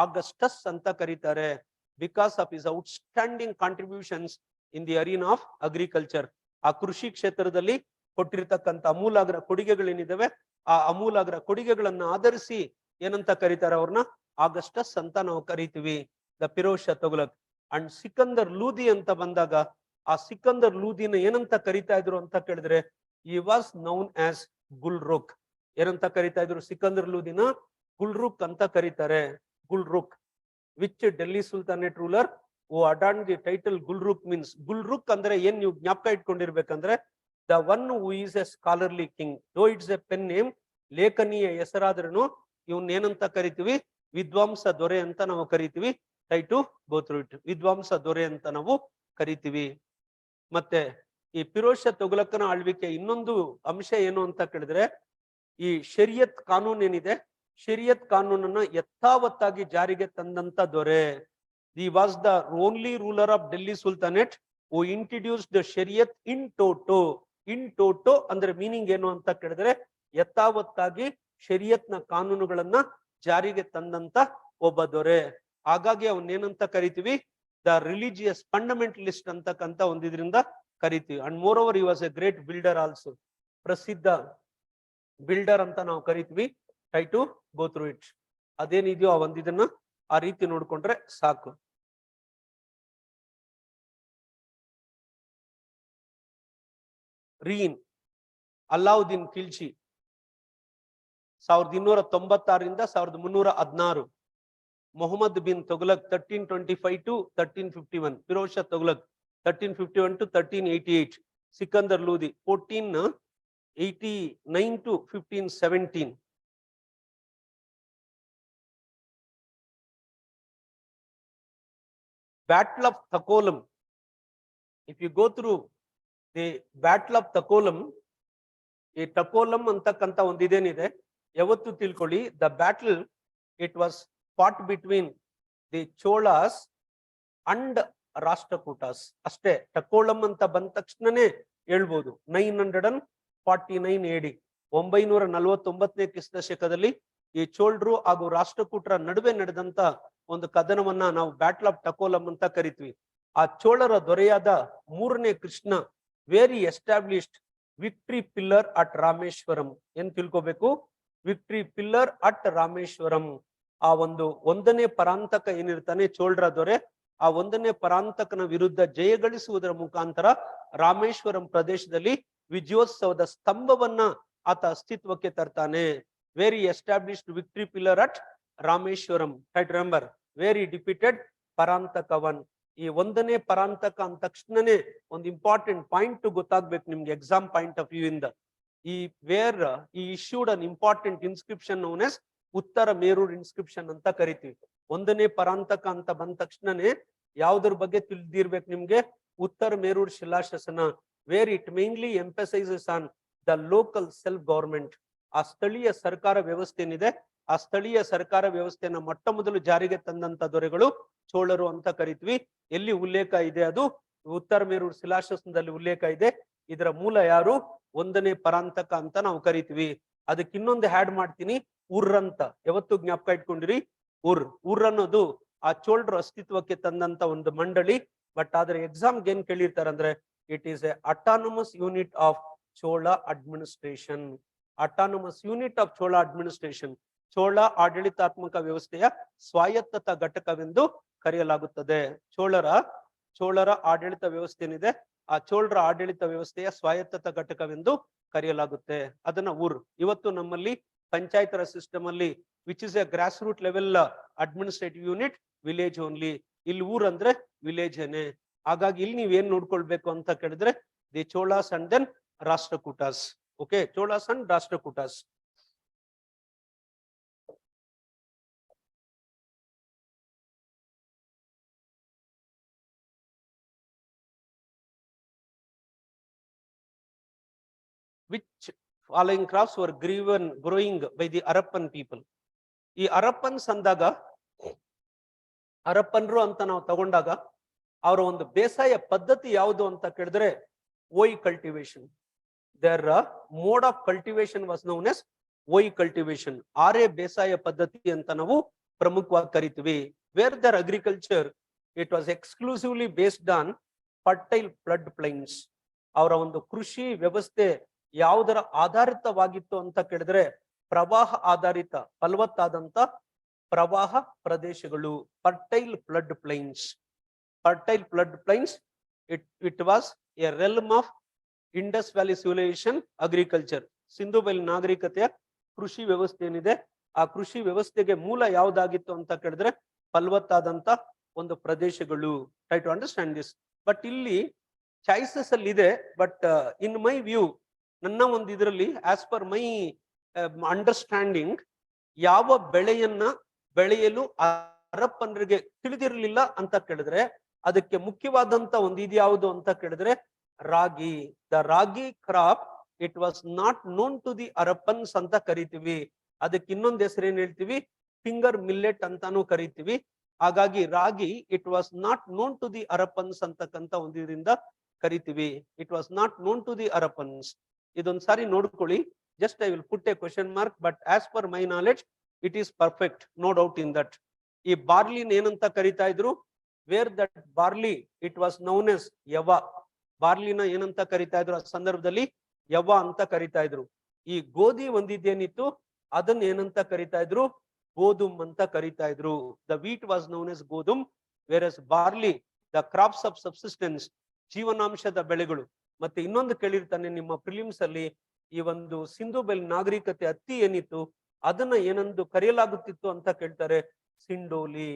ಆಗಸ್ಟಸ್ ಅಂತ ಕರೀತಾರೆ. Because of his outstanding contributions in the ಅರೀನಾ of agriculture. ಆ ಕೃಷಿ ಕ್ಷೇತ್ರದಲ್ಲಿ ಕೊಟ್ಟಿರ್ತಕ್ಕಂಥ ಅಮೂಲಾಗ್ರ ಕೊಡುಗೆಗಳೇನಿದಾವೆ, ಆ ಅಮೂಲಾಗ್ರ ಕೊಡುಗೆಗಳನ್ನ ಆಧರಿಸಿ ಏನಂತ ಕರೀತಾರೆ, ಅವ್ರನ್ನ ಆಗಸ್ಟಸ್ ಅಂತ ನಾವು ಕರಿತೀವಿ, ದ ಫಿರೋಜ್ ಶಾ ತುಗ್ಲಕ್. ಅಂಡ್ ಸಿಕಂದರ್ ಲೂದಿ ಅಂತ ಬಂದಾಗ, ಆ ಸಿಕಂದರ್ ಲೂದಿನ ಏನಂತ ಕರಿತಾ ಇದ್ರು ಅಂತ ಕೇಳಿದ್ರೆ, he was known as Gulrukh. ಏನಂತ ಕರಿತಾ ಇದ್ರು ಸಿಕಂದರ್ ಲೂದಿನ? ಗುಲ್ರುಕ್ ಅಂತ ಕರೀತಾರೆ. Gulrukh. Which Delhi sultanate ruler who adorned the title Gulruk means, Gulruk ಅಂದ್ರೆ ಏನ್ ನೀವು ಜ್ಞಾಪಕ ಇಟ್ಕೊಂಡಿರ್ಬೇಕಂದ್ರೆ, the one who is a scholarly king. Though it's a pen name, ಲೇಖನಿಯ ಹೆಸರಾದ್ರೂ ಇವನ್ ಏನಂತ ಕರಿತೀವಿ, ವಿದ್ವಾಂಸ ದೊರೆ ಅಂತ ನಾವು ಕರಿತೀವಿ. Try to go through it. ವಿದ್ವಾಂಸ ದೊರೆ ಅಂತ ನಾವು ಕರಿತೀವಿ. ಮತ್ತೆ ಈ ಫಿರೋಜ್ ಶಾ ತುಘಲಕನ ಆಳ್ವಿಕೆ ಇನ್ನೊಂದು ಅಂಶ ಏನು ಅಂತ ಕೇಳಿದ್ರೆ, ಈ ಶರಿಯತ್ ಕಾನೂನ್ ಏನಿದೆ, ಶರಿಯತ್ ಕಾನೂನನ್ನ ಯಥಾವತ್ತಾಗಿ ಜಾರಿಗೆ ತಂದಂತ ದೊರೆ. He was the only ruler of Delhi Sultanate who introduced the Shariat in toto. In toto ಅಂದ್ರೆ ಮೀನಿಂಗ್ ಏನು ಅಂತ ಕೇಳಿದ್ರೆ, ಯಥಾವತ್ತಾಗಿ ಶರಿಯತ್ನ ಕಾನೂನುಗಳನ್ನ ಜಾರಿಗೆ ತಂದಂತ ಒಬ್ಬ ದೊರೆ. ಹಾಗಾಗಿ ಅವನ್ನೇನಂತ ಕರಿತೀವಿ, ದ ರಿಲಿಜಿಯಸ್ ಫಂಡಮೆಂಟಲಿಸ್ಟ್ ಅಂತಕ್ಕಂತ ಒಂದಿದ್ರಿಂದ ಕರಿತೀವಿ. And moreover, he was a great builder also. ಪ್ರಸಿದ್ಧ ಬಿಲ್ಡರ್ ಅಂತ ನಾವು ಕರಿತೀವಿ. Try to go through it. ಅದೇನಿದೆಯೋ ಆ ಒಂದಿದನ್ನ ಆ ರೀತಿ ನೋಡ್ಕೊಂಡ್ರೆ ಸಾಕು. ರೀನ್ Allauddin Khilji 1296 1316. Mohammad bin Tughlaq 1325 to 1351. Firoz Shah Tughlaq 1351 to 1388. Sikandar Lodi 1489 to 1517. Battle of Takolam. If you go through the Battle of Takolam, ಈ ಟಕೋಲಂ ಅಂತಕ್ಕಂತ ಒಂದಿದೇನಿದೆ, ಯಾವತ್ತು ತಿಳ್ಕೊಳ್ಳಿ, the battle it was Ghat between the Cholas and Rashtrakutas ಅಷ್ಟೇ. ಟಕೋಲಂ ಅಂತ ಬಂದ ತಕ್ಷಣನೇ ಹೇಳ್ಬೋದು 949 AD, 949ನೇ ಕ್ರಿಸ್ತ ಶಕದಲ್ಲಿ ಈ ಚೋಳರು ಹಾಗೂ ರಾಷ್ಟ್ರಕೂಟರ ನಡುವೆ ನಡೆದಂತ ಒಂದು ಕದನವನ್ನ ನಾವು ಬ್ಯಾಟಲ್ ಆಫ್ ಟಕೋಲಂ ಅಂತ ಕರಿತೀವಿ. ಆ ಚೋಳರ ದೊರೆಯಾದ 3ನೇ Krishna very established victory pillar at Rameswaram. ಏನ್ ತಿಳ್ಕೋಬೇಕು, ವಿಕ್ಟ್ರಿ ಪಿಲ್ಲರ್ ಅಟ್ ರಾಮೇಶ್ವರಂ. ಆ ಒಂದನೇ ಪರಾಂತಕ ಏನಿರ್ತಾನೆ ಚೋಳರ ದೊರೆ, ಆ ಒಂದನೇ ಪರಾಂತಕನ ವಿರುದ್ಧ ಜಯಗಳಿಸುವುದರ ಮುಖಾಂತರ ರಾಮೇಶ್ವರಂ ಪ್ರದೇಶದಲ್ಲಿ ವಿಜಯೋತ್ಸವದ ಸ್ತಂಭವನ್ನ ಆತ ಅಸ್ತಿತ್ವಕ್ಕೆ ತರ್ತಾನೆ. Very established victory pillar at Rameshwaram. Right, remember, very defeated Parantaka one. ಈ ಒಂದನೇ ಪರಾಂತಕ ಅಂದ ತಕ್ಷಣನೇ ಒಂದು ಇಂಪಾರ್ಟೆಂಟ್ ಪಾಯಿಂಟ್ ಗೊತ್ತಾಗ್ಬೇಕು ನಿಮ್ಗೆ ಎಕ್ಸಾಮ್ ಪಾಯಿಂಟ್ ಆಫ್ ವ್ಯೂ ಇಂದ. ಈ issued an important inscription known as ಉತ್ತರ ಮೇರೂರ್ ಇನ್ಸ್ಕ್ರಿಪ್ಷನ್ ಅಂತ ಕರಿತೀವಿ. ಒಂದನೇ ಪರಾಂತಕ ಅಂತ ಬಂದ ತಕ್ಷಣನೇ ಯಾವ್ದ್ರ ಬಗ್ಗೆ ತಿಳಿದಿರ್ಬೇಕು ನಿಮ್ಗೆ, ಉತ್ತರ ಮೇರೂರ್ ಶಿಲಾಶಾಸನ. Where it mainly emphasises on the local self government. ಆ ಸ್ಥಳೀಯ ಸರ್ಕಾರ ವ್ಯವಸ್ಥೆ ಏನಿದೆ, ಆ ಸ್ಥಳೀಯ ಸರ್ಕಾರ ವ್ಯವಸ್ಥೆಯನ್ನ ಮೊಟ್ಟ ಮೊದಲು ಜಾರಿಗೆ ತಂದಂತ ದೊರೆಗಳು ಚೋಳರು ಅಂತ ಕರಿತೀವಿ. ಎಲ್ಲಿ ಉಲ್ಲೇಖ ಇದೆ, ಅದು ಉತ್ತರ ಮೇರೂರ್ ಶಿಲಾಶಾಸನದಲ್ಲಿ ಉಲ್ಲೇಖ ಇದೆ. ಇದರ ಮೂಲ ಯಾರು, ಒಂದನೇ ಪರಾಂತಕ ಅಂತ ನಾವು ಕರಿತೀವಿ. ಅದಕ್ಕೆ ಇನ್ನೊಂದು ಹ್ಯಾಡ್ ಮಾಡ್ತೀನಿ, ಉರ್ ಅಂತ. ಯಾವತ್ತು ಜ್ಞಾಪಕ ಇಟ್ಕೊಂಡಿರಿ, ಉರ್ ಅನ್ನೋದು ಆ ಚೋಳರು ಅಸ್ತಿತ್ವಕ್ಕೆ ತಂದಂತ ಒಂದು ಮಂಡಳಿ. ಬಟ್ ಆದ್ರೆ ಎಕ್ಸಾಮ್ಗೆ ಏನ್ ಕೇಳಿರ್ತಾರೆ ಅಂದ್ರೆ, it is A autonomous unit of Chola administration. Autonomous unit of Chola administration. Chola ಆಡಳಿತಾತ್ಮಕ ವ್ಯವಸ್ಥೆಯ ಸ್ವಾಯತ್ತತಾ ಘಟಕವೆಂದು ಕರೆಯಲಾಗುತ್ತದೆ. ಚೋಳರ ಆಡಳಿತ ವ್ಯವಸ್ಥೆ ಏನಿದೆ, ಆ ಚೋಳರ ಆಡಳಿತ ವ್ಯವಸ್ಥೆಯ ಸ್ವಾಯತ್ತತಾ ಘಟಕವೆಂದು ಕರೆಯಲಾಗುತ್ತೆ. ಅದನ್ನ ಊರ್. ಇವತ್ತು ನಮ್ಮಲ್ಲಿ ಪಂಚಾಯತ್ ರಾಜ್ ಸಿಸ್ಟಮ್ ಅಲ್ಲಿ which is a grass root level administrative unit, village only. ಇಲ್ಲಿ ಊರ್ ಅಂದ್ರೆ ವಿಲೇಜ್ ಏನೆ. ಹಾಗಾಗಿ ಇಲ್ಲಿ ನೀವೇನ್ ನೋಡ್ಕೊಳ್ಬೇಕು ಅಂತ ಕೇಳಿದ್ರೆ, the Cholas and then Rashtrakutas. Okay, Cholas and Rashtrakutas. Which following crops were growing by the Harappan people? ಈ ಹರಪ್ಪನ್ಸ್ ಅಂದಾಗ, ಹರಪ್ಪನ್ರು ಅಂತ ನಾವು ತಗೊಂಡಾಗ ಅವರ ಒಂದು ಬೇಸಾಯ ಪದ್ಧತಿ ಯಾವುದು ಅಂತ ಕೇಳಿದ್ರೆ, ಓಯ್ cultivation. There mode of cultivation was known as ಓಯ್ ಕಲ್ಟಿವೇಶನ್. ಆರೇ ಬೇಸಾಯ ಪದ್ಧತಿ ಅಂತ ನಾವು ಪ್ರಮುಖವಾಗಿ ಕರಿತೀವಿ. Where their agriculture it was exclusively based on fertile flood plains. ಅವರ ಒಂದು ಕೃಷಿ ವ್ಯವಸ್ಥೆ ಯಾವುದರ ಆಧಾರಿತವಾಗಿತ್ತು ಅಂತ ಕೇಳಿದ್ರೆ, ಪ್ರವಾಹ ಆಧಾರಿತ ಫಲವತ್ತಾದಂತ ಪ್ರವಾಹ ಪ್ರದೇಶಗಳು. Fertile flood plains. Fertile flood plains. It was A realm of Indus valley civilisation agriculture. Sindhu ಬಯಲು ನಾಗರಿಕತೆಯ ಕೃಷಿ ವ್ಯವಸ್ಥೆ ಏನಿದೆ, ಆ ಕೃಷಿ ವ್ಯವಸ್ಥೆಗೆ ಮೂಲ ಯಾವ್ದಾಗಿತ್ತು ಅಂತ ಕೇಳಿದ್ರೆ ಫಲವತ್ತಾದಂತ ಒಂದು ಪ್ರದೇಶಗಳು. Try to understand this. But ಇಲ್ಲಿ ಚಾಯ್ಸಸ್ ಅಲ್ಲಿ ಇದೆ. ಬಟ್ ಇನ್ ಮೈ ವ್ಯೂ, ನನ್ನ ಒಂದು ಇದರಲ್ಲಿ ಆಸ್ ಪರ್ ಮೈ ಅಂಡರ್ಸ್ಟ್ಯಾಂಡಿಂಗ್, ಯಾವ ಬೆಳೆಯನ್ನ ಬೆಳೆಯಲು ಹರಪ್ಪನರಿಗೆ ತಿಳಿದಿರಲಿಲ್ಲ ಅಂತ ಕೇಳಿದ್ರೆ ಅದಕ್ಕೆ ಮುಖ್ಯವಾದಂತ ಒಂದು ಇದು ಯಾವುದು ಅಂತ ಕೇಳಿದ್ರೆ ragi. The ragi crop it was not known to the Harappans ಅಂತ ಕರಿತೀವಿ. ಅದಕ್ಕೆ ಇನ್ನೊಂದು ಹೆಸರು ಏನ್ ಹೇಳ್ತೀವಿ, ಫಿಂಗರ್ ಮಿಲ್ಲೆಟ್ ಅಂತಾನು ಕರಿತೀವಿ. ಹಾಗಾಗಿ ragi it was not known to the Harappans ಅಂತಕ್ಕಂತ ಒಂದು ಇದರಿಂದ ಕರಿತೀವಿ. It was not known to the Harappans. ಇದೊಂದ್ ಸಾರಿ ನೋಡ್ಕೊಳ್ಳಿ. Just I will put a question mark, but as per my knowledge it is perfect, no doubt in that. ಈ ಬಾರ್ಲಿನ ಏನಂತ ಕರಿತಾ ಇದ್ರು, where that barley it was known as ಯವ. ಬಾರ್ಲಿನ ಏನಂತ ಕರಿತಾ ಇದ್ರು ಆ ಸಂದರ್ಭದಲ್ಲಿ, ಯವ ಅಂತ ಕರಿತಾ ಇದ್ರು. ಈ ಗೋಧಿ ಒಂದಿದ್ದೇನಿತ್ತು ಅದನ್ನ ಏನಂತ ಕರಿತಾ ಇದ್ರು, ಗೋಧುಮ್ ಅಂತ ಕರಿತಾ ಇದ್ರು. The wheat was known as ಗೋಧುಮ್, whereas barley the crops of subsistence, ಜೀವನಾಂಶದ ಬೆಳೆಗಳು. ಮತ್ತೆ ಇನ್ನೊಂದು ಕೇಳಿರ್ತಾನೆ ನಿಮ್ಮ ಪ್ರಿಲಿಮ್ಸ್ ಅಲ್ಲಿ, ಈ ಒಂದು ಸಿಂಧು ಬೆಲ್ ನಾಗರಿಕತೆ ಹತ್ತಿ ಏನಿತ್ತು ಅದನ್ನ ಏನಂದು ಕರೆಯಲಾಗುತ್ತಿತ್ತು ಅಂತ ಕೇಳ್ತಾರೆ, ಸಿಂಡೋಲಿ.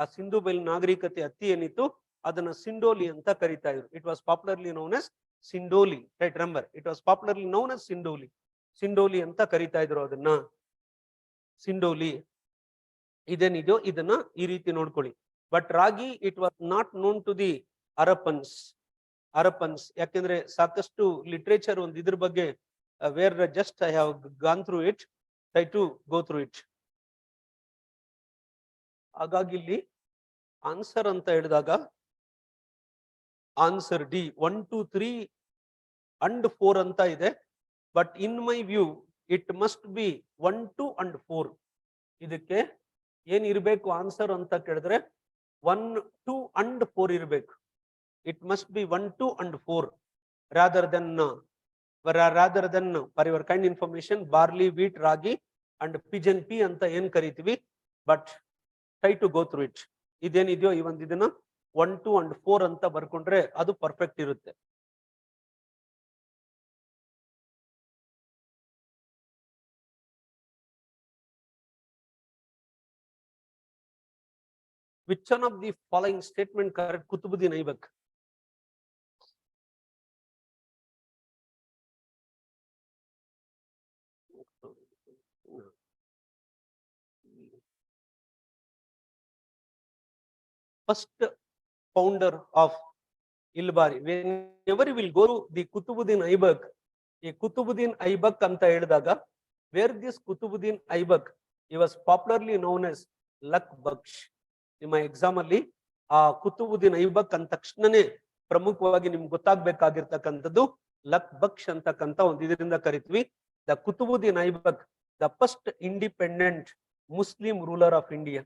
ಆ ಸಿಂಧು ಬೆಲ್ ನಾಗರಿಕತೆ ಹತ್ತಿ ಏನಿತ್ತು ಅದನ್ನ ಸಿಂಡೋಲಿ ಅಂತ ಕರಿತಾ ಇದ್ರು. It was popularly known as ಸಿಂಡೋಲಿ, right? Remember, it was popularly known as ಸಿಂಡೋಲಿ. ಸಿಂಡೋಲಿ ಅಂತ ಕರಿತಾ ಇದ್ರು ಅದನ್ನ, ಸಿಂಡೋಲಿ. ಇದೇನಿದೆಯೋ ಇದನ್ನ ಈ ರೀತಿ ನೋಡ್ಕೊಳ್ಳಿ. But ragi it was not known to the Harappans. Harappans ಯಾಕೆಂದ್ರೆ ಸಾಕಷ್ಟು ಲಿಟ್ರೇಚರ್ ಒಂದು ಇದ್ರ ಬಗ್ಗೆ, where just I have gone through it, try to go through it. ಹಾಗಾಗಿ ಇಲ್ಲಿ ಆನ್ಸರ್ ಅಂತ ಹೇಳಿದಾಗ ಆನ್ಸರ್ ಡಿ 1, 2, 3 and 4 ಅಂತ ಇದೆ. But in my view it must B 1, 2 and 4. ಇದಕ್ಕೆ ಏನ್ ಇರ್ಬೇಕು ಆನ್ಸರ್ ಅಂತ ಕೇಳಿದ್ರೆ 1, 2 and 4 ಇರ್ಬೇಕು. It must B 1, 2 and 4 rather than for your kind information barley, wheat, ragi and pigeon pea ಅಂತ ಏನ್ ಕರಿತೀವಿ. But try to go through it. ಇದೇನಿದೆಯೋ ಈ ಒಂದು ಇದನ್ನ 1, 2 and 4 ಅಂತ ಬರ್ಕೊಂಡ್ರೆ ಅದು ಪರ್ಫೆಕ್ಟ್ ಇರುತ್ತೆ. Which one of the following statement correct? Kutubuddin Aibak. First founder of Ilbari. Whenever we will go to the Kutubuddin Aibak, a Kutubuddin Aibak anta ಹೇಳಿದಾಗ, where this Kutubuddin Aibak, he was popularly known as Lak Baksh. ನಿಮ್ಮ exam ಅಲ್ಲಿ ಆ ಕುತುಬುದ್ದೀನ್ ಐಬಕ್ ಅಂದ ತಕ್ಷಣನೇ ಪ್ರಮುಖವಾಗಿ ನಿಮ್ಗೆ ಗೊತ್ತಾಗ್ಬೇಕಾಗಿರ್ತಕ್ಕಂಥದ್ದು luck Bakhsh ಅಂತಕ್ಕಂಥ ಒಂದು ಇದರಿಂದ ಕರಿತೀವಿ. The Qutubuddin Aibak, the first independent Muslim ruler of India.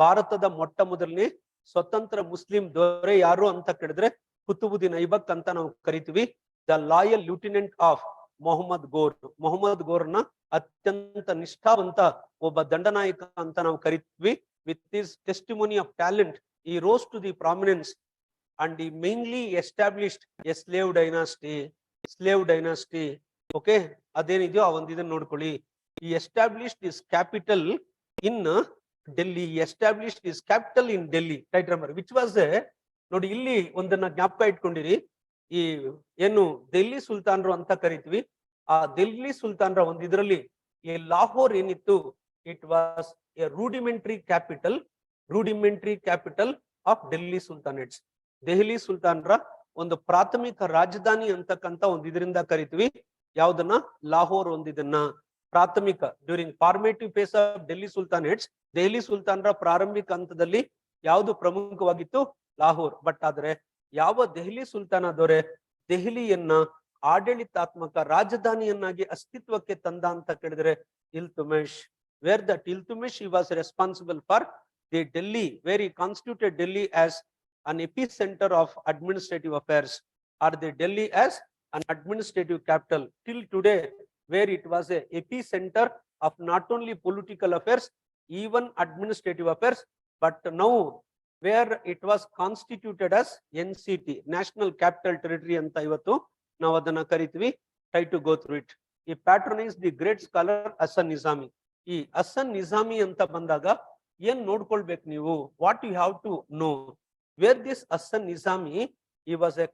ಭಾರತದ ಮೊಟ್ಟ ಮೊದಲನೇ ಸ್ವತಂತ್ರ ಮುಸ್ಲಿಂ ದೊರೆ ಯಾರು ಅಂತ ಕೇಳಿದ್ರೆ ಕುತುಬುದ್ದೀನ್ ಐಬಕ್ ಅಂತ ನಾವು ಕರಿತೀವಿ. ದ ಲಾಯಲ್ ಲ್ಯೂಟಿನೆಂಟ್ ಆಫ್ ಮೊಹಮ್ಮದ್ ಗೋರ್. ಮೊಹಮ್ಮದ್ ಗೋರ್ನ ಅತ್ಯಂತ ನಿಷ್ಠಾವಂತ ಒಬ್ಬ ದಂಡನಾಯಕ ಅಂತ ನಾವು ಕರಿತೀವಿ. With his testimony of talent, he rose to the prominence and he mainly established a slave dynasty. Okay, ಅದೇನಿದೆಯೋ ಆ ಒಂದು ಇದನ್ನ ನೋಡ್ಕೊಳ್ಳಿ. He established his capital in Delhi. Right, remember, which was ನೋಡಿ ಇಲ್ಲಿ ಒಂದನ್ನ ಜ್ಞಾಪಕ ಇಟ್ಕೊಂಡಿರಿ. ಈ ಏನು ಡೆಲ್ಲಿ ಸುಲ್ತಾನ್ರು ಅಂತ ಕರಿತೀವಿ, ಆ ಡೆಲ್ಲಿ ಸುಲ್ತಾನ್ರ ಒಂದು ಇದರಲ್ಲಿ ಈ ಲಾಹೋರ್ ಏನಿತ್ತು, it was a rudimentary capital of Delhi Sultanates. Delhi ಸುಲ್ತಾನ್ರ ಒಂದು ಪ್ರಾಥಮಿಕ ರಾಜಧಾನಿ ಅಂತಕ್ಕಂತ ಒಂದು ಇದರಿಂದ ಕರಿತೀವಿ. ಯಾವ್ದನ್ನ? ಲಾಹೋರ್ ಒಂದಿದನ್ನ ಪ್ರಾಥಮಿಕ. During formative phase of Delhi sultanates, Delhi ಸುಲ್ತಾನ್ರ ಪ್ರಾರಂಭಿಕ ಹಂತದಲ್ಲಿ ಯಾವುದು ಪ್ರಮುಖವಾಗಿತ್ತು? ಲಾಹೋರ್. ಬಟ್ ಆದ್ರೆ ಯಾವ ದೆಹಲಿ ಸುಲ್ತಾನ ದೊರೆ ದೆಹಲಿಯನ್ನ ಆಡಳಿತಾತ್ಮಕ ರಾಜಧಾನಿಯನ್ನಾಗಿ ಅಸ್ತಿತ್ವಕ್ಕೆ ತಂದ ಅಂತ ಕೇಳಿದ್ರೆ Iltutmish. Where that Iltutmish, he was responsible for the Delhi, where he constituted Delhi as an epicenter of administrative affairs, or the Delhi as an administrative capital. Till today, where it was a epicenter of not only political affairs, even administrative affairs, but now where it was constituted as NCT, National Capital Territory anta ivattu ನಾವು ಅದನ್ನ ಕರಿತೀವಿ. Try to go through it. He patronized the great scholar Hasan Nizami. ಈ ಹಸನ್ ನಿಜಾಮಿ ಅಂತ ಬಂದಾಗ ಏನ್ ನೋಡ್ಕೊಳ್ಬೇಕು ನೀವು? What you have to know, where this Hasan Nizami, he was a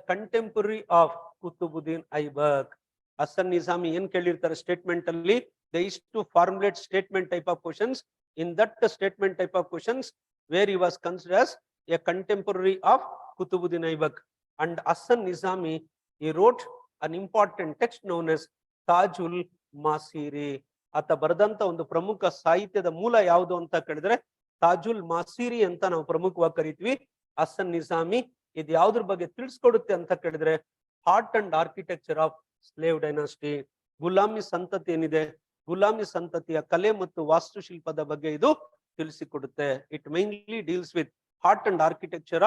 contemporary of Qutubuddin Aibak. Hasan Nizami ಏನ್ ಕೇಳಿರ್ತಾರೆ ಸ್ಟೇಟ್ಮೆಂಟ್ ಅಲ್ಲಿ, they used to formulate statement type of questions. In that statement type of questions, where he was considered as a contemporary of Kutubuddin Aibak. And Hassan Nizami, he wrote an important text known as Tajul Masiri. ಆತ ಬರೆದಂತ ಒಂದು ಪ್ರಮುಖ ಸಾಹಿತ್ಯದ ಮೂಲ ಯಾವುದು ಅಂತ ಕೇಳಿದ್ರೆ ತಾಜುಲ್ ಮಾಸಿರಿ ಅಂತ ನಾವು ಪ್ರಮುಖವಾಗಿ ಕರಿತೀವಿ. ಹಸನ್ ನಿಜಾಮಿ ಇದು ಯಾವ್ದ್ರ ಬಗ್ಗೆ ತಿಳಿಸ್ಕೊಡುತ್ತೆ ಅಂತ ಕೇಳಿದ್ರೆ art and architecture of slave dynasty. ಗುಲಾಮಿ ಸಂತತಿ ಏನಿದೆ, ಗುಲಾಮಿ ಸಂತತಿಯ ಕಲೆ ಮತ್ತು ವಾಸ್ತುಶಿಲ್ಪದ ಬಗ್ಗೆ ಇದು ತಿಳಿಸಿಕೊಡುತ್ತೆ. It mainly deals with art and architecture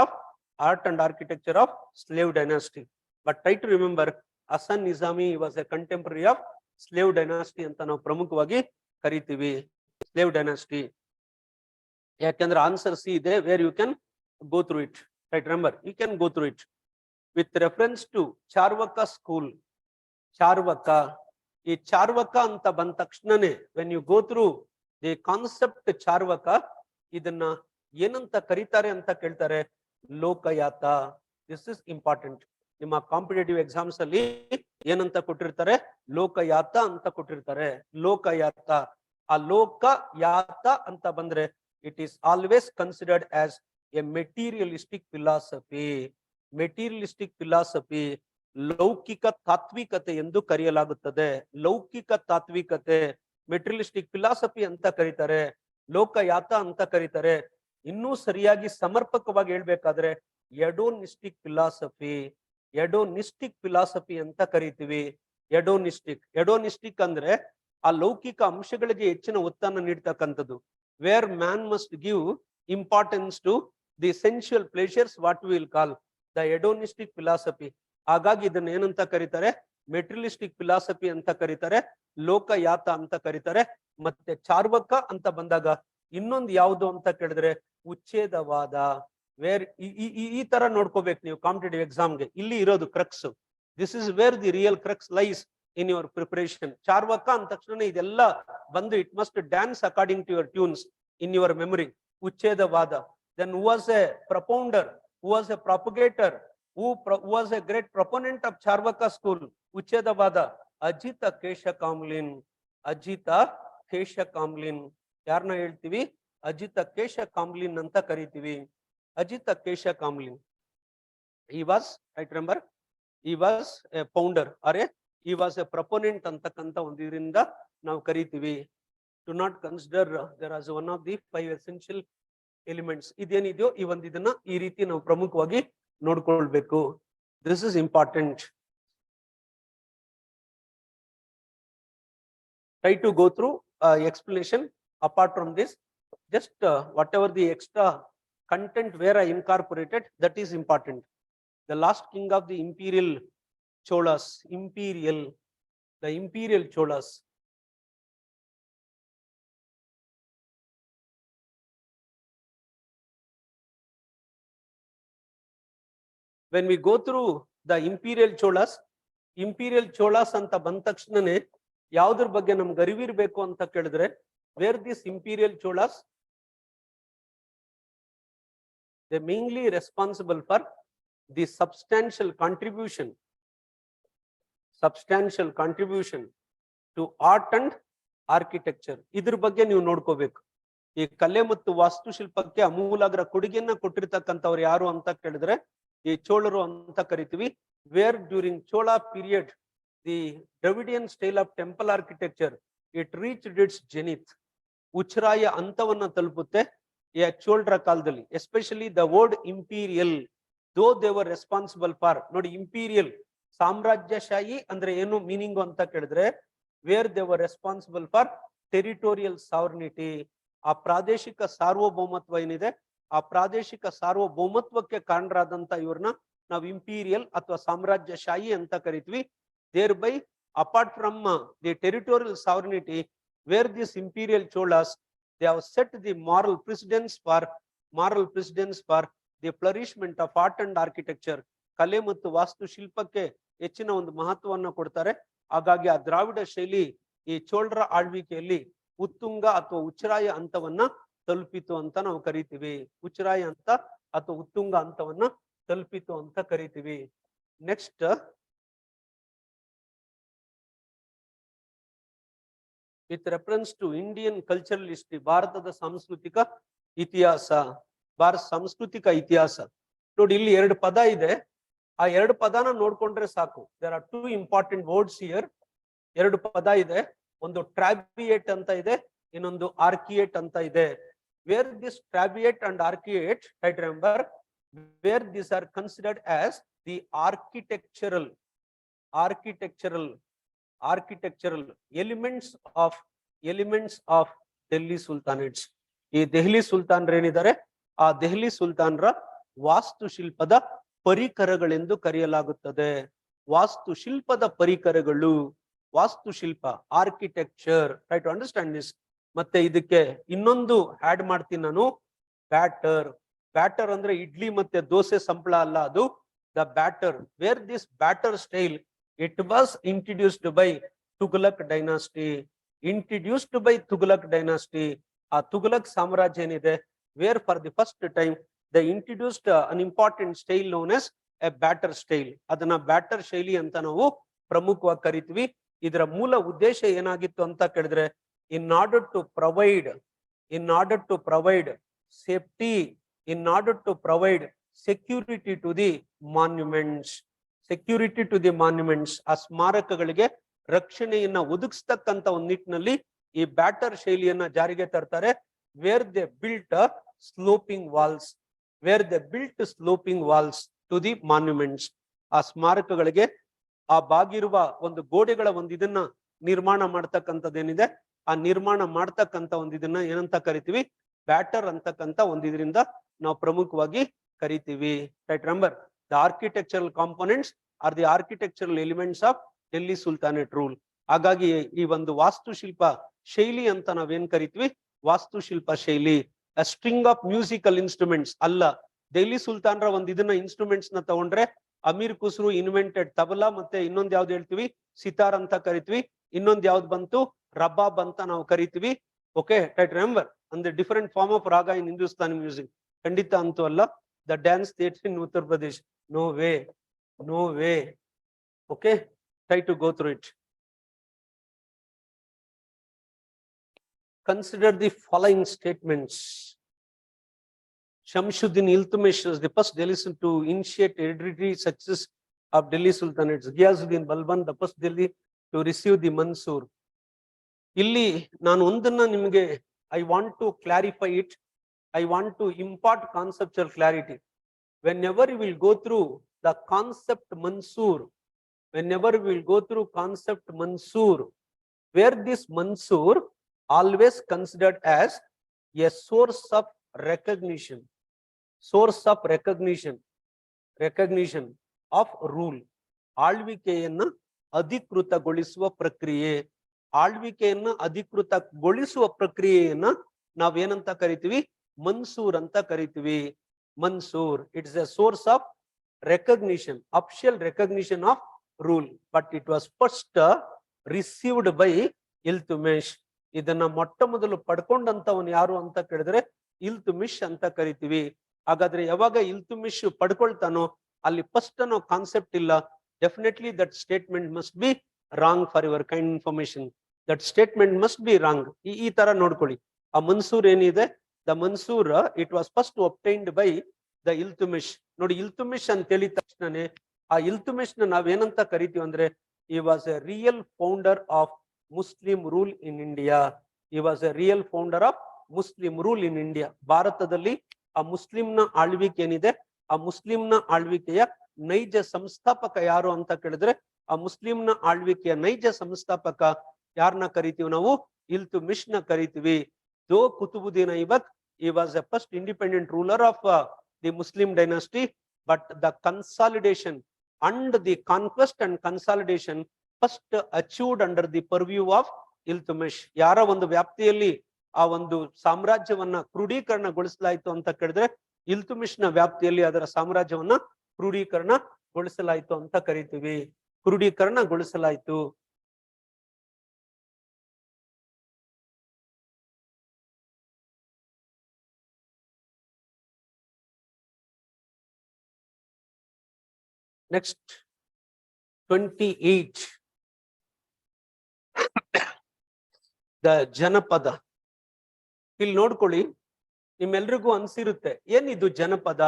of slave dynasty. But try to remember, Hasan Nizami was a contemporary of slave dynasty ಅಂತ ನಾವು ಪ್ರಮುಖವಾಗಿ ಕರಿತೀವಿ. ಸ್ಲೇವ್ ಡೈನಾಸ್ಟಿ ಯಾಕೆಂದ್ರೆ ಆನ್ಸರ್ ಸಿ ಇದೆ, where you can go through it. Right, remember, you can go through it with reference to ಚಾರ್ವಕ school. Charvaka, ಈ ಚಾರ್ವಕ ಅಂತ ಬಂದ ತಕ್ಷಣನೇ when you go through the concept Charvaka, ಇದನ್ನ ಏನಂತ ಕರೀತಾರೆ ಅಂತ ಕೇಳ್ತಾರೆ, ಲೋಕಯಾತ. This is important. ನಿಮ್ಮ ಕಾಂಪಿಟೇಟಿವ್ ಎಕ್ಸಾಮ್ಸ್ ಅಲ್ಲಿ ಏನಂತ ಕೊಟ್ಟಿರ್ತಾರೆ, ಲೋಕಯಾತ ಅಂತ ಕೊಟ್ಟಿರ್ತಾರೆ. ಲೋಕಯಾತ, ಆ ಲೋಕಯಾತ ಅಂತ ಬಂದ್ರೆ it is always considered as A materialistic philosophy. Materialistic philosophy, ಲೌಕಿಕ ತಾತ್ವಿಕತೆ ಎಂದು ಕರೆಯಲಾಗುತ್ತದೆ. ಲೌಕಿಕ ತಾತ್ವಿಕತೆ, ಮೆಟೀರಿಯಲಿಸ್ಟಿಕ್ ಫಿಲಾಸಫಿ ಅಂತ ಕರೀತಾರೆ, ಲೋಕಯಾತ ಅಂತ ಕರೀತಾರೆ. ಇನ್ನೂ ಸರಿಯಾಗಿ ಸಮರ್ಪಕವಾಗಿ ಹೇಳ್ಬೇಕಾದ್ರೆ ಎಡೋನಿಸ್ಟಿಕ್ ಫಿಲಾಸಫಿ, ಎಡೋನಿಸ್ಟಿಕ್ ಫಿಲಾಸಫಿ ಅಂತ ಕರಿತೀವಿ. ಎಡೋನಿಸ್ಟಿಕ್ ಅಂದ್ರೆ ಆ ಲೌಕಿಕ ಅಂಶಗಳಿಗೆ ಹೆಚ್ಚಿನ ಒತ್ತನ್ನು ನೀಡ್ತಕ್ಕಂಥದ್ದು. Where man must give importance to the sensual pleasures, what will call the hedonistic philosophy. ಹಾಗಾಗಿ ಇದನ್ನ ಏನಂತ ಕರೀತಾರೆ, ಮೆಟೀರಿಯಲಿಸ್ಟಿಕ್ ಫಿಲಾಸಫಿ ಅಂತ ಕರೀತಾರೆ, ಲೋಕಯಾತ ಅಂತ ಕರೀತಾರೆ. ಮತ್ತೆ ಚಾರ್ವಕ ಅಂತ ಬಂದಾಗ ಇನ್ನೊಂದು ಯಾವುದು ಅಂತ ಕೇಳಿದ್ರೆ ಉಚ್ಛೇದವಾದ. ವೇರ್ ಈ ತರ ನೋಡ್ಕೋಬೇಕು ನೀವು ಕಾಂಪಿಟೇಟಿವ್ ಎಕ್ಸಾಮ್ಗೆ. ಇಲ್ಲಿ ಇರೋದು crux. This is where the real crux lies in your preparation. Charvaka ಅಂದ ತಕ್ಷಣ ಇದೆಲ್ಲ ಬಂದು it must dance according to your tunes in your memory. ಉಚ್ಛೇದವಾದ. Then who was a propounder, who was a propagator, who was a great proponent of Charvaka school, ಉಚ್ಛೇದವಾದ ಅಜಿತ ಕೇಶಕಾಮ್ಲಿನ್. ಅಜಿತ ಕೇಶಕಾಮ್ಲಿನ್ ಯಾರನ್ನ ಹೇಳ್ತೀವಿ, ಅಜಿತ ಕೇಶಕಾಮ್ಲಿನ್ ಅಂತ ಕರಿತೀವಿ. Ajit ಕೇಶಕಾಮ್ಲಿನ್, he was, right, remember, he was a founder or he was a proponent ಅಂತಕ್ಕಂತ ಒಂದು ಇದರಿಂದ ನಾವು ಕರಿತೀವಿ. Do not consider there as one of the 5 essential elements. ಇದೇನಿದೆಯೋ ಈ ಒಂದು ಇದನ್ನ ಈ ರೀತಿ ನಾವು ಪ್ರಮುಖವಾಗಿ ನೋಡ್ಕೊಳ್ಬೇಕು. This is important. Try to go through explanation apart from this. Just whatever the extra content where I incorporated, that is important. The last king of the imperial Cholas, the imperial Cholas. When we go through the imperial Cholas ಅಂತ ಬಂದ ತಕ್ಷಣನೇ ಯಾವುದ್ರ ಬಗ್ಗೆ ನಮ್ಗೆ ಅರಿವಿರ್ಬೇಕು ಅಂತ ಕೇಳಿದ್ರೆ, where this imperial Cholas, they mainly responsible for the substantial contribution to art and architecture. ಇದ್ರ ಬಗ್ಗೆ ನೀವು ನೋಡ್ಕೋಬೇಕು. ಈ ಕಲೆ ಮತ್ತು ವಾಸ್ತುಶಿಲ್ಪಕ್ಕೆ ಅಮೂಲಾಗ್ರ ಕೊಡುಗೆಯನ್ನ ಕೊಟ್ಟಿರ್ತಕ್ಕಂಥವ್ರು ಯಾರು ಅಂತ ಕೇಳಿದ್ರೆ ಈ ಚೋಳರು ಅಂತ ಕರಿತೀವಿ. Where during Chola period the Dravidian style of temple architecture it reached its zenith. ಉಚ್ಛ್ರಾಯ ಹಂತವನ್ನ ತಲುಪುತ್ತೆ ಈ ಚೋಳರ ಕಾಲದಲ್ಲಿ. Especially the word imperial, though they were responsible for. ನೋಡಿ, ಇಂಪೀರಿಯಲ್ ಸಾಮ್ರಾಜ್ಯಶಾಹಿ ಅಂದ್ರೆ ಏನು ಮೀನಿಂಗು ಅಂತ ಕೇಳಿದ್ರೆ, where they were responsible for territorial sovereignty. ಆ ಪ್ರಾದೇಶಿಕ ಸಾರ್ವಭೌಮತ್ವ ಏನಿದೆ, ಆ ಪ್ರಾದೇಶಿಕ ಸಾರ್ವಭೌಮತ್ವಕ್ಕೆ ಕಾರಣರಾದಂತ ಇವ್ರನ್ನ ನಾವು ಇಂಪೀರಿಯಲ್ ಅಥವಾ ಸಾಮ್ರಾಜ್ಯಶಾಹಿ ಅಂತ ಕರಿತೀವಿ. There by apart from the territorial sovereignty, where this imperial Cholas they have set the moral precedence for the flourishment of art and architecture. ಕಲೆ ಮತ್ತು ವಾಸ್ತುಶಿಲ್ಪಕ್ಕೆ ಹೆಚ್ಚಿನ ಒಂದು ಮಹತ್ವವನ್ನು ಕೊಡ್ತಾರೆ. ಹಾಗಾಗಿ ಆ ದ್ರಾವಿಡ ಶೈಲಿ ಈ ಚೋಳರ ಆಳ್ವಿಕೆಯಲ್ಲಿ ಉತ್ತುಂಗ ಅಥವಾ ಉಚ್ಛ್ರಾಯ ಹಂತವನ್ನ ತಲುಪಿತು ಅಂತ ನಾವು ಕರಿತೀವಿ. ಉಚ್ಛ್ರಾಯ ಹಂತ ಅಥವಾ ಉತ್ತುಂಗ ಹಂತವನ್ನ ತಲುಪಿತು ಅಂತ ಕರಿತೀವಿ. Next with reference to Indian cultural history, ಭಾರತದ ಸಾಂಸ್ಕೃತಿಕ ಇತಿಹಾಸ, ಭಾರತ ಸಾಂಸ್ಕೃತಿಕ ಇತಿಹಾಸ. ನೋಡಿ ಇಲ್ಲಿ ಎರಡು ಪದ ಇದೆ, ಆ ಎರಡು ಪದನ ನೋಡ್ಕೊಂಡ್ರೆ ಸಾಕು. There are two important words here. ಎರಡು ಪದ ಇದೆ, ಒಂದು ಟ್ರಾಬಿಯೇಟ್ ಅಂತ ಇದೆ, ಇನ್ನೊಂದು ಆರ್ಕಿಯೇಟ್ ಅಂತ ಇದೆ. Where this trabeate and arcuate, right, remember, where this are considered as the architectural elements of Delhi sultanates. ಈ ದೆಹಲಿ ಸುಲ್ತಾನರೇನಿದ್ದಾರೆ, ಆ ದೆಹಲಿ ಸುಲ್ತಾನರ ವಾಸ್ತುಶಿಲ್ಪದ ಪರಿಕರಗಳೆಂದು ಕರೆಯಲಾಗುತ್ತದೆ. ವಾಸ್ತುಶಿಲ್ಪದ ಪರಿಕರಗಳು, ವಾಸ್ತುಶಿಲ್ಪ, architecture, right, to understand this. ಮತ್ತೆ ಇದಕ್ಕೆ ಇನ್ನೊಂದು ಆಡ್ ಮಾಡ್ತೀನಿ ನಾನು, ಬ್ಯಾಟರ್. ಬ್ಯಾಟರ್ ಅಂದ್ರೆ ಇಡ್ಲಿ ಮತ್ತೆ ದೋಸೆ ಸಂಬಳ ಅಲ್ಲ, ಅದು the batter. Where this batter style, it was introduced by Tughlaq dynasty. ಆ ತುಘಲಕ್ ಸಾಮ್ರಾಜ್ಯ ಏನಿದೆ, where for the first time they introduced an important style known as a batter style. ಅದನ್ನ ಬ್ಯಾಟರ್ ಶೈಲಿ ಅಂತ ನಾವು ಪ್ರಮುಖವಾಗಿ ಕರಿತೀವಿ. ಇದರ ಮೂಲ ಉದ್ದೇಶ ಏನಾಗಿತ್ತು ಅಂತ ಕೇಳಿದ್ರೆ, in order to provide safety, in order to provide security to the monuments, ಆ ಸ್ಮಾರಕಗಳಿಗೆ ರಕ್ಷಣೆಯನ್ನ ಒದಗಿಸ್ತಕ್ಕಂತ ಒಂದು ನಿಟ್ಟಿನಲ್ಲಿ ಈ ಬ್ಯಾಟರ್ ಶೈಲಿಯನ್ನ ಜಾರಿಗೆ ತರ್ತಾರೆ. Where they built sloping walls to the monuments. ಆ ಸ್ಮಾರಕಗಳಿಗೆ ಆ ಬಾಗಿರುವ ಒಂದು ಗೋಡೆಗಳ ಒಂದು ಇದನ್ನ ನಿರ್ಮಾಣ ಮಾಡ್ತಕ್ಕಂಥದ್ದೇನಿದೆ, ಆ ನಿರ್ಮಾಣ ಮಾಡ್ತಕ್ಕಂಥ ಒಂದು ಇದನ್ನ ಏನಂತ ಕರಿತೀವಿ, ಬ್ಯಾಟರ್ ಅಂತಕ್ಕಂಥ ಒಂದು ಇದರಿಂದ ನಾವು ಪ್ರಮುಖವಾಗಿ ಕರಿತೀವಿ. Right, remember, the architectural components are the architectural elements of Delhi Sultanate rule. ಹಾಗಾಗಿ ಈ ಒಂದು ವಾಸ್ತುಶಿಲ್ಪ ಶೈಲಿ ಅಂತ ನಾವೇನ್ ಕರಿತೀವಿ, ವಾಸ್ತುಶಿಲ್ಪ ಶೈಲಿ. a string of musical instruments ಅಲ್ಲ. ದೆಹಲಿ ಸುಲ್ತಾನರ ಒಂದು ಇದನ್ನ ಇನ್ಸ್ಟ್ರೂಮೆಂಟ್ಸ್ ನ ತಗೊಂಡ್ರೆ, ಅಮೀರ್ ಖುಸ್ರು ಇನ್ವೆಂಟೆಡ್ ತಬಲಾ, ಮತ್ತೆ ಇನ್ನೊಂದು ಯಾವ್ದು ಹೇಳ್ತೀವಿ, ಸಿತಾರ್ ಅಂತ ಕರಿತೀವಿ. ಇನ್ನೊಂದು ಯಾವ್ದು ಬಂತು, ರಬಾಬ್ ಅಂತ ನಾವು ಕರಿತೀವಿ. ಓಕೆ, ರೈಟ್, ರಿಮೆಂಬರ್, ಅಂದ್ರೆ ಡಿಫರೆಂಟ್ ಫಾರ್ಮ್ ಆಫ್ ರಾಗ ಇನ್ ಹಿಂದೂಸ್ತಾನಿ ಮ್ಯೂಸಿಕ್. ಖಂಡಿತ ಅಂತೂ ಅಲ್ಲ. The dance theatre in Uttar Pradesh, no way. Okay, try to go through it. Consider the following statements. Shamsuddin Iltutmish was the first Delhi Sultan to initiate hereditary success of Delhi Sultanates. Ghiyazuddin Balban, the first Delhi to receive the Mansoor. Illi ನಾನು ಒಂದನ್ನ ನಿಮಗೆ I want to clarify it. I want to impart conceptual clarity. Whenever we will go through the concept Mansoor, where this Mansoor always considered as a source of recognition of rule. ಆಳ್ವಿಕೆಯನ್ನ ಅಧಿಕೃತಗೊಳಿಸುವ ಪ್ರಕ್ರಿಯೆಯನ್ನ ನಾವೇನಂತ ಕರಿತೀವಿ, ಮನ್ಸೂರ್ ಅಂತ ಕರಿತೀವಿ. Mansoor, it is a source of recognition, official recognition of rule, but it was first received by Iltutmish. ಇದನ್ನ ಮೊಟ್ಟ ಮೊದಲು ಪಡ್ಕೊಂಡಂತವನು ಯಾರು ಅಂತ ಕೇಳಿದ್ರೆ ಇಲ್ತುಮಿಶ್ ಅಂತ ಕರಿತೀವಿ. ಹಾಗಾದ್ರೆ ಯಾವಾಗ ಇಲ್ತುಮಿಶ್ ಪಡ್ಕೊಳ್ತಾನೋ ಅಲ್ಲಿ ಫಸ್ಟ್ ಅನ್ನೋ ಕಾನ್ಸೆಪ್ಟ್ ಇಲ್ಲ. Definitely that statement must be wrong. For your kind information, that statement must be wrong. ಈ ತರ ನೋಡ್ಕೊಳ್ಳಿ. ಆ ಮನ್ಸೂರ್ ಏನಿದೆ, the Mansoor, it was first obtained by the Iltutmish. ನೋಡಿ, ಇಲ್ತುಮಿಶ್ ಅಂತ ಹೇಳಿದ ತಕ್ಷಣನೇ ಆ ಇಲ್ತುಮಿಶ್ ನ ನಾವೇನಂತ ಕರಿತೀವಿ ಅಂದ್ರೆ, he was a real founder of Muslim rule in India. ಭಾರತದಲ್ಲಿ ಆ ಮುಸ್ಲಿಂನ ಆಳ್ವಿಕೆ ಏನಿದೆ, ಆ ಮುಸ್ಲಿಂನ ಆಳ್ವಿಕೆಯ ನೈಜ ಸಂಸ್ಥಾಪಕ ಯಾರು ಅಂತ ಕೇಳಿದ್ರೆ, ಆ ಮುಸ್ಲಿಂನ ಆಳ್ವಿಕೆಯ ನೈಜ ಸಂಸ್ಥಾಪಕ ಯಾರನ್ನ ಕರಿತೀವಿ ನಾವು, ಇಲ್ತುಮಿಶ್ ನ ಕರಿತೀವಿ. Though Qutbuddin Aibak, he was the first independent ruler of the Muslim dynasty, but the consolidation and the conquest and consolidation first achieved under the purview of Iltutmish. ಯಾರ ಒಂದು ವ್ಯಾಪ್ತಿಯಲ್ಲಿ ಆ ಒಂದು ಸಾಮ್ರಾಜ್ಯವನ್ನ ಕ್ರೋಢೀಕರಣಗೊಳಿಸಲಾಯಿತು ಅಂತ ಕೇಳಿದ್ರೆ, ಇಲ್ತುಮಿಶ್ ನ ವ್ಯಾಪ್ತಿಯಲ್ಲಿ ಅದರ ಸಾಮ್ರಾಜ್ಯವನ್ನ ಕ್ರೋಢೀಕರಣಗೊಳಿಸಲಾಯಿತು ಅಂತ ಕರಿತೀವಿ. ಕ್ರೋಢೀಕರಣಗೊಳಿಸಲಾಯಿತು. Next, 28. the ಜನಪದ. ಇಲ್ಲಿ ನೋಡ್ಕೊಳ್ಳಿ, ನಿಮ್ಮೆಲ್ರಿಗೂ ಅನ್ಸಿರುತ್ತೆ ಏನಿದು ಜನಪದ,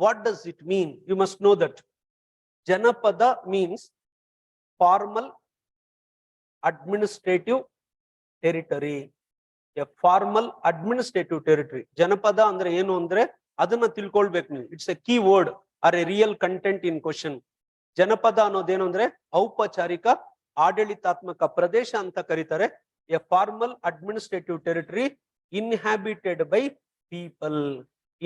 what does it mean? You must know that ಜನಪದ means formal administrative territory. A formal administrative territory. ಜನಪದ ಅಂದ್ರೆ ಏನು ಅಂದ್ರೆ ಅದನ್ನ ತಿಳ್ಕೊಳ್ಬೇಕು ನೀವು. It's a keyword or a real content in question. ಜನಪದ ಅನ್ನೋದೇನು ಅಂದ್ರೆ ಔಪಚಾರಿಕ ಆಡಳಿತಾತ್ಮಕ ಪ್ರದೇಶ ಅಂತ ಕರೀತಾರೆ. A formal administrative territory inhabited by people.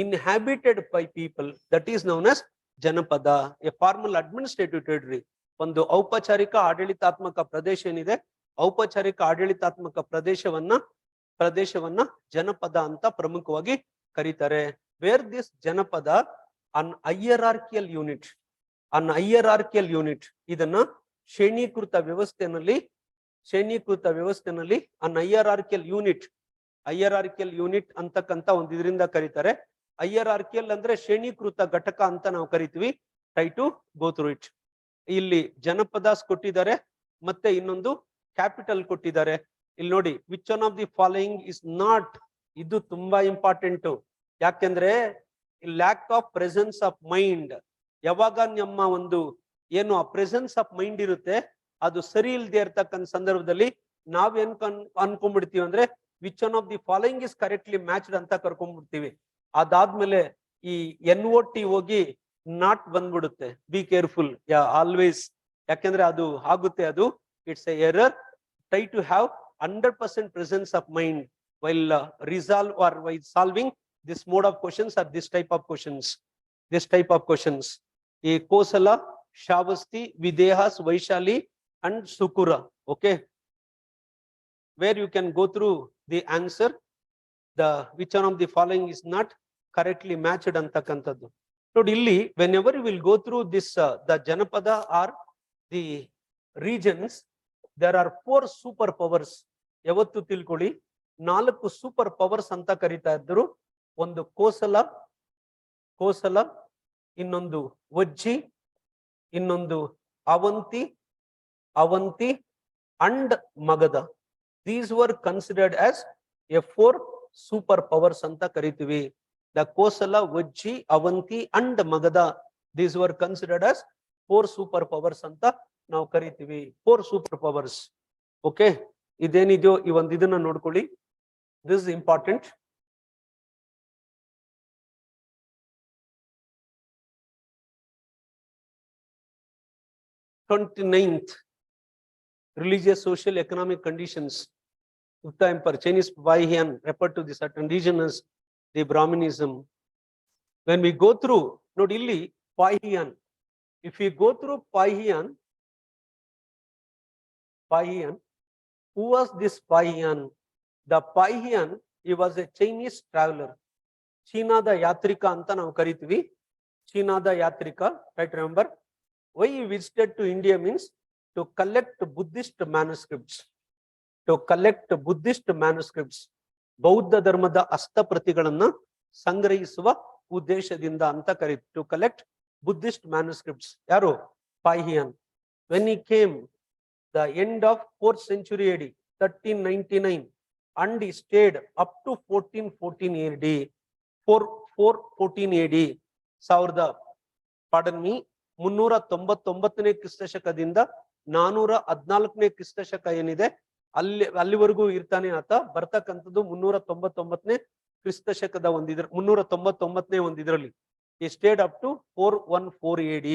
Inhabited by people, that is known as janapada. A formal administrative territory, ಒಂದು ಔಪಚಾರಿಕ ಆಡಳಿತಾತ್ಮಕ ಪ್ರದೇಶ ಏನಿದೆ, ಔಪಚಾರಿಕ ಆಡಳಿತಾತ್ಮಕ ಪ್ರದೇಶವನ್ನ ಜನಪದ ಅಂತ ಪ್ರಮುಖವಾಗಿ ಕರೀತಾರೆ. ವೇರ್ ದಿಸ್ ಜನಪದ ಅನ್ ಹೈಯರಾರ್ಕಿಯಲ್ ಯೂನಿಟ್, ಇದನ್ನ ಶ್ರೇಣೀಕೃತ ವ್ಯವಸ್ಥೆನಲ್ಲಿ ಅನ್ ಹೈಯರಾರ್ಕಿಯಲ್ ಯೂನಿಟ್ ಅಂತಕ್ಕಂತ ಒಂದು ಇದರಿಂದ ಕರೀತಾರೆ. ಹೈಯರಾರ್ಕಿಯಲ್ ಅಂದ್ರೆ ಶ್ರೇಣೀಕೃತ ಘಟಕ ಅಂತ ನಾವು ಕರಿತೀವಿ. Try to go through it. ಇಲ್ಲಿ ಜನಪದಾಸ್ ಕೊಟ್ಟಿದ್ದಾರೆ, ಮತ್ತೆ ಇನ್ನೊಂದು ಕ್ಯಾಪಿಟಲ್ ಕೊಟ್ಟಿದ್ದಾರೆ. ಇಲ್ಲಿ ನೋಡಿ, which one of the following is not. ಇದು ತುಂಬಾ ಇಂಪಾರ್ಟೆಂಟ್. ಯಾಕೆಂದ್ರೆ lack of presence of mind, ಯಾವಾಗ ನಮ್ಮ ಒಂದು ಏನು ಆ ಪ್ರೆಸೆನ್ಸ್ ಆಫ್ ಮೈಂಡ್ ಇರುತ್ತೆ ಅದು ಸರಿ ಇಲ್ಲದೆ ಇರ್ತಕ್ಕಂಥ ಸಂದರ್ಭದಲ್ಲಿ ನಾವೇನ್ ಅನ್ಕೊಂಡ್ಬಿಡ್ತೀವಿ ಅಂದ್ರೆ which one of the following is correctly matched ಅಂತ ಕರ್ಕೊಂಡ್ಬಿಡ್ತೀವಿ. ಅದಾದ್ಮೇಲೆ ಈ NOT ಹೋಗಿ ನಾಟ್ ಬಂದ್ಬಿಡುತ್ತೆ. ಬಿ ಕೇರ್ಫುಲ್ ಆಲ್ವೇಸ್, ಯಾಕೆಂದ್ರೆ ಅದು ಆಗುತ್ತೆ, ಅದು it's a error. Try to have 100% presence of mind while while solving this mode of questions or this type of questions. A Kosala, Shavasti, Videhas, Vaishali and Sukura. Okay, where you can go through the answer, the which one of the following is not correctly matched antakantadu. So illi whenever you will go through this the Janapada or the regions, there are 4 super powers. ಯಾವತ್ತು ತಿಳ್ಕೊಳ್ಳಿ, 4 super powers ಅಂತ ಕರೀತಾ ಇದ್ರು. ಒಂದು ಕೋಸಲ, ಇನ್ನೊಂದು ವಜ್ಜಿ, ಇನ್ನೊಂದು Avanti and Magadha. These were considered as a 4 super powers ಅಂತ ಕರಿತೀವಿ. The Kosala, Vajji, Avanti and Magadha, these were considered as 4 super powers ಅಂತ ನಾವು ಕರಿತೀವಿ. 4 ಸೂಪರ್ ಪವರ್ಸ್. ಓಕೆ, ಇದೇನಿದೆಯೋ ಈ ಒಂದು ಇದನ್ನ ನೋಡ್ಕೊಳ್ಳಿ. This is important. Twenty-ninth, religious, social, economic conditions. Gupta Empire, Chinese Paihian referred to the certain region as the Brahminism. When we go through, not illi Paihian. If we go through Paihian, who was this Paihian? The Paihian, he was a Chinese traveler. Chinada Yatrika anta ನಾವು ಕರಿತೀವಿ. Chinada Yatrika, right? Remember, why he visited to India means to collect Buddhist manuscripts. ಬೌದ್ಧ ಧರ್ಮದ ಹಸ್ತಪ್ರತಿಗಳನ್ನ ಸಂಗ್ರಹಿಸುವ ಉದ್ದೇಶದಿಂದ ಅಂತ ಕರೀತೀವಿ. To collect Buddhist manuscripts. ಯಾರು? Paihian. When he came, the end of 4th century AD, 1399, and he stayed up to 1414 AD. 414 AD, pardon me, 399ನೇ ಕ್ರಿಸ್ತ ಶಕದಿಂದ 414ನೇ ಕ್ರಿಸ್ತ ಶಕ ಏನಿದೆ ಅಲ್ಲಿವರೆಗೂ ಇರ್ತಾನೆ ಆತ. ಬರ್ತಕ್ಕಂಥದ್ದು 399ನೇ ಕ್ರಿಸ್ತ ಶಕದ ಒಂದಿದ್ರ 399ನೇ ಒಂದಿದ್ರಲ್ಲಿ. he stayed up to 414 AD.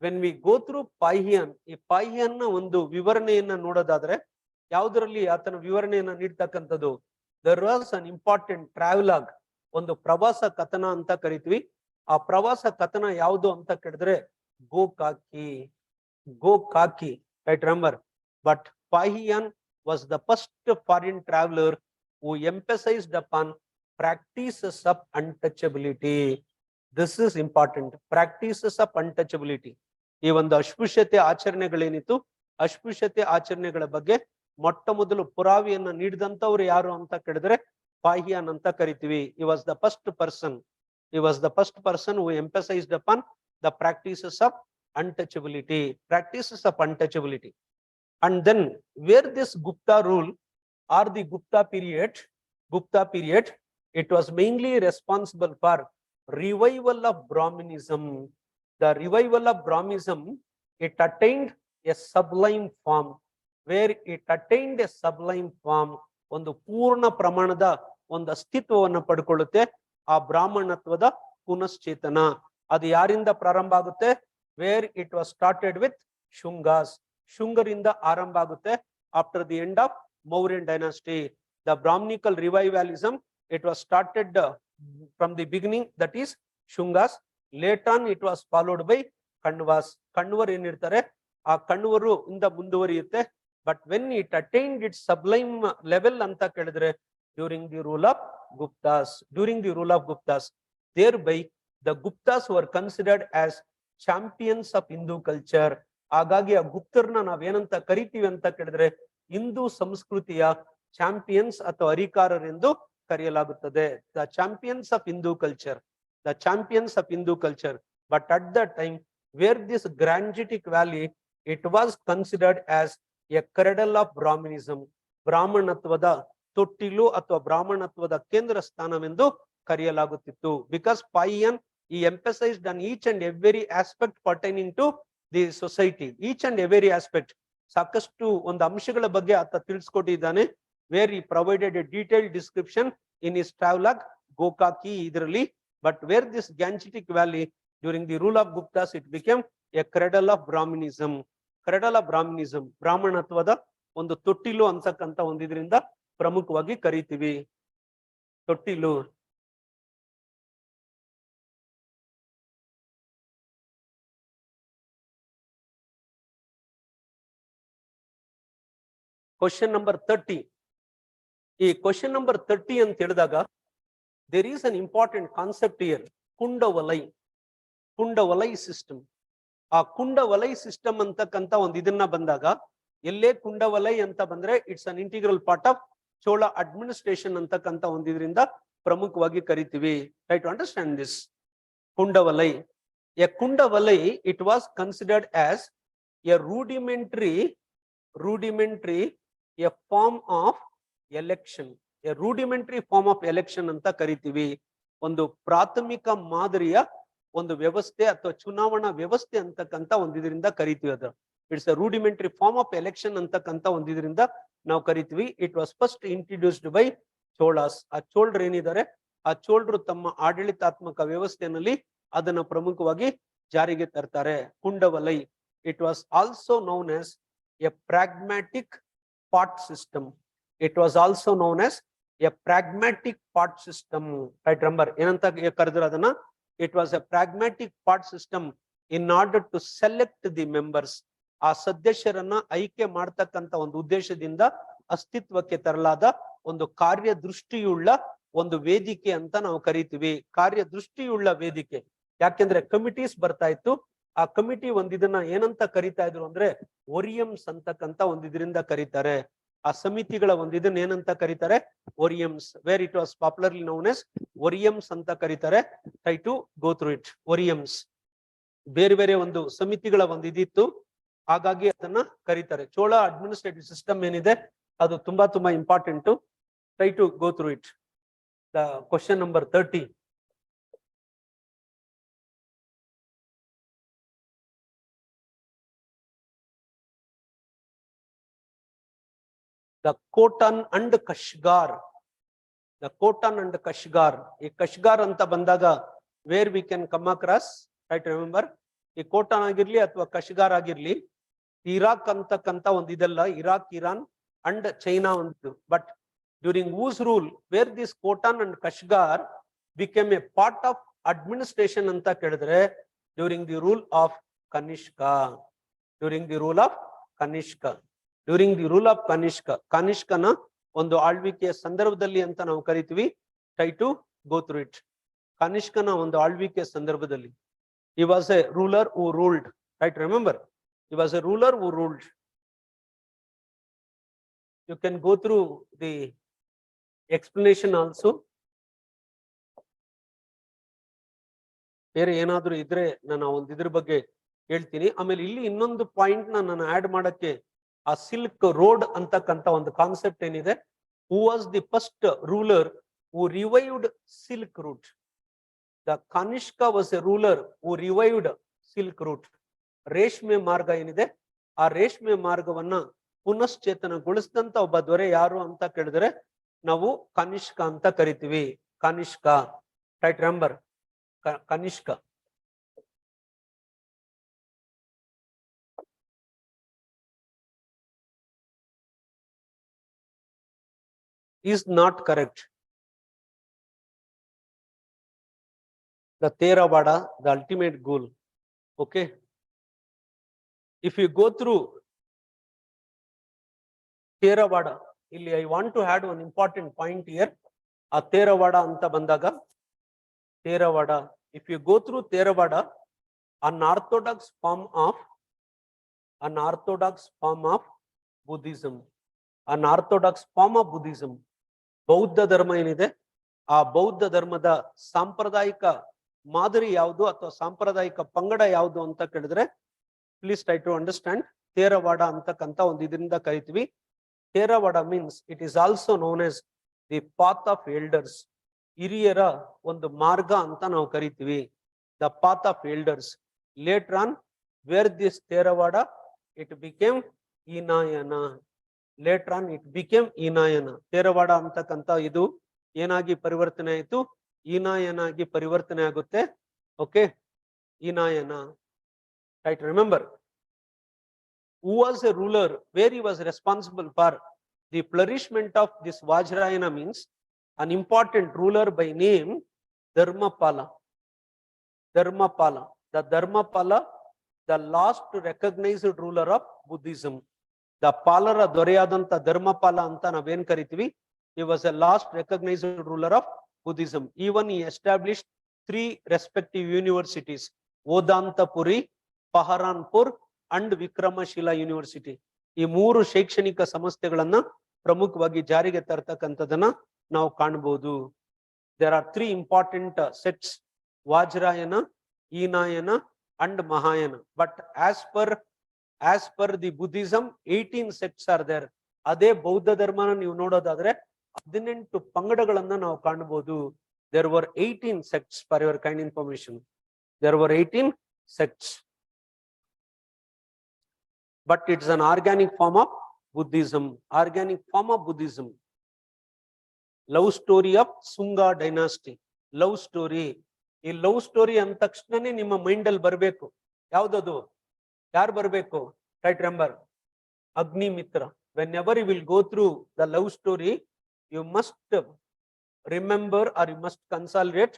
when we go through Paihian, ಈ Paihian ನ ಒಂದು ವಿವರಣೆಯನ್ನ ನೋಡೋದಾದ್ರೆ ಯಾವುದರಲ್ಲಿ ಆತನ ವಿವರಣೆಯನ್ನ ನೀಡ್ತಕ್ಕಂಥದ್ದು, there was an important travelogue, ಒಂದು ಪ್ರವಾಸ ಕಥನ ಅಂತ ಕರಿತೀವಿ. ಆ ಪ್ರವಾಸ ಕಥನ ಯಾವುದು ಅಂತ ಕೇಳಿದ್ರೆ ಗೋಕಾಕಿ, right? Remember, but Paihian was the first foreign traveler who emphasized upon practices of untouchability. This is important, practices of untouchability. ಈ ಒಂದು ಅಸ್ಪೃಶ್ಯತೆ ಆಚರಣೆಗಳೇನಿತ್ತು, ಅಸ್ಪೃಶ್ಯತೆ ಆಚರಣೆಗಳ ಬಗ್ಗೆ ಮೊಟ್ಟ ಮೊದಲು ಪುರಾವೆಯನ್ನ ನೀಡಿದಂತವ್ರು ಯಾರು ಅಂತ ಕೇಳಿದ್ರೆ Paihian ಅಂತ ಕರಿತೀವಿ. he was the first person who emphasized upon the practices of untouchability. And then where this Gupta rule or the Gupta period, it was mainly responsible for revival of Brahminism. The revival of Brahminism, it attained a sublime form, where it attained a sublime form. ಒಂದು ಪೂರ್ಣ ಪ್ರಮಾಣದ ಒಂದು ಅಸ್ತಿತ್ವವನ್ನು ಪಡ್ಕೊಳ್ಳುತ್ತೆ ಆ ಬ್ರಾಹ್ಮಣತ್ವದ ಪುನಶ್ಚೇತನ. ಅದು ಯಾರಿಂದ ಪ್ರಾರಂಭ ಆಗುತ್ತೆ? Where it was started with Shungas. ಶುಂಗರಿಂದ ಆರಂಭ ಆಗುತ್ತೆ. After the end of Mauryan dynasty, the Brahminical revivalism, it was started from the beginning, that is Shungas. Later on it was followed by Kandvas. Kandvar ಏನಿರ್ತಾರೆ ಆ ಕಣ್ವರು ಇಂದ ಮುಂದುವರಿಯುತ್ತೆ. But when it attained its sublime level ಅಂತ ಕೇಳಿದ್ರೆ during the rule of Guptas. During the rule of Guptas, thereby the Guptas were considered as champions of Hindu culture. ಹಾಗಾಗಿ ಆ ಗುಪ್ತರನ್ನ ನಾವೇನಂತ ಕರಿತೀವಿ ಅಂತ ಕೇಳಿದ್ರೆ ಹಿಂದೂ ಸಂಸ್ಕೃತಿಯ ಚಾಂಪಿಯನ್ಸ್ ಅಥವಾ ಅರಿಕಾರರೆಂದು ಕರೆಯಲಾಗುತ್ತದೆ. The champions of Hindu culture, the champions of Hindu culture. But at the time where this Gangetic valley, it was considered as a cradle of Brahmanism. ಬ್ರಾಹ್ಮಣತ್ವದ ತೊಟ್ಟಿಲು ಅಥವಾ ಬ್ರಾಹ್ಮಣತ್ವದ ಕೇಂದ್ರ ಸ್ಥಾನವೆಂದು ಕರೆಯಲಾಗುತ್ತಿತ್ತು. ಬಿಕಾಸ್ ಪಾಯಿಯನ್ he emphasized on each and every aspect pertaining to the society, each and every aspect. ಸಾಕಷ್ಟು ಒಂದು ಅಂಶಗಳ ಬಗ್ಗೆ ಆತ ತಿಳಿಸ್ಕೊಟ್ಟಿದ್ದಾನೆ. Where he provided a detailed description in his travelogue ಗೋಕಾಕಿ ಇದರಲ್ಲಿ. But where this Gangetic Valley during the rule of Guptas, it became a cradle of Brahminism. Cradle of Brahminism, ಬ್ರಾಹ್ಮಣತ್ವದ ಒಂದು ತೊಟ್ಟಿಲು ಅಂತಕ್ಕಂತ ಒಂದಿದ್ರಿಂದ ಪ್ರಮುಖವಾಗಿ ಕರಿತೀವಿ. ತೊಟ್ಟಿಲು. Question number 30. ಈ ಕ್ವಶನ್ ನಂಬರ್ 30 ಅಂತ ಹೇಳಿದಾಗ there is an important concept here, Kudavolai. Kudavolai system. ಆ ಕುಂಡವಲೈ ಸಿಸ್ಟಮ್ ಅಂತಕ್ಕಂತ ಒಂದು ಇದನ್ನ ಬಂದಾಗ ಎಲ್ಲೇ ಕುಂಡವಲೈ ಅಂತ ಬಂದ್ರೆ it's an integral part of Chola administration ಅಂತಕ್ಕಂತ ಒಂದಿದ್ರಿಂದ ಪ್ರಮುಖವಾಗಿ ಕರಿತೀವಿ. Try to understand this. Kudavolai. A Kudavolai, it was considered as a rudimentary a form of election, a rudimentary form of election ಅಂತ ಕರಿತೀವಿ. ಒಂದು ಪ್ರಾಥಮಿಕ ಮಾದರಿಯ ಒಂದು ವ್ಯವಸ್ಥೆ ಅಥವಾ ಚುನಾವಣಾ ವ್ಯವಸ್ಥೆ ಅಂತಕ್ಕಂತ ಒಂದಿದ್ರಿಂದ ಕರಿತೀವಿ. ಅದು it's a rudimentary form of election ಅಂತಕ್ಕಂತ ಒಂದಿದ್ರಿಂದ ನಾವು ಕರಿತೀವಿ. It was first introduced by Cholas. ಆ ಚೋಳರು ಏನಿದ್ದಾರೆ, ಆ ಚೋಳರು ತಮ್ಮ ಆಡಳಿತಾತ್ಮಕ ವ್ಯವಸ್ಥೆಯಲ್ಲಿ ಅದನ್ನ ಪ್ರಮುಖವಾಗಿ ಜಾರಿಗೆ ತರ್ತಾರೆ. Kudavolai. It was also known as a pragmatic part system. It was also known as a pragmatic part system. Right, remember ಏನಂತ ಕರೆದ್ರು ಅದನ್ನ? It was a pragmatic part system in order to select the members. ಆ ಸದಸ್ಯರನ್ನ ಆಯ್ಕೆ ಮಾಡ್ತಕ್ಕಂತ ಒಂದು ಉದ್ದೇಶದಿಂದ ಅಸ್ತಿತ್ವಕ್ಕೆ ತರಲಾದ ಒಂದು ಕಾರ್ಯದೃಷ್ಟಿಯುಳ್ಳ ಒಂದು ವೇದಿಕೆ ಅಂತ ನಾವು ಕರಿತೀವಿ. ಕಾರ್ಯದೃಷ್ಟಿಯುಳ್ಳ ವೇದಿಕೆ. ಯಾಕೆಂದ್ರೆ ಕಮಿಟೀಸ್ ಬರ್ತಾ ಇತ್ತು. ಆ ಕಮಿಟಿ ಒಂದಿದನ್ನ ಏನಂತ ಕರಿತಾ ಇದ್ರು ಅಂದ್ರೆ ಓರಿಯಮ್ಸ್ ಅಂತಕ್ಕಂತ ಒಂದಿದ್ರಿಂದ ಕರೀತಾರೆ. ಆ ಸಮಿತಿಗಳ ಒಂದಿದನ್ನ ಏನಂತ ಕರೀತಾರೆ? ಓರಿಯಮ್ಸ್. Where it was popularly known as ಓರಿಯಮ್ಸ್ ಅಂತ ಕರೀತಾರೆ. Try to go through it. ಓರಿಯಮ್ಸ್ ಬೇರೆ ಬೇರೆ ಒಂದು ಸಮಿತಿಗಳ ಒಂದು ಇದಿತ್ತು, ಹಾಗಾಗಿ ಅದನ್ನ ಕರೀತಾರೆ. ಚೋಳ ಅಡ್ಮಿನಿಸ್ಟ್ರೇಟಿವ್ ಸಿಸ್ಟಮ್ ಏನಿದೆ ಅದು ತುಂಬಾ important. Try to go through it. The question number 30. The Khotan and Kashgar. The Khotan and Kashgar. ಈ ಕಶ್ಗಾರ್ ಅಂತ ಬಂದಾಗ where we can come across, right, remember, ಈ ಕೋಟಾನ್ ಆಗಿರ್ಲಿ ಅಥವಾ ಕಶ್ಗಾರ್ ಆಗಿರ್ಲಿ, ಇರಾಕ್ ಅಂತಕ್ಕಂತ ಒಂದು ಇದೆಲ್ಲ, ಇರಾಕ್, ಇರಾನ್ ಅಂಡ್ ಚೈನಾ ಒಂದು. But during whose rule, where this Khotan and Kashgar became a part of administration ಅಂತ ಕೇಳಿದ್ರೆ during the rule of Kanishka. During the rule of Kanishka. During the rule of Kanishka. ಕನಿಷ್ಕನ ಒಂದು ಆಳ್ವಿಕೆಯ ಸಂದರ್ಭದಲ್ಲಿ ಅಂತ ನಾವು ಕರಿತೀವಿ. Try to go through it. ಕನಿಷ್ಕನ ಒಂದು ಆಳ್ವಿಕೆಯ ಸಂದರ್ಭದಲ್ಲಿ he was a ruler who ruled, right, remember, he was a ruler who ruled. You can go through the explanation also. ಬೇರೆ ಏನಾದ್ರೂ ಇದ್ರೆ ನಾನು ಒಂದು ಇದ್ರ ಬಗ್ಗೆ ಹೇಳ್ತೀನಿ. ಆಮೇಲೆ ಇಲ್ಲಿ ಇನ್ನೊಂದು ಪಾಯಿಂಟ್ ನಾನು ಆಡ್ ಮಾಡಕ್ಕೆ, ಆ ಸಿಲ್ಕ್ ರೋಡ್ ಅಂತಕ್ಕಂತ ಒಂದು ಕಾನ್ಸೆಪ್ಟ್ ಏನಿದೆ Who was the first ruler who revived Silk Route? The Kanishka was a ruler who revived Silk Route. ರೇಷ್ಮೆ ಮಾರ್ಗ ಏನಿದೆ ಆ ರೇಷ್ಮೆ ಮಾರ್ಗವನ್ನ ಪುನಶ್ಚೇತನಗೊಳಿಸಿದಂತ ಒಬ್ಬ ದೊರೆ ಯಾರು ಅಂತ ಕೇಳಿದ್ರೆ ನಾವು ಕನಿಷ್ಕ ಅಂತ ಕರಿತೀವಿ. Kanishka, right? Remember, Kanishka. Is not correct. The Theravada, the ultimate goal. Okay. If you go through Theravada, I want to add one important point here. A Theravada anta bandaga, Theravada. If you go through Theravada, an orthodox form of Buddhism, an orthodox form of Buddhism. ಬೌದ್ಧ ಧರ್ಮ ಏನಿದೆ ಆ ಬೌದ್ಧ ಧರ್ಮದ ಸಾಂಪ್ರದಾಯಿಕ ಮಾದರಿ ಯಾವುದು ಅಥವಾ ಸಾಂಪ್ರದಾಯಿಕ ಪಂಗಡ ಯಾವುದು ಅಂತ ಕೇಳಿದ್ರೆ please try to understand. Theravada ಅಂತಕ್ಕಂತ ಒಂದು ಇದರಿಂದ ಕರಿತೀವಿ. Theravada means it is also known as the path of elders. ಹಿರಿಯರ ಒಂದು ಮಾರ್ಗ ಅಂತ ನಾವು ಕರಿತೀವಿ. The path of elders. Later on where this Theravada it became Hinayana. Later on it became Hinayana. Theravada ಅಂತಕ್ಕಂತ ಇದು ಏನಾಗಿ ಪರಿವರ್ತನೆ ಆಯಿತು? ಈನಾಯನಾಗಿ ಪರಿವರ್ತನೆ ಆಗುತ್ತೆ. Okay, Hinayana. Right? Remember, who was a ruler where he was responsible for the flourishment of this Vajrayana means an important ruler by name Dharmapala. Dharmapala. The Dharmapala, the last recognized ruler of Buddhism. The ಪಾಲರ ದೊರೆಯಾದಂತ ಧರ್ಮಪಾಲ ಅಂತ ನಾವೇನ್ ಕರಿತೀವಿ. He was a last recognized ruler of Buddhism. Even he established 3 respective universities: Odantapuri, Paharanpur and Vikramashila University. ಈ 3 ಶೈಕ್ಷಣಿಕ ಸಂಸ್ಥೆಗಳನ್ನ ಪ್ರಮುಖವಾಗಿ ಜಾರಿಗೆ ತರ್ತಕ್ಕಂಥದನ್ನ ನಾವು ಕಾಣಬಹುದು. There are 3 important sets: Vajrayana, Enayana and Mahayana. But as per the Buddhism, 18 sects are there. ಅದೇ ಬೌದ್ಧ ಧರ್ಮನ ನೀವು ನೋಡೋದಾದ್ರೆ 18 ಪಂಗಡಗಳನ್ನ ನಾವು ಕಾಣಬಹುದು. There were 18 sects, for your kind information. There were 18 sects. But it's an organic form of Buddhism. Organic form of Buddhism. Love story of Sunga dynasty. Love story. ಈ love story ಅಂದ ತಕ್ಷಣನೇ ನಿಮ್ಮ ಮೈಂಡ್ ಅಲ್ಲಿ ಬರಬೇಕು. ಯಾವ್ದದು? ಯಾರು ಬರಬೇಕು? Right? Remember, Agnimitra. Whenever you will go through the love story, you must remember or you must consolidate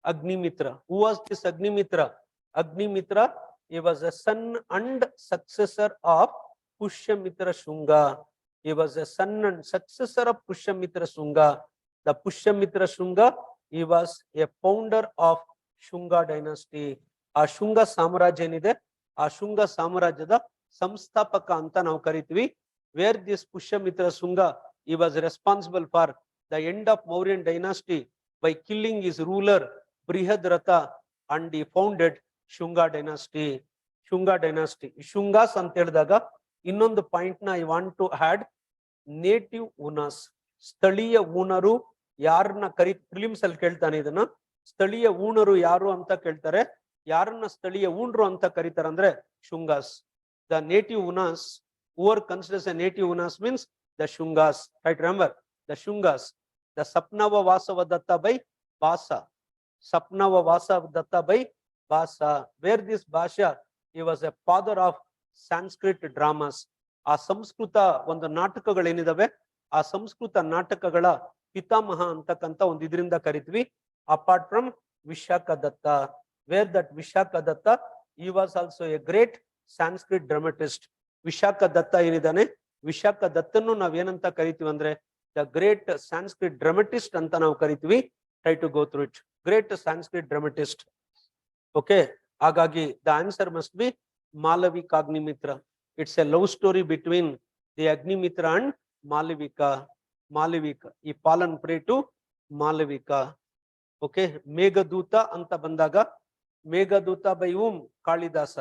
Agnimitra. Who was this Agnimitra? Agnimitra, he was a son and successor of Pushyamitra Shunga. He was a son and successor of Pushyamitra Shunga. The Pushyamitra Shunga, he was a founder of Shunga dynasty. ಆ ಶುಂಗ ಸಾಮ್ರಾಜ್ಯ ಏನಿದೆ ಆ ಶುಂಗ ಸಾಮ್ರಾಜ್ಯದ ಸಂಸ್ಥಾಪಕ ಅಂತ ನಾವು ಕರಿತೀವಿ. Where this Pushyamitra Shunga, he was responsible for the end of Mauryan dynasty by killing his ruler Brihadratha, and he founded Shunga dynasty. Shunga dynasty. Shungas ಅಂತ ಹೇಳಿದಾಗ ಇನ್ನೊಂದು ಪಾಯಿಂಟ್ ನ I want to add. Native Hunas. ಸ್ಥಳೀಯ ಊನರು ಯಾರನ್ನ prelims ಅಲ್ಲಿ ಕೇಳ್ತಾನೆ ಇದನ್ನ. ಸ್ಥಳೀಯ ಊನರು ಯಾರು ಅಂತ ಕೇಳ್ತಾರೆ. ಯಾರನ್ನ ಸ್ಥಳೀಯ ಊನರು ಅಂತ ಕರೀತಾರೆ ಅಂದ್ರೆ Shungas. The native Hunas, who are considered as a native Unas means the Shungas. Right? Remember, the Shungas. The Sapnava Vasavadatta by Basa. Sapnava Vasavadatta by Basa. Where this Basha, he was a father of Sanskrit dramas. ಆ ಸಂಸ್ಕೃತ ಒಂದು ನಾಟಕಗಳೇನಿದಾವೆ ಆ ಸಂಸ್ಕೃತ ನಾಟಕಗಳ ಪಿತಾಮಹ ಅಂತಕ್ಕಂತ ಒಂದು ಇದರಿಂದ ಕರಿತೀವಿ. Apart from Vishakhadatta, where that Vishakhadatta, he was also a great Sanskrit dramatist. Vishakha Datta ಏನಿದ್ದಾನೆ, ವಿಶಾಖ ದತ್ತನ್ನು ನಾವೇನಂತ ಕರಿತೀವಿ ಅಂದ್ರೆ ದ ಗ್ರೇಟ್ ಸಾಂಸ್ಕ್ರಿಟ್ ಡ್ರಾಮಟಿಸ್ಟ್ ಅಂತ ನಾವು ಕರಿತೀವಿ. Try to go through it. Great Sanskrit dramatist. Okay, ಹಾಗಾಗಿ the answer must be Malavika Agnimitra. It's a love story between the Agnimitra and Malavika. Malavika, ಈ fallen prey to Malavika. Okay, Meghaduta ಅಂತ ಬಂದಾಗ Meghaduta by um Kalidasa.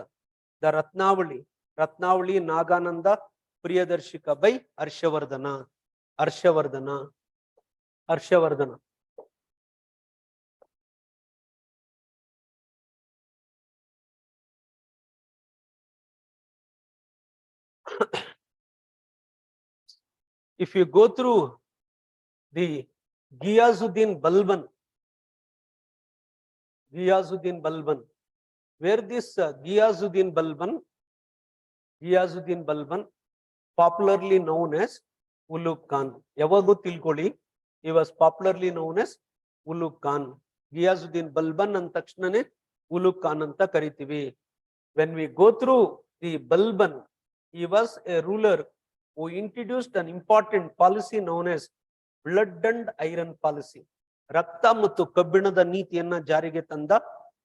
The Ratnavali, Ratnavali Nagananda Priyadarshika by Harshavardhana. Harshavardhana. Harshavardhana. If you go through the Ghiyazuddin Balban, where this Ghiyazuddin Balban, popularly known as Ulugh Khan. Yavagu tilkoli, he was popularly known as Ulugh Khan. Ghiyazuddin Balban and takshnane Ulugh Khan anta karitivi. When we go through the Balban, he was a ruler who introduced an important policy known as blood and iron policy. ರಕ್ತ ಮತ್ತು ಕಬ್ಬಿಣದ ನೀತಿಯನ್ನ ಜಾರಿಗೆ ತಂದ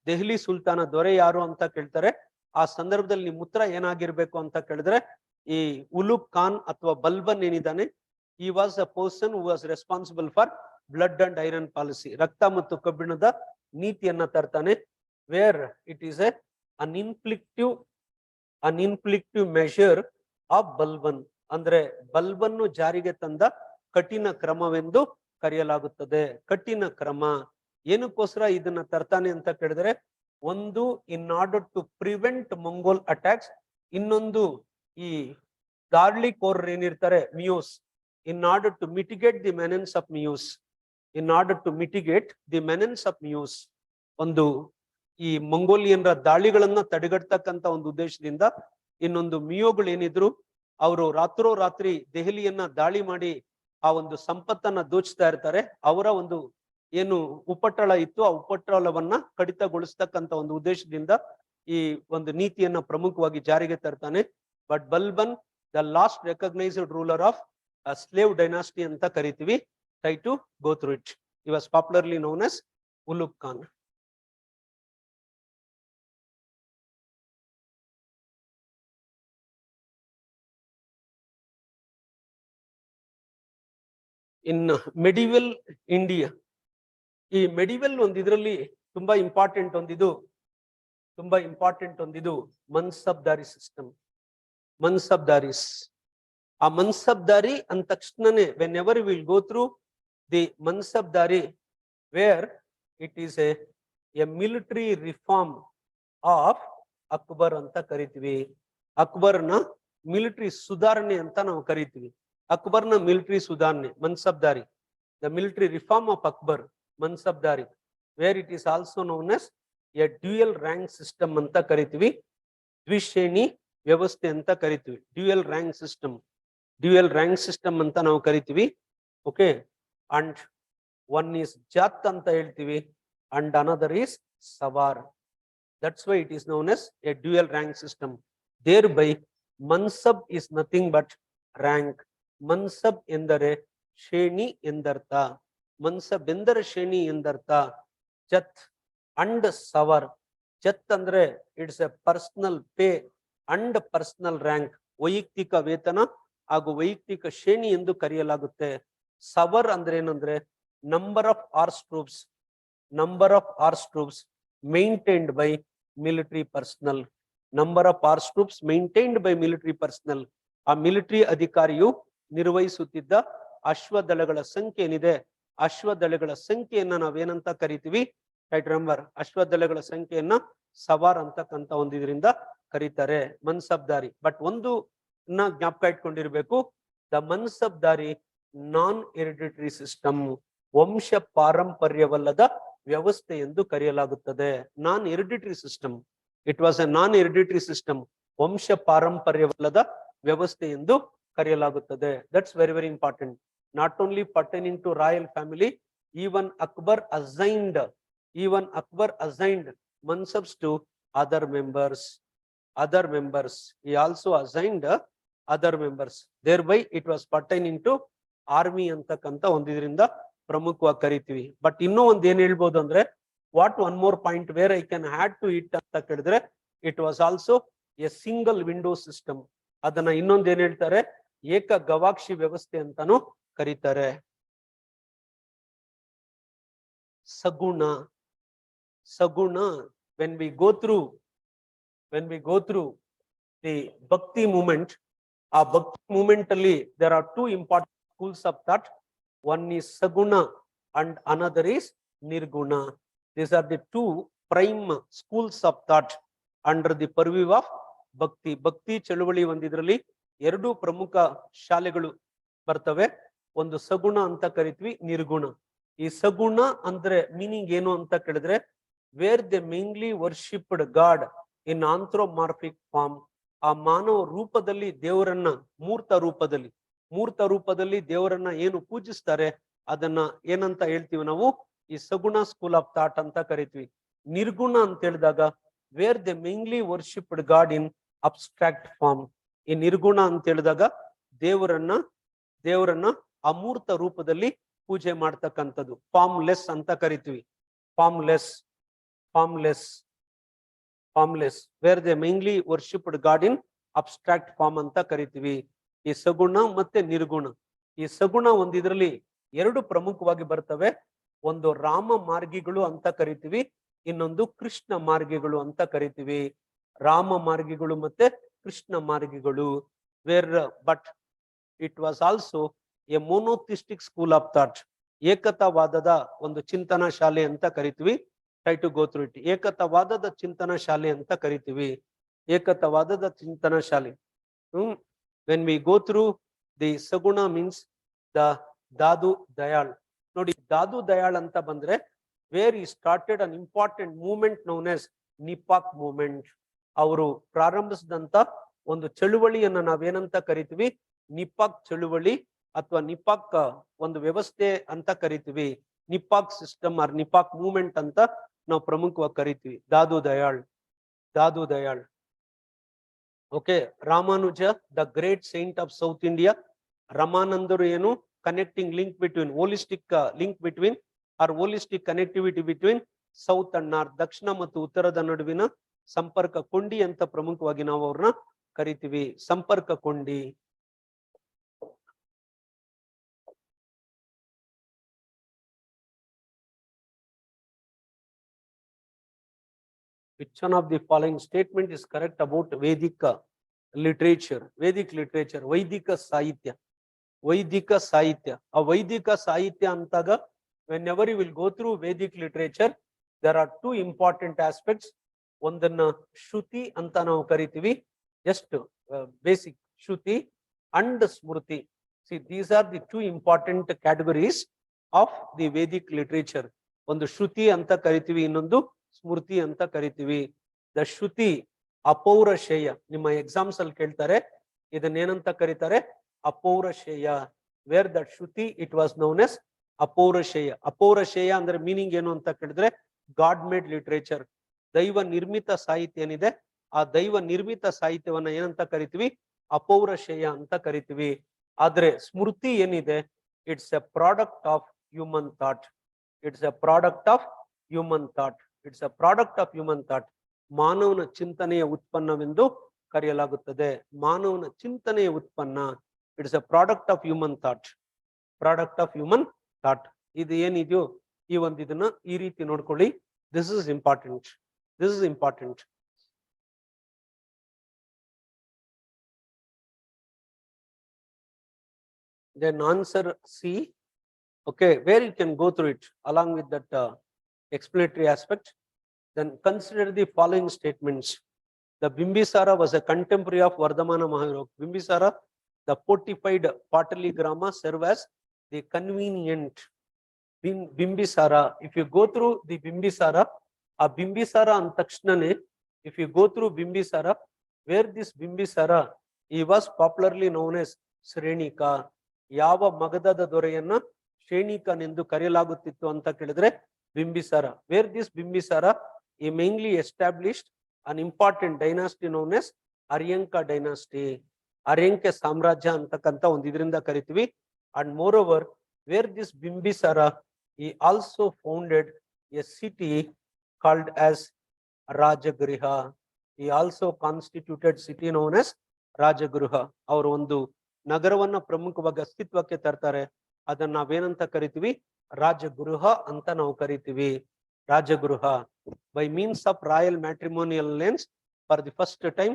ದೆಹಲಿ ಸುಲ್ತಾನ ದೊರೆ ಯಾರು ಅಂತ ಕೇಳ್ತಾರೆ. ಆ ಸಂದರ್ಭದಲ್ಲಿ ನಿಮ್ಮ ಉತ್ತರ ಏನಾಗಿರ್ಬೇಕು ಅಂತ ಕೇಳಿದ್ರೆ, ಈ ಉಲುಗ್ ಖಾನ್ ಅಥವಾ Balban ಏನಿದ್ದಾನೆ, he was a person who was responsible for blood and iron policy. ರಕ್ತ ಮತ್ತು ಕಬ್ಬಿಣದ ನೀತಿಯನ್ನ ತರ್ತಾನೆ. where it is an inflictive measure of Balban, ಅಂದ್ರೆ ಬಲ್ಬನ್ನು ಜಾರಿಗೆ ತಂದ ಕಠಿಣ ಕ್ರಮವೆಂದು ಕರೆಯಲಾಗುತ್ತದೆ. ಕಠಿಣ ಕ್ರಮ ಏನಕ್ಕೋಸ್ಕರ ಇದನ್ನ ತರ್ತಾನೆ ಅಂತ ಕೇಳಿದ್ರೆ, ಒಂದು in order to prevent Mongol attacks, ಇನ್ನೊಂದು ಈ ದಾಳಿಕೋರರು ಏನಿರ್ತಾರೆ ಮಿಯೋಸ್, in order to mitigate the menace of ಮಿಯೋಸ್, ಒಂದು ಈ ಮಂಗೋಲಿಯನ್ರ ದಾಳಿಗಳನ್ನ ತಡೆಗಟ್ಟತಕ್ಕಂತ ಒಂದು ಉದ್ದೇಶದಿಂದ ಇನ್ನೊಂದು ಮಿಯೋಗಳು ಏನಿದ್ರು ಅವರು ರಾತ್ರೋರಾತ್ರಿ ದೆಹಲಿಯನ್ನ ದಾಳಿ ಮಾಡಿ ಆ ಒಂದು ಸಂಪತ್ತನ್ನ ದೋಚ್ತಾ ಇರ್ತಾರೆ. ಅವರ ಒಂದು ಏನು ಉಪಟಳ ಇತ್ತು, ಆ ಉಪಟಳವನ್ನ ಕಡಿತಗೊಳಿಸ್ತಕ್ಕಂತ ಒಂದು ಉದ್ದೇಶದಿಂದ ಈ ಒಂದು ನೀತಿಯನ್ನ ಪ್ರಮುಖವಾಗಿ ಜಾರಿಗೆ ತರ್ತಾನೆ. But Balban the last recognised ruler of slave dynasty ಅಂತ ಕರಿತೀವಿ. Try to go through it. He was popularly known as Ulugh Khan. In medieval India, ಈ ಮೆಡಿವಲ್ ಒಂದು ಇದರಲ್ಲಿ ತುಂಬಾ ಇಂಪಾರ್ಟೆಂಟ್ ಒಂದಿದು ಮನ್ಸಬ್ದಾರಿ ಸಿಸ್ಟಮ್. ಮನ್ಸಬ್ದಾರೀಸ್, ಆ ಮನ್ಸಬ್ದಾರಿ ಅಂದ ತಕ್ಷಣನೇ whenever will go through the Mansabdari, where it is a military reform of Akbar ಅಂತ ಕರಿತೀವಿ. ಅಕ್ಬರ್ನ ಮಿಲಿಟರಿ ಸುಧಾರಣೆ ಅಂತ ನಾವು ಕರಿತೀವಿ. ಅಕ್ಬರ್ನ ಮಿಲಿಟರಿ ಸುಧಾರಣೆ Mansabdari, the military reform of Akbar, Mansabdari, where it is also known as a dual rank system ಅಂತ ಕರಿತೀವಿ. ದ್ವಿಶ್ರೇಣಿ ವ್ಯವಸ್ಥೆ ಅಂತ ಕರಿತೀವಿ. ಡ್ಯೂಯಲ್ ರ್ಯಾಂಕ್ ಸಿಸ್ಟಮ್ ಅಂತ ನಾವು ಕರಿತೀವಿ. Okay, and one is Zat ಅಂತ ಹೇಳ್ತೀವಿ, and another is Sawar. That's why it is known as a dual rank system. Thereby Mansab is nothing but rank. Mansab ಎಂದರೆ ಶ್ರೇಣಿ ಎಂದರ್ಥ. ಮನ್ಸಬ್ ಎಂದರೆ ಶ್ರೇಣಿ ಎಂದರ್ಥ. ಜತ್ ಅಂಡ್ ಸವರ್. ಜತ್ ಅಂದ್ರೆ it's A personal pay and personal rank, ವೈಯಕ್ತಿಕ ವೇತನ ಹಾಗೂ ವೈಯಕ್ತಿಕ ಶ್ರೇಣಿ ಎಂದು ಕರೆಯಲಾಗುತ್ತೆ. ಸವರ್ ಅಂದ್ರೆ ಏನಂದ್ರೆ number of horse troops maintained by military personnel. Number of horse troops maintained by military personnel. ಆ ಮಿಲಿಟರಿ ಅಧಿಕಾರಿಯು ನಿರ್ವಹಿಸುತ್ತಿದ್ದ ಅಶ್ವದಳಗಳ ಸಂಖ್ಯೆ ಏನಿದೆ, ಅಶ್ವದಳಗಳ ಸಂಖ್ಯೆಯನ್ನ ನಾವೇನಂತ ಕರಿತೀವಿ? ರೈಟ್, ರಿಮೆಂಬರ್, ಅಶ್ವದಳಗಳ ಸಂಖ್ಯೆಯನ್ನ ಸವಾರ್ ಅಂತಕ್ಕಂತ ಒಂದು ಇದರಿಂದ ಕರೀತಾರೆ, ಮನ್ಸಬ್ದಾರಿ. ಬಟ್ ಒಂದು ಜ್ಞಾಪಕ ಇಟ್ಕೊಂಡಿರ್ಬೇಕು, the Mansabdari non hereditary system, ವಂಶ ಪಾರಂಪರ್ಯವಲ್ಲದ ವ್ಯವಸ್ಥೆ ಎಂದು ಕರೆಯಲಾಗುತ್ತದೆ. Non hereditary system, it was a non hereditary system, ವಂಶ ಪಾರಂಪರ್ಯವಲ್ಲದ ವ್ಯವಸ್ಥೆ ಎಂದು ಕರೆಯಲಾಗುತ್ತದೆ. That's very very important. Not only pertaining to royal family, even Akbar assigned mansabs to other members. He also assigned other members. Thereby it was pertaining to army ಅಂತಕ್ಕಂತ ಒಂದಿದ್ರಿಂದ ಪ್ರಮುಖವಾಗಿ ಕರಿತೀವಿ. But ಇನ್ನೂ ಒಂದ್ ಏನ್ ಹೇಳ್ಬೋದು ಅಂದ್ರೆ, what one more point where I can had to it ಅಂತ ಕೇಳಿದ್ರೆ, it was also a single window system. ಅದನ್ನ ಇನ್ನೊಂದ್ ಏನ್ ಹೇಳ್ತಾರೆ, ಏಕ ಗವಾಕ್ಷಿ ವ್ಯವಸ್ಥೆ ಅಂತಾನು ಕರೀತಾರೆ. Saguna, when we go through the Bhakti movement, there are two important schools of thought. One is Saguna and another is Nirguna. These are the two prime schools of thought under the purview of Bhakti. Bhakti ಚಳುವಳಿ ಒಂದಿದ್ರಲ್ಲಿ ಎರಡು ಪ್ರಮುಖ ಶಾಲೆಗಳು ಬರ್ತವೆ. ಒಂದು ಸಗುಣ ಅಂತ ಕರಿತೀವಿ, ನಿರ್ಗುಣ. ಈ ಸಗುಣ ಅಂದ್ರೆ ಮೀನಿಂಗ್ ಏನು ಅಂತ ಕೇಳಿದ್ರೆ, wear they mainly worshipped god in ಆಂಥ್ರೋಮಾರ್ಫಿಕ್ form. ಆ ಮಾನವ ರೂಪದಲ್ಲಿ ದೇವರನ್ನ ಮೂರ್ತ ರೂಪದಲ್ಲಿ ದೇವರನ್ನ ಏನು ಪೂಜಿಸ್ತಾರೆ ಅದನ್ನ ಏನಂತ ಹೇಳ್ತೀವಿ ನಾವು, ಈ ಸಗುಣ ಸ್ಕೂಲ್ ಆಫ್ ಥಾಟ್ ಅಂತ ಕರಿತೀವಿ. ನಿರ್ಗುಣ ಅಂತ ಹೇಳಿದಾಗ wear they mainly worshipped god in abstract form. ಈ ನಿರ್ಗುಣ ಅಂತ ಹೇಳಿದಾಗ ದೇವರನ್ನ ಅಮೂರ್ತ ರೂಪದಲ್ಲಿ ಪೂಜೆ ಮಾಡ್ತಕ್ಕಂಥದ್ದು. ಫಾರ್ಮ್ಲೆಸ್ ಅಂತ ಕರಿತೀವಿ. Formless wear they mainly worshipped god in abstract form ಅಂತ ಕರಿತೀವಿ. ಈ ಸಗುಣ ಮತ್ತೆ ನಿರ್ಗುಣ. ಈ ಸಗುಣ ಒಂದಿದ್ರಲ್ಲಿ ಎರಡು ಪ್ರಮುಖವಾಗಿ ಬರ್ತವೆ. ಒಂದು ರಾಮ ಮಾರ್ಗಿಗಳು ಅಂತ ಕರಿತೀವಿ, ಇನ್ನೊಂದು ಕೃಷ್ಣ ಮಾರ್ಗಿಗಳು ಅಂತ ಕರಿತೀವಿ. ರಾಮ ಮಾರ್ಗಿಗಳು ಮತ್ತೆ ಕೃಷ್ಣ ಮಾರ್ಗಿಗಳು. But it was also a monotheistic school of thought. ಏಕತಾವಾದದ ಒಂದು ಚಿಂತನಾ ಶಾಲೆ ಅಂತ ಕರಿತೀವಿ. Try to go through it. ಏಕತಾವಾದದ ಚಿಂತನಾ ಶಾಲೆ ಅಂತ ಕರಿತೀವಿ. ಏಕತಾವಾದದ ಚಿಂತನಾ ಶಾಲೆ. When we go through the Saguna means the Dadu Dayal. ನೋಡಿ, ದಾದು ದಯಾಳ್ ಅಂತ ಬಂದ್ರೆ where he started an important movement known as Nipak movement. ಅವರು ಪ್ರಾರಂಭಿಸಿದಂತ ಒಂದು ಚಳುವಳಿಯನ್ನ ನಾವೇನಂತ ಕರಿತೀವಿ, ನಿಪಾಕ್ ಚಳುವಳಿ ಅಥವಾ ನಿಪಾಕ್ ಒಂದು ವ್ಯವಸ್ಥೆ ಅಂತ ಕರಿತೀವಿ. Nipak system or Nipak movement ಅಂತ ನಾವು ಪ್ರಮುಖವಾಗಿ ಕರಿತೀವಿ. Dadu Dayal. Okay. Ramanuja, the great saint of South India. ರಮಾನಂದರು ಏನು, connecting link between, holistic link between or holistic connectivity between south and north, ದಕ್ಷಿಣ ಮತ್ತು ಉತ್ತರದ ನಡುವಿನ ಸಂಪರ್ಕ ಕೊಂಡಿ ಅಂತ ಪ್ರಮುಖವಾಗಿ ನಾವು ಅವ್ರನ್ನ ಕರಿತೀವಿ. ಸಂಪರ್ಕ ಕೊಂಡಿ. Which one of the following statement is correct about Vedic literature? Vedic literature, Vaidika Sahitya. A Vaidika Sahitya antaga, whenever you will go through Vedic literature, there are two important aspects. Ondanna Shruti anta ನಾವು ಕರಿತೀವಿ, just basic Shruti and Smriti. See, these are the two important categories of the Vedic literature. ಒಂದು Shruti ಅಂತ ಕರಿತೀವಿ, ಇನ್ನೊಂದು ಸ್ಮೃತಿ ಅಂತ ಕರಿತೀವಿ. The Shruti Apaurusheya. ನಿಮ್ಮ exams ಅಲ್ಲಿ ಕೇಳ್ತಾರೆ, ಇದನ್ನೇನಂತ ಕರೀತಾರೆ, Apaurusheya. Where that Shruti it was known as Apaurusheya. Apaurusheya ಅಂದ್ರೆ ಮೀನಿಂಗ್ ಏನು ಅಂತ ಕೇಳಿದ್ರೆ, ಗಾಡ್ ಮೇಡ್ ಲಿಟ್ರೇಚರ್. ದೈವ ನಿರ್ಮಿತ ಸಾಹಿತ್ಯ ಏನಿದೆ, ಆ ದೈವ ನಿರ್ಮಿತ ಸಾಹಿತ್ಯವನ್ನ ಏನಂತ ಕರಿತೀವಿ, ಅಪೌರಶೇಯ ಅಂತ ಕರಿತೀವಿ. ಆದ್ರೆ ಸ್ಮೃತಿ ಏನಿದೆ, it's A product of human thought. ಮಾನವನ ಚಿಂತನೆಯ ಉತ್ಪನ್ನವೆಂದು ಕರೆಯಲಾಗುತ್ತದೆ. ಮಾನವನ ಚಿಂತನೆಯ ಉತ್ಪನ್ನ. It's A product of human thought. ಇದು ಏನಿದೆಯೋ ಈ ಒಂದು ಇದನ್ನ ಈ ರೀತಿ ನೋಡ್ಕೊಳ್ಳಿ. This is important. Then answer C. Okay, where you can go through it along with that explanatory aspect. Then consider the following statements. The Bimbisara was a contemporary of Vardhamana Mahavira. Bimbisara, the fortified Pataligrama, serve as the convenient. Bimbisara, if you go through the Bimbisara, a Bimbisara antakshnane, if you go through Bimbisara, where this Bimbisara, he was popularly known as Srenika. ಯಾವ ಮಗಧದ ದೊರೆಯನ್ನ ಶ್ರೇಣಿಕನೆಂದು ಕರೆಯಲಾಗುತ್ತಿತ್ತು ಅಂತ ಕೇಳಿದ್ರೆ Bimbisara. Where this Bimbisara he mainly established an important dynasty known as Haryanka dynasty. Haryanka ಸಾಮ್ರಾಜ್ಯ ಅಂತಕ್ಕಂಥ ಒಂದು ಇದರಿಂದ ಕರಿತೀವಿ. And moreover, where this Bimbisara he also founded a city called as Rajagriha. He also constituted city known as Rajagriha. ಅವರು ಒಂದು ನಗರವನ್ನ ಪ್ರಮುಖವಾಗಿ ಅಸ್ತಿತ್ವಕ್ಕೆ ತರ್ತಾರೆ. ಅದನ್ನ ನಾವೇನಂತ ಕರಿತೀವಿ, ರಾಜಗೃಹ ಅಂತ ನಾವು ಕರಿತೀವಿ. Rajagriha. By means of royal matrimonial lens for the first time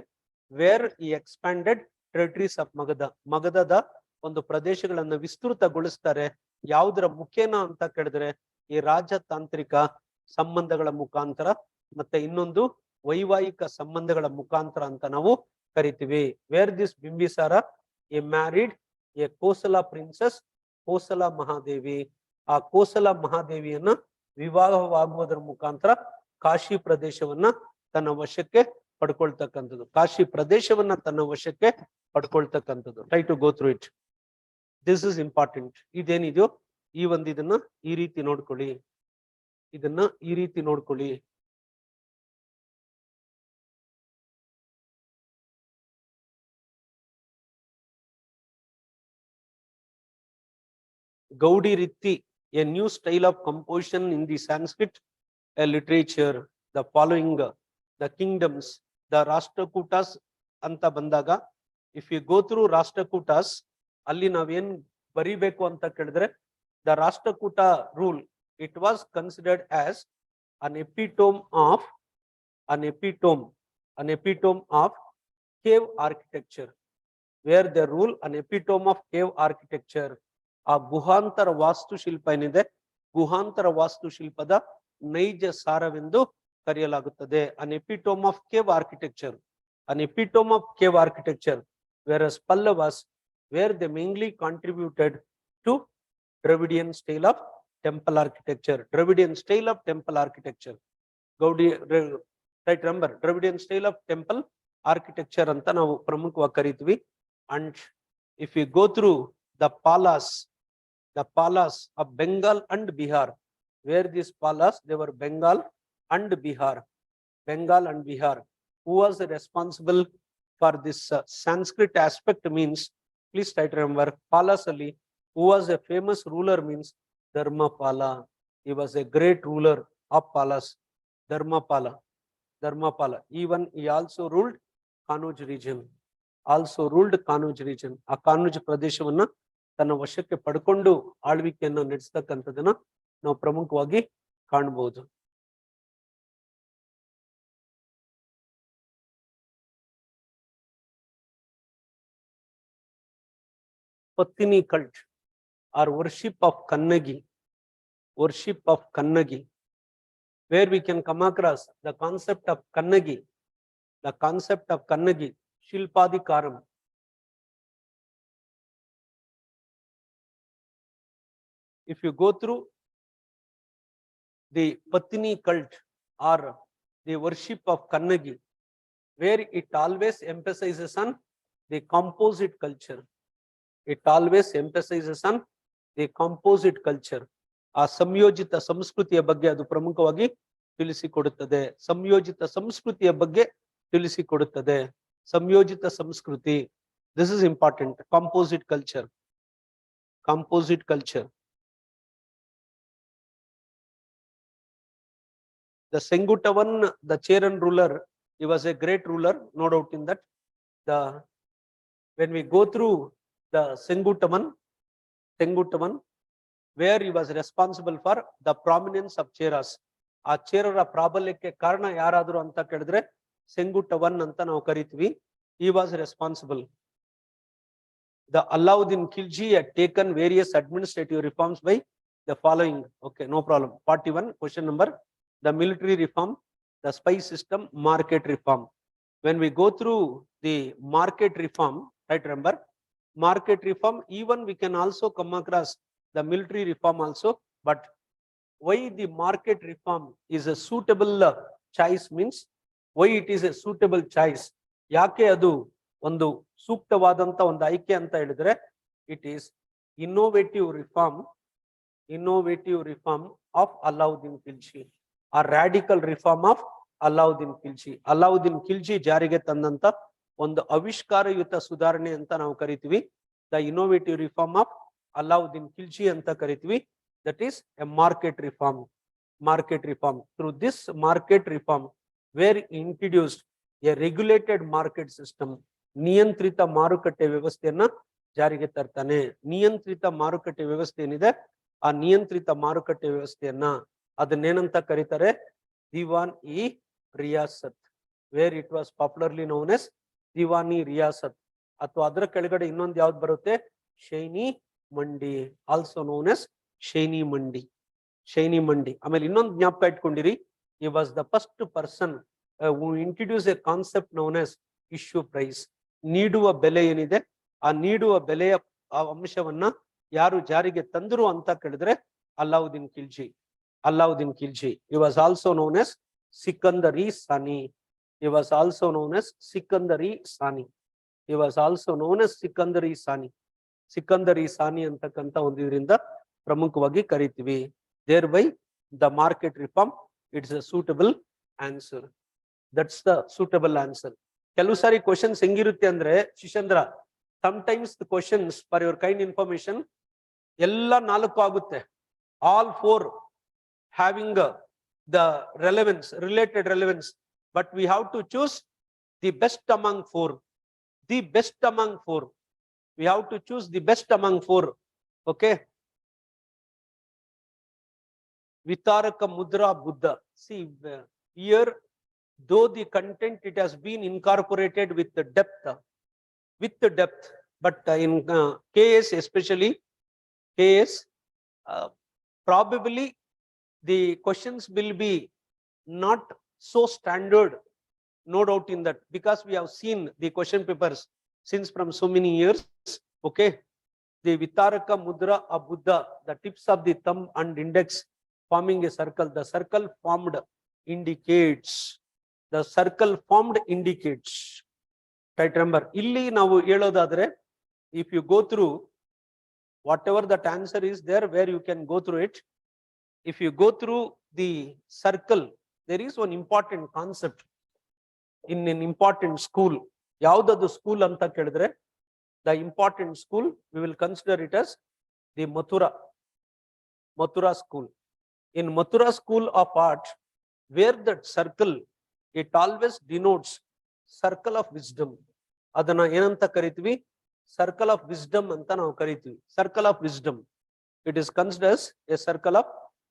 where he expanded territories of Magadha. ಮಗಧದ ಒಂದು ಪ್ರದೇಶಗಳನ್ನ ವಿಸ್ತೃತಗೊಳಿಸ್ತಾರೆ. ಯಾವುದರ ಮುಖೇನ ಅಂತ ಕೇಳಿದ್ರೆ ಈ ರಾಜತಾಂತ್ರಿಕ ಸಂಬಂಧಗಳ ಮುಖಾಂತರ ಮತ್ತೆ ಇನ್ನೊಂದು ವೈವಾಹಿಕ ಸಂಬಂಧಗಳ ಮುಖಾಂತರ ಅಂತ ನಾವು ಕರಿತೀವಿ. Where this Bimbisara a married a Kosala princess Kosala Mahadevi. ಆ ಕೋಸಲ ಮಹಾದೇವಿಯನ್ನ ವಿವಾಹವಾಗುವುದರ ಮುಖಾಂತರ ಕಾಶಿ ಪ್ರದೇಶವನ್ನ ತನ್ನ ವಶಕ್ಕೆ ಪಡ್ಕೊಳ್ತಕ್ಕಂಥದ್ದು. ಕಾಶಿ ಪ್ರದೇಶವನ್ನ ತನ್ನ ವಶಕ್ಕೆ ಪಡ್ಕೊಳ್ತಕ್ಕಂಥದ್ದು. Try to go through it. This is important. ಇದೇನಿದೆಯೋ ಈ ಒಂದು ಇದನ್ನ ಈ ರೀತಿ ನೋಡ್ಕೊಳ್ಳಿ, ಇದನ್ನ ಈ ರೀತಿ ನೋಡ್ಕೊಳ್ಳಿ. Gaudi Ritti, a new style of composition in the Sanskrit literature. The following, the kingdoms, the Rashtrakutas anta bandaga, if you go through Rashtrakutas, alli naven baribeku anta kelidre, the Rashtrakuta rule, it was considered as an epitome of cave architecture, where they rule an epitome of cave architecture. ಆ ಗುಹಾಂತರ ವಾಸ್ತುಶಿಲ್ಪ ಏನಿದೆ, ಗುಹಾಂತರ ವಾಸ್ತುಶಿಲ್ಪದ ನೈಜ ಸಾರವೆಂದು ಕರೆಯಲಾಗುತ್ತದೆ. An epitome of cave architecture, an epitome of cave architecture, whereas Pallavas, where they mainly contributed to Dravidian style of temple architecture. Dravidian style of temple architecture. Gaudi, right, remember, Dravidian style of temple architecture anta ನಾವು ಪ್ರಮುಖವಾಗಿ ಕರೀತೀವಿ. And if you go through the Palas of Bengal and Bihar, where these Palas, they were Bengal and Bihar. Who was responsible for this Sanskrit aspect means, please try to remember, Palas Ali, who was a famous ruler means Dharmapala. He was a great ruler of Palas, Dharmapala. Even he also ruled Kanuj region. ಆ ಕಾನುಜ್ ಪ್ರದೇಶವನ್ನ ತನ್ನ ವಶಕ್ಕೆ ಪಡ್ಕೊಂಡು ಆಳ್ವಿಕೆಯನ್ನು ನಡೆಸತಕ್ಕಂಥದನ್ನ ನಾವು ಪ್ರಮುಖವಾಗಿ ಕಾಣಬಹುದು. Pattini cult or worship of Kannagi, where we can come across the concept of Kannagi, Shilpadikaram. If you go through the Patini cult or the worship of Kannagi, where it always emphasizes on the composite culture. ಆ ಸಂಯೋಜಿತ ಸಂಸ್ಕೃತಿಯ ಬಗ್ಗೆ ಅದು ಪ್ರಮುಖವಾಗಿ ತಿಳಿಸಿಕೊಡುತ್ತದೆ. ಸಂಯೋಜಿತ ಸಂಸ್ಕೃತಿ. This is important. Composite culture. The Sengutavan, the Cheran ruler, he was a great ruler, no doubt in that. When we go through the Sengutavan, where he was responsible for the prominence of Cheras. ಆ ಚೇರರ ಪ್ರಾಬಲ್ಯಕ್ಕೆ ಕಾರಣ ಯಾರಾದರೂ ಅಂತ ಕೇಳಿದ್ರೆ Sengutavan ಅಂತ ನಾವು ಕರಿತೀವಿ. He was responsible. The Alauddin Khilji had taken various administrative reforms by the following. Okay, no problem. 41, question number. The military reform, the spy system, market reform. When we go through the market reform, right, remember, market reform, even we can also come across the military reform also, but why the market reform is a suitable choice means, why it is a suitable choice, ಯಾಕೆ ಅದು ಒಂದು ಸೂಕ್ತವಾದಂತ ಒಂದು ಆಯ್ಕೆ ಅಂತ ಹೇಳಿದ್ರೆ, it is innovative reform of Alauddin Khilji, a radical reform of Alauddin Khilji ಜಾರಿಗೆ ತಂದಂತ ಒಂದು ಅವಿಷ್ಕಾರಯುತ ಸುಧಾರಣೆ ಅಂತ ನಾವು ಕರಿತೀವಿ. The innovative reform of Alauddin Khilji ಅಂತ ಕರಿತೀವಿ. That is a market reform. Through this market reform, where he introduced a regulated market system, ನಿಯಂತ್ರಿತ ಮಾರುಕಟ್ಟೆ ವ್ಯವಸ್ಥೆಯನ್ನ ಜಾರಿಗೆ ತರ್ತಾನೆ. ನಿಯಂತ್ರಿತ ಮಾರುಕಟ್ಟೆ ವ್ಯವಸ್ಥೆ ಏನಿದೆ, ಆ ನಿಯಂತ್ರಿತ ಮಾರುಕಟ್ಟೆ ವ್ಯವಸ್ಥೆಯನ್ನ ಅದನ್ನೇನಂತ ಕರೀತಾರೆ, ದಿವಾನ್-ಇ ರಿಯಾಸತ್, where it was popularly known as Diwani ರಿಯಾಸತ್. ಅಥವಾ ಅದರ ಕೆಳಗಡೆ ಇನ್ನೊಂದು ಯಾವ್ದು ಬರುತ್ತೆ, ಶೈನಿ ಮಂಡಿ, ಆಲ್ಸೋ ನೋನ್ ಎಸ್ ಶೈನಿ ಮಂಡಿ. ಶೈನಿ ಮಂಡಿ. ಆಮೇಲೆ ಇನ್ನೊಂದು ಜ್ಞಾಪಕ ಇಟ್ಕೊಂಡಿರಿ, he was the first person who introduced a concept known as issue price. ನೀಡುವ ಬೆಲೆ ಏನಿದೆ, ಆ ನೀಡುವ ಬೆಲೆಯ ಅಂಶವನ್ನ ಯಾರು ಜಾರಿಗೆ ತಂದರು ಅಂತ ಕೇಳಿದ್ರೆ Alauddin Khilji. Alauddin Khilji. he was also known as ಸಿಕಂದರಿ Sani. he was also known as ಸಿಕಂದರಿ Sani. he was also known as ಸಿಕಂದರಿ ಸಾನಿ. ಸಿಕಂದರಿ ಸಾನಿ ಅಂತಕ್ಕಂಥ ಒಂದು ಇದರಿಂದ ಪ್ರಮುಖವಾಗಿ ಕರಿತೀವಿ. thereby the market reform, it's a suitable answer. That's the suitable answer. ಕೆಲವು ಸಾರಿ ಕ್ವಶನ್ಸ್ ಹೆಂಗಿರುತ್ತೆ ಅಂದ್ರೆ ಶಿಶೇಂದ್ರ, sometimes the questions, for your kind information, ಎಲ್ಲ 4 ಆಗುತ್ತೆ, all 4 having the relevance, related relevance, but we have to choose the best among 4. The best among 4. We have to choose the best among 4. Okay. Vitaraka Mudra Buddha. See, here, though the content, it has been incorporated with the depth, but in KS especially, KS, probably the questions will be not so standard, no doubt in that, because we have seen the question papers since from so many years. Okay. The Vitaraka Mudra of Buddha, the tips of the thumb and index forming a circle. The circle formed indicates. The circle formed indicates. Right, remember. Illi navu helodadre, if you go through whatever that answer is there, where you can go through it. If you go through the circle, there is one important concept in an important school. Yaudadu school anta kelidre, the important school, we will consider it as the Mathura school. In Mathura school of art, where that circle, it always denotes circle of wisdom. Adana enanta karitvi, circle of wisdom anta ನಾವು ಕರಿತೀವಿ. Circle of wisdom. It is considered as a circle of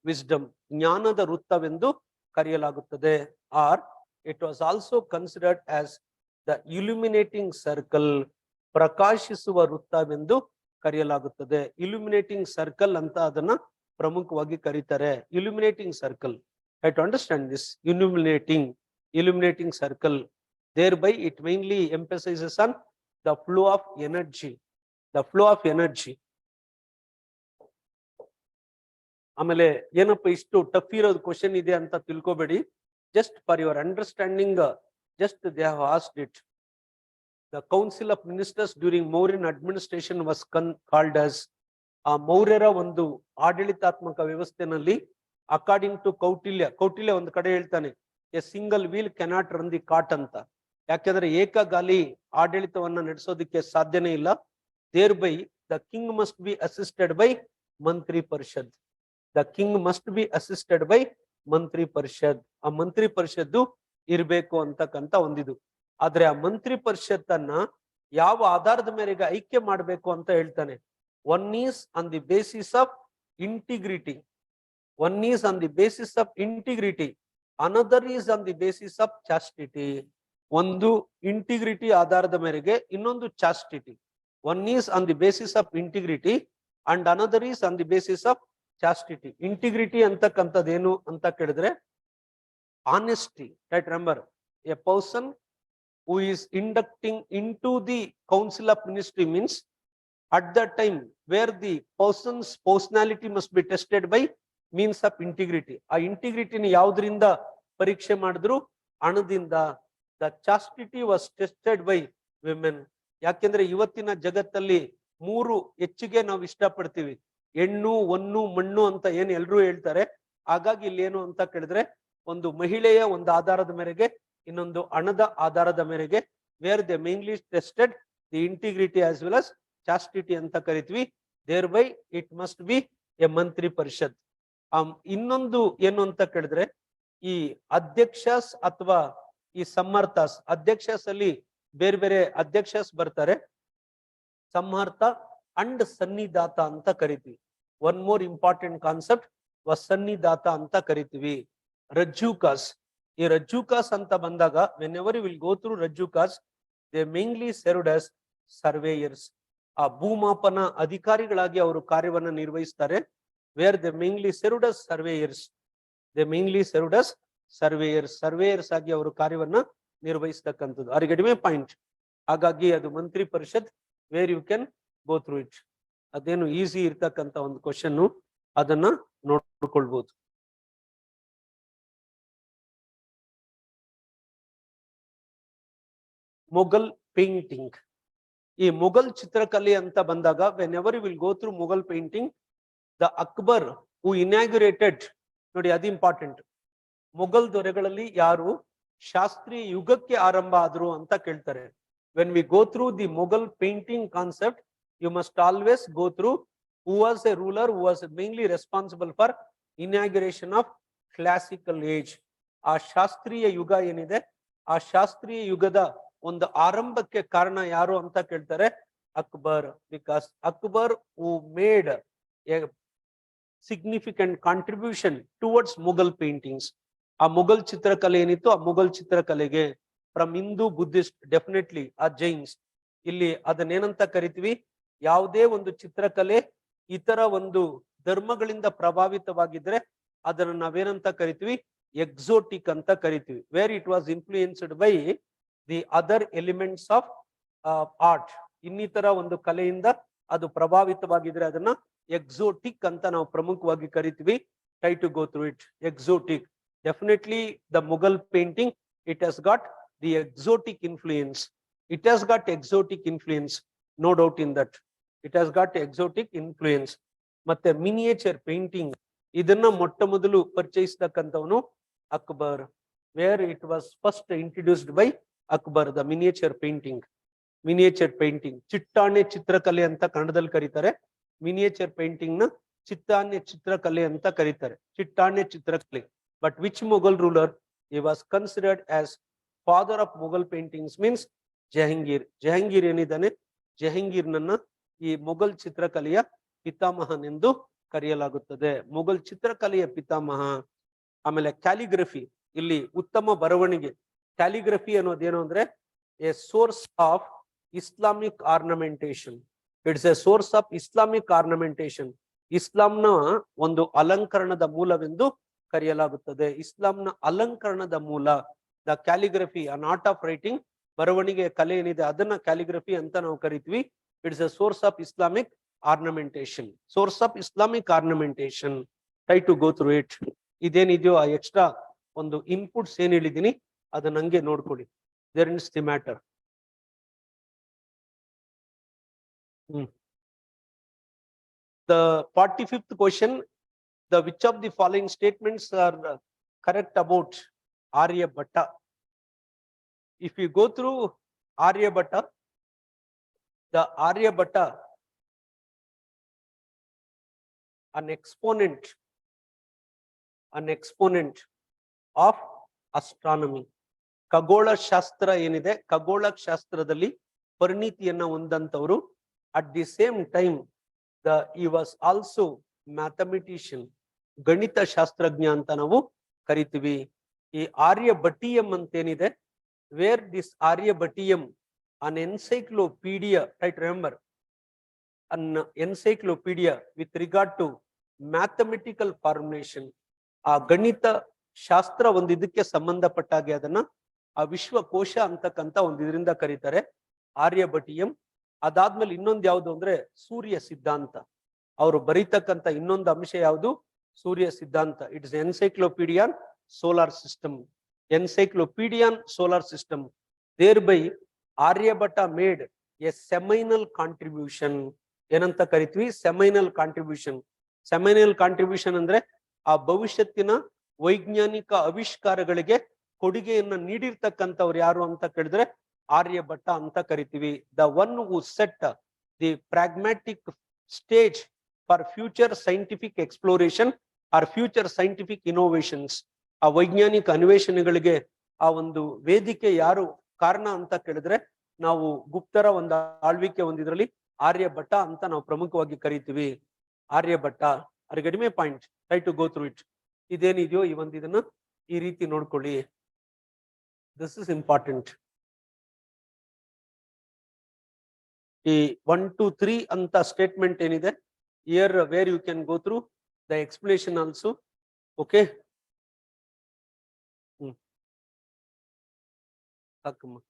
wisdom. ಜ್ಞಾನದ ವೃತ್ತವೆಂದು ಕರೆಯಲಾಗುತ್ತದೆ. Or it was also considered as the illuminating circle. ಪ್ರಕಾಶಿಸುವ ವೃತ್ತವೆಂದು ಕರೆಯಲಾಗುತ್ತದೆ. illuminating circle ಅಂತ ಅದನ್ನ ಪ್ರಮುಖವಾಗಿ ಕರೀತಾರೆ. illuminating circle. I to understand this. Illuminating circle. Thereby it mainly emphasizes on the flow of energy. The flow of energy. ಆಮೇಲೆ ಏನಪ್ಪ ಇಷ್ಟು tough ಇರೋದು ಕ್ವಶನ್ ಇದೆ ಅಂತ ತಿಳ್ಕೊಬೇಡಿ. Just for your understanding, just they have asked it. The Council of Ministers during Mauryan administration was called as ಆ ಮೌರ್ಯರ ಒಂದು ಆಡಳಿತಾತ್ಮಕ ವ್ಯವಸ್ಥೆನಲ್ಲಿ ಅಕಾರ್ಡಿಂಗ್ ಟು ಕೌಟಿಲ್ಯ ಒಂದು ಕಡೆ ಹೇಳ್ತಾನೆ, a single wheel cannot run the cart ಅಂತ. ಯಾಕೆಂದ್ರೆ ಏಕಗಾಲಿ ಆಡಳಿತವನ್ನ ನಡೆಸೋದಕ್ಕೆ ಸಾಧ್ಯನೇ ಇಲ್ಲ. Thereby the king must be assisted by Mantri Parishad. The king must be assisted by Mantri Parishad. ಆ ಮಂತ್ರಿ ಪರಿಷತ್ತು ಇರಬೇಕು ಅಂತಕ್ಕಂತ ಒಂದಿದು. ಆದ್ರೆ ಆ ಮಂತ್ರಿ ಪರಿಷತ್ತನ್ನ ಯಾವ ಆಧಾರದ ಮೇರೆಗೆ ಆಯ್ಕೆ ಮಾಡಬೇಕು ಅಂತ ಹೇಳ್ತಾನೆ. One is on the basis of integrity. One is on the basis of integrity. Another is on the basis of chastity. ಒಂದು ಇಂಟಿಗ್ರಿಟಿ ಆಧಾರದ ಮೇರೆಗೆ, ಇನ್ನೊಂದು ಚಾಸ್ಟಿಟಿ. One is on the basis of integrity and another is on the basis of chastity. Integrity ಅಂತಕ್ಕಂಥದ್ದೇನು ಅಂತ ಕೇಳಿದ್ರೆ honesty. Right, remember, a person who is inducting into the Council of Ministry means at that time where the person's personality must be tested by means of integrity. ಆ ಇಂಟಿಗ್ರಿಟಿನ ಯಾವುದರಿಂದ ಪರೀಕ್ಷೆ ಮಾಡಿದ್ರು? ಹಣದಿಂದ. The chastity was tested by women. ಯಾಕೆಂದ್ರೆ ಇವತ್ತಿನ ಜಗತ್ತಲ್ಲಿ 3 ಹೆಚ್ಚಿಗೆ ನಾವು ಇಷ್ಟಪಡ್ತೀವಿ. ಹೆಣ್ಣು, ಹೊನ್ನು, ಮಣ್ಣು ಅಂತ ಏನು ಎಲ್ಲರೂ ಹೇಳ್ತಾರೆ. ಹಾಗಾಗಿ ಇಲ್ಲಿ ಏನು ಅಂತ ಕೇಳಿದ್ರೆ, ಒಂದು ಮಹಿಳೆಯ ಒಂದು ಆಧಾರದ ಮೇರೆಗೆ, ಇನ್ನೊಂದು ಹಣದ ಆಧಾರದ ಮೇರೆಗೆ, where they mainly tested the integrity as well as chastity ಅಂತ ಕರಿತೀವಿ. There by it must be a mantri parishad. ಇನ್ನೊಂದು ಏನು ಅಂತ ಕೇಳಿದ್ರೆ, ಈ ಅಧ್ಯಕ್ಷಸ್ ಅಥವಾ ಈ ಸಮರ್ಥಸ್, ಅಧ್ಯಕ್ಷಸ್ ಅಲ್ಲಿ ಬೇರೆ ಬೇರೆ ಅಧ್ಯಕ್ಷಸ್ ಬರ್ತಾರೆ. ಸಮರ್ಥ ಅಂಡ್ ಸನ್ನಿಧಾತ ಅಂತ ಕರಿತೀವಿ. One more important concept was ಸನ್ನಿಧಾತ ಅಂತ ಕರಿತೀವಿ. ರಜ್ಜುಕಾಸ್, ಈ ರಜ್ಜುಕಾಸ್ ಅಂತ ಬಂದಾಗ, whenever you will go through ರಜ್ಜುಕಾಸ್, they mainly served as surveyors. ಆ ಭೂಮಾಪನ ಅಧಿಕಾರಿಗಳಾಗಿ ಅವರು ಕಾರ್ಯವನ್ನ ನಿರ್ವಹಿಸ್ತಾರೆ. Wear they mainly served as surveyors. They mainly served as surveyors ಆಗಿ ಅವರು ಕಾರ್ಯವನ್ನ ನಿರ್ವಹಿಸ್ತಕ್ಕಂಥದ್ದು. ಅವರಿಗೆ ಕಡಿಮೆ ಪಾಯಿಂಟ್. ಹಾಗಾಗಿ ಅದು Mantri Parishad, where you can go through it. ಅದೇನು ಈಸಿ ಇರ್ತಕ್ಕಂಥ ಒಂದು ಕ್ವಶನ್, ಅದನ್ನ ನೋಡ್ಕೊಳ್ಬಹುದು. ಮೊಘಲ್ ಪೇಂಟಿಂಗ್. ಈ ಮೊಘಲ್ ಚಿತ್ರಕಲೆ ಅಂತ ಬಂದಾಗ, whenever you will go through Mughal painting, the Akbar who inaugurated, ನೋಡಿ ಅದು ಇಂಪಾರ್ಟೆಂಟ್. ಮೊಘಲ್ ದೊರೆಗಳಲ್ಲಿ ಯಾರು ಶಾಸ್ತ್ರೀಯ ಯುಗಕ್ಕೆ ಆರಂಭ ಆದ್ರು ಅಂತ ಕೇಳ್ತಾರೆ. When we go through the Mughal painting concept, you must always go through who was a ruler who was mainly responsible for inauguration of classical age. ಆ ಶಾಸ್ತ್ರೀಯ ಯುಗ ಏನಿದೆ, ಆ ಶಾಸ್ತ್ರೀಯ ಯುಗದ ಒಂದು ಆರಂಭಕ್ಕೆ ಕಾರಣ ಯಾರು ಅಂತ ಕೇಳ್ತಾರೆ, Akbar. Because Akbar who made a significant contribution towards Mughal paintings. ಆ ಮೊಘಲ್ ಚಿತ್ರಕಲೆ ಏನಿತ್ತು, ಆ ಮೊಘಲ್ ಚಿತ್ರಕಲೆಗೆ from Hindu, Buddhist, definitely uh Jains, ಇಲ್ಲಿ ಅದನ್ನೇನಂತ ಕರಿತೀವಿ, ಯಾವುದೇ ಒಂದು ಚಿತ್ರಕಲೆ ಇತರ ಒಂದು ಧರ್ಮಗಳಿಂದ ಪ್ರಭಾವಿತವಾಗಿದ್ರೆ ಅದನ್ನ ನಾವೇನಂತ ಕರಿತೀವಿ, ಎಕ್ಸೋಟಿಕ್ ಅಂತ ಕರಿತೀವಿ. Wear it was influenced by the other elements of art. ಇನ್ನಿತರ ಒಂದು ಕಲೆಯಿಂದ ಅದು ಪ್ರಭಾವಿತವಾಗಿದ್ರೆ ಅದನ್ನ ಎಕ್ಸೋಟಿಕ್ ಅಂತ ನಾವು ಪ್ರಮುಖವಾಗಿ ಕರಿತೀವಿ. Try to go through it. Exotic, definitely the Mughal painting, it has got the exotic influence. It has got exotic influence, no doubt in that. It has got exotic influence. ಮತ್ತೆ miniature painting, ಇದನ್ನ ಮೊಟ್ಟ ಮೊದಲು ಪರಿಚಯಿಸಿದಕ್ಕಂಥವನು Akbar. Where it was first introduced by Akbar, the miniature painting. Miniature painting, ಚಿಟ್ಟಾಣೆ ಚಿತ್ರಕಲೆ ಅಂತ ಕನ್ನಡದಲ್ಲಿ ಕರೀತಾರೆ. ಮಿನಿಯೇಚರ್ ಪೇಂಟಿಂಗ್ ನ ಚಿತ್ತಾಣ್ಯ ಚಿತ್ರಕಲೆ ಅಂತ ಕರೀತಾರೆ, ಚಿಟ್ಟಾಣ್ಯ ಚಿತ್ರಕಲೆ. But which Mughal ruler he was considered as father of Mughal paintings means Jahangir. Jahangir ಏನಿದ್ದಾನೆ, ಜಹಂಗೀರ್ನನ್ನ ಈ ಮೊಘಲ್ ಚಿತ್ರಕಲೆಯ ಪಿತಾಮಹನೆಂದು ಕರೆಯಲಾಗುತ್ತದೆ. ಮೊಘಲ್ ಚಿತ್ರಕಲೆಯ ಪಿತಾಮಹ. ಆಮೇಲೆ ಕ್ಯಾಲಿಗ್ರಫಿ, ಇಲ್ಲಿ ಉತ್ತಮ ಬರವಣಿಗೆ. ಕ್ಯಾಲಿಗ್ರಫಿ ಅನ್ನೋದೇನು ಅಂದ್ರೆ a source of Islamic ornamentation. It's a source of Islamic ornamentation. ಇಸ್ಲಾಂನ ಒಂದು ಅಲಂಕರಣದ ಮೂಲವೆಂದು ಕರೆಯಲಾಗುತ್ತದೆ. ಇಸ್ಲಾಂನ ಅಲಂಕರಣದ ಮೂಲ, the calligraphy, an art of writing, ಬರವಣಿಗೆ ಕಲೆ ಏನಿದೆ ಅದನ್ನ ಕ್ಯಾಲಿಗ್ರಫಿ ಅಂತ ನಾವು ಕರಿತೀವಿ. It's a source of Islamic ornamentation. Source of Islamic ornamentation. Try to go through it. ಇದೇನಿದೆಯೋ ಆ ಎಕ್ಸ್ಟ್ರಾ ಒಂದು ಇನ್ಪುಟ್ಸ್ ಏನ್ ಹೇಳಿದೀನಿ ಅದನ್ನ ಹಂಗೆ ನೋಡ್ಕೊಳ್ಳಿ. There is the matter. The 45th question, the which of the following statements are correct about Aryabhatta? If you go through Aryabhatta, the Aryabhatta, an exponent of astronomy. ಖಗೋಳ ಶಾಸ್ತ್ರ ಏನಿದೆ, ಖಗೋಳ ಶಾಸ್ತ್ರದಲ್ಲಿ ಪರಿಣಿತಿಯನ್ನ ಹೊಂದಂತವರು. At the same time he was also mathematician, ಗಣಿತ ಶಾಸ್ತ್ರಜ್ಞ ಅಂತ ನಾವು ಕರಿತೀವಿ. ಈ ಆರ್ಯಭಟೀಯಂ ಅಂತೇನಿದೆ, where this Aryabhatiyam, an encyclopaedia, right, remember, an encyclopaedia with regard to mathematical formulation. ಆ ಗಣಿತ ಶಾಸ್ತ್ರ ಒಂದು ಇದಕ್ಕೆ ಸಂಬಂಧಪಟ್ಟಾಗೆ ಅದನ್ನ ಆ ವಿಶ್ವಕೋಶ ಅಂತಕ್ಕಂತ ಒಂದು ಇದರಿಂದ ಕರೀತಾರೆ, ಆರ್ಯಭಟೀಯಂ. ಅದಾದ್ಮೇಲೆ ಇನ್ನೊಂದು ಯಾವುದು ಅಂದ್ರೆ ಸೂರ್ಯ ಸಿದ್ಧಾಂತ. ಅವರು ಬರೀತಕ್ಕಂತ ಇನ್ನೊಂದು ಅಂಶ ಯಾವುದು, Surya Siddhanta. It's encyclopaedia on solar system. Encyclopaedia on solar system. Thereby Aryabhata made a seminal contribution. ಏನಂತ ಕರಿತೀವಿ, ಸೆಮೈನಲ್ ಕಾಂಟ್ರಿಬ್ಯೂಷನ್. ಸೆಮೈನಲ್ ಕಾಂಟ್ರಿಬ್ಯೂಷನ್ ಅಂದ್ರೆ ಆ ಭವಿಷ್ಯತ್ತಿನ ವೈಜ್ಞಾನಿಕ ಆವಿಷ್ಕಾರಗಳಿಗೆ ಕೊಡುಗೆಯನ್ನ ನೀಡಿರ್ತಕ್ಕಂಥವ್ರು ಯಾರು ಅಂತ ಕೇಳಿದ್ರೆ ಆರ್ಯಭಟ್ಟ ಅಂತ ಕರಿತೀವಿ. The one who said the pragmatic stage for future scientific exploration R future scientific innovations. ಆ ವೈಜ್ಞಾನಿಕ ಅನ್ವೇಷಣೆಗಳಿಗೆ ಆ ಒಂದು ವೇದಿಕೆ ಯಾರು ಕಾರಣ ಅಂತ ಕೇಳಿದ್ರೆ ನಾವು ಗುಪ್ತರ ಒಂದು ಆಳ್ವಿಕೆ ಒಂದಿದ್ರಲ್ಲಿ ಆರ್ಯಭಟ್ಟ ಅಂತ ನಾವು ಪ್ರಮುಖವಾಗಿ ಕರಿತೀವಿ. ಆರ್ಯಭಟ್ಟ. ಅವ್ರಿಗೆ ಕಡಿಮೆ point. Try to go through it. ಇದೇನಿದೆಯೋ ಈ ಒಂದು ಇದನ್ನ ಈ ರೀತಿ ನೋಡ್ಕೊಳ್ಳಿ. This is important. ಈ 1 to 3 ಅಂತ ಸ್ಟೇಟ್ಮೆಂಟ್ ಏನಿದೆ here where you can go through the explanation also. Okay. Akuma.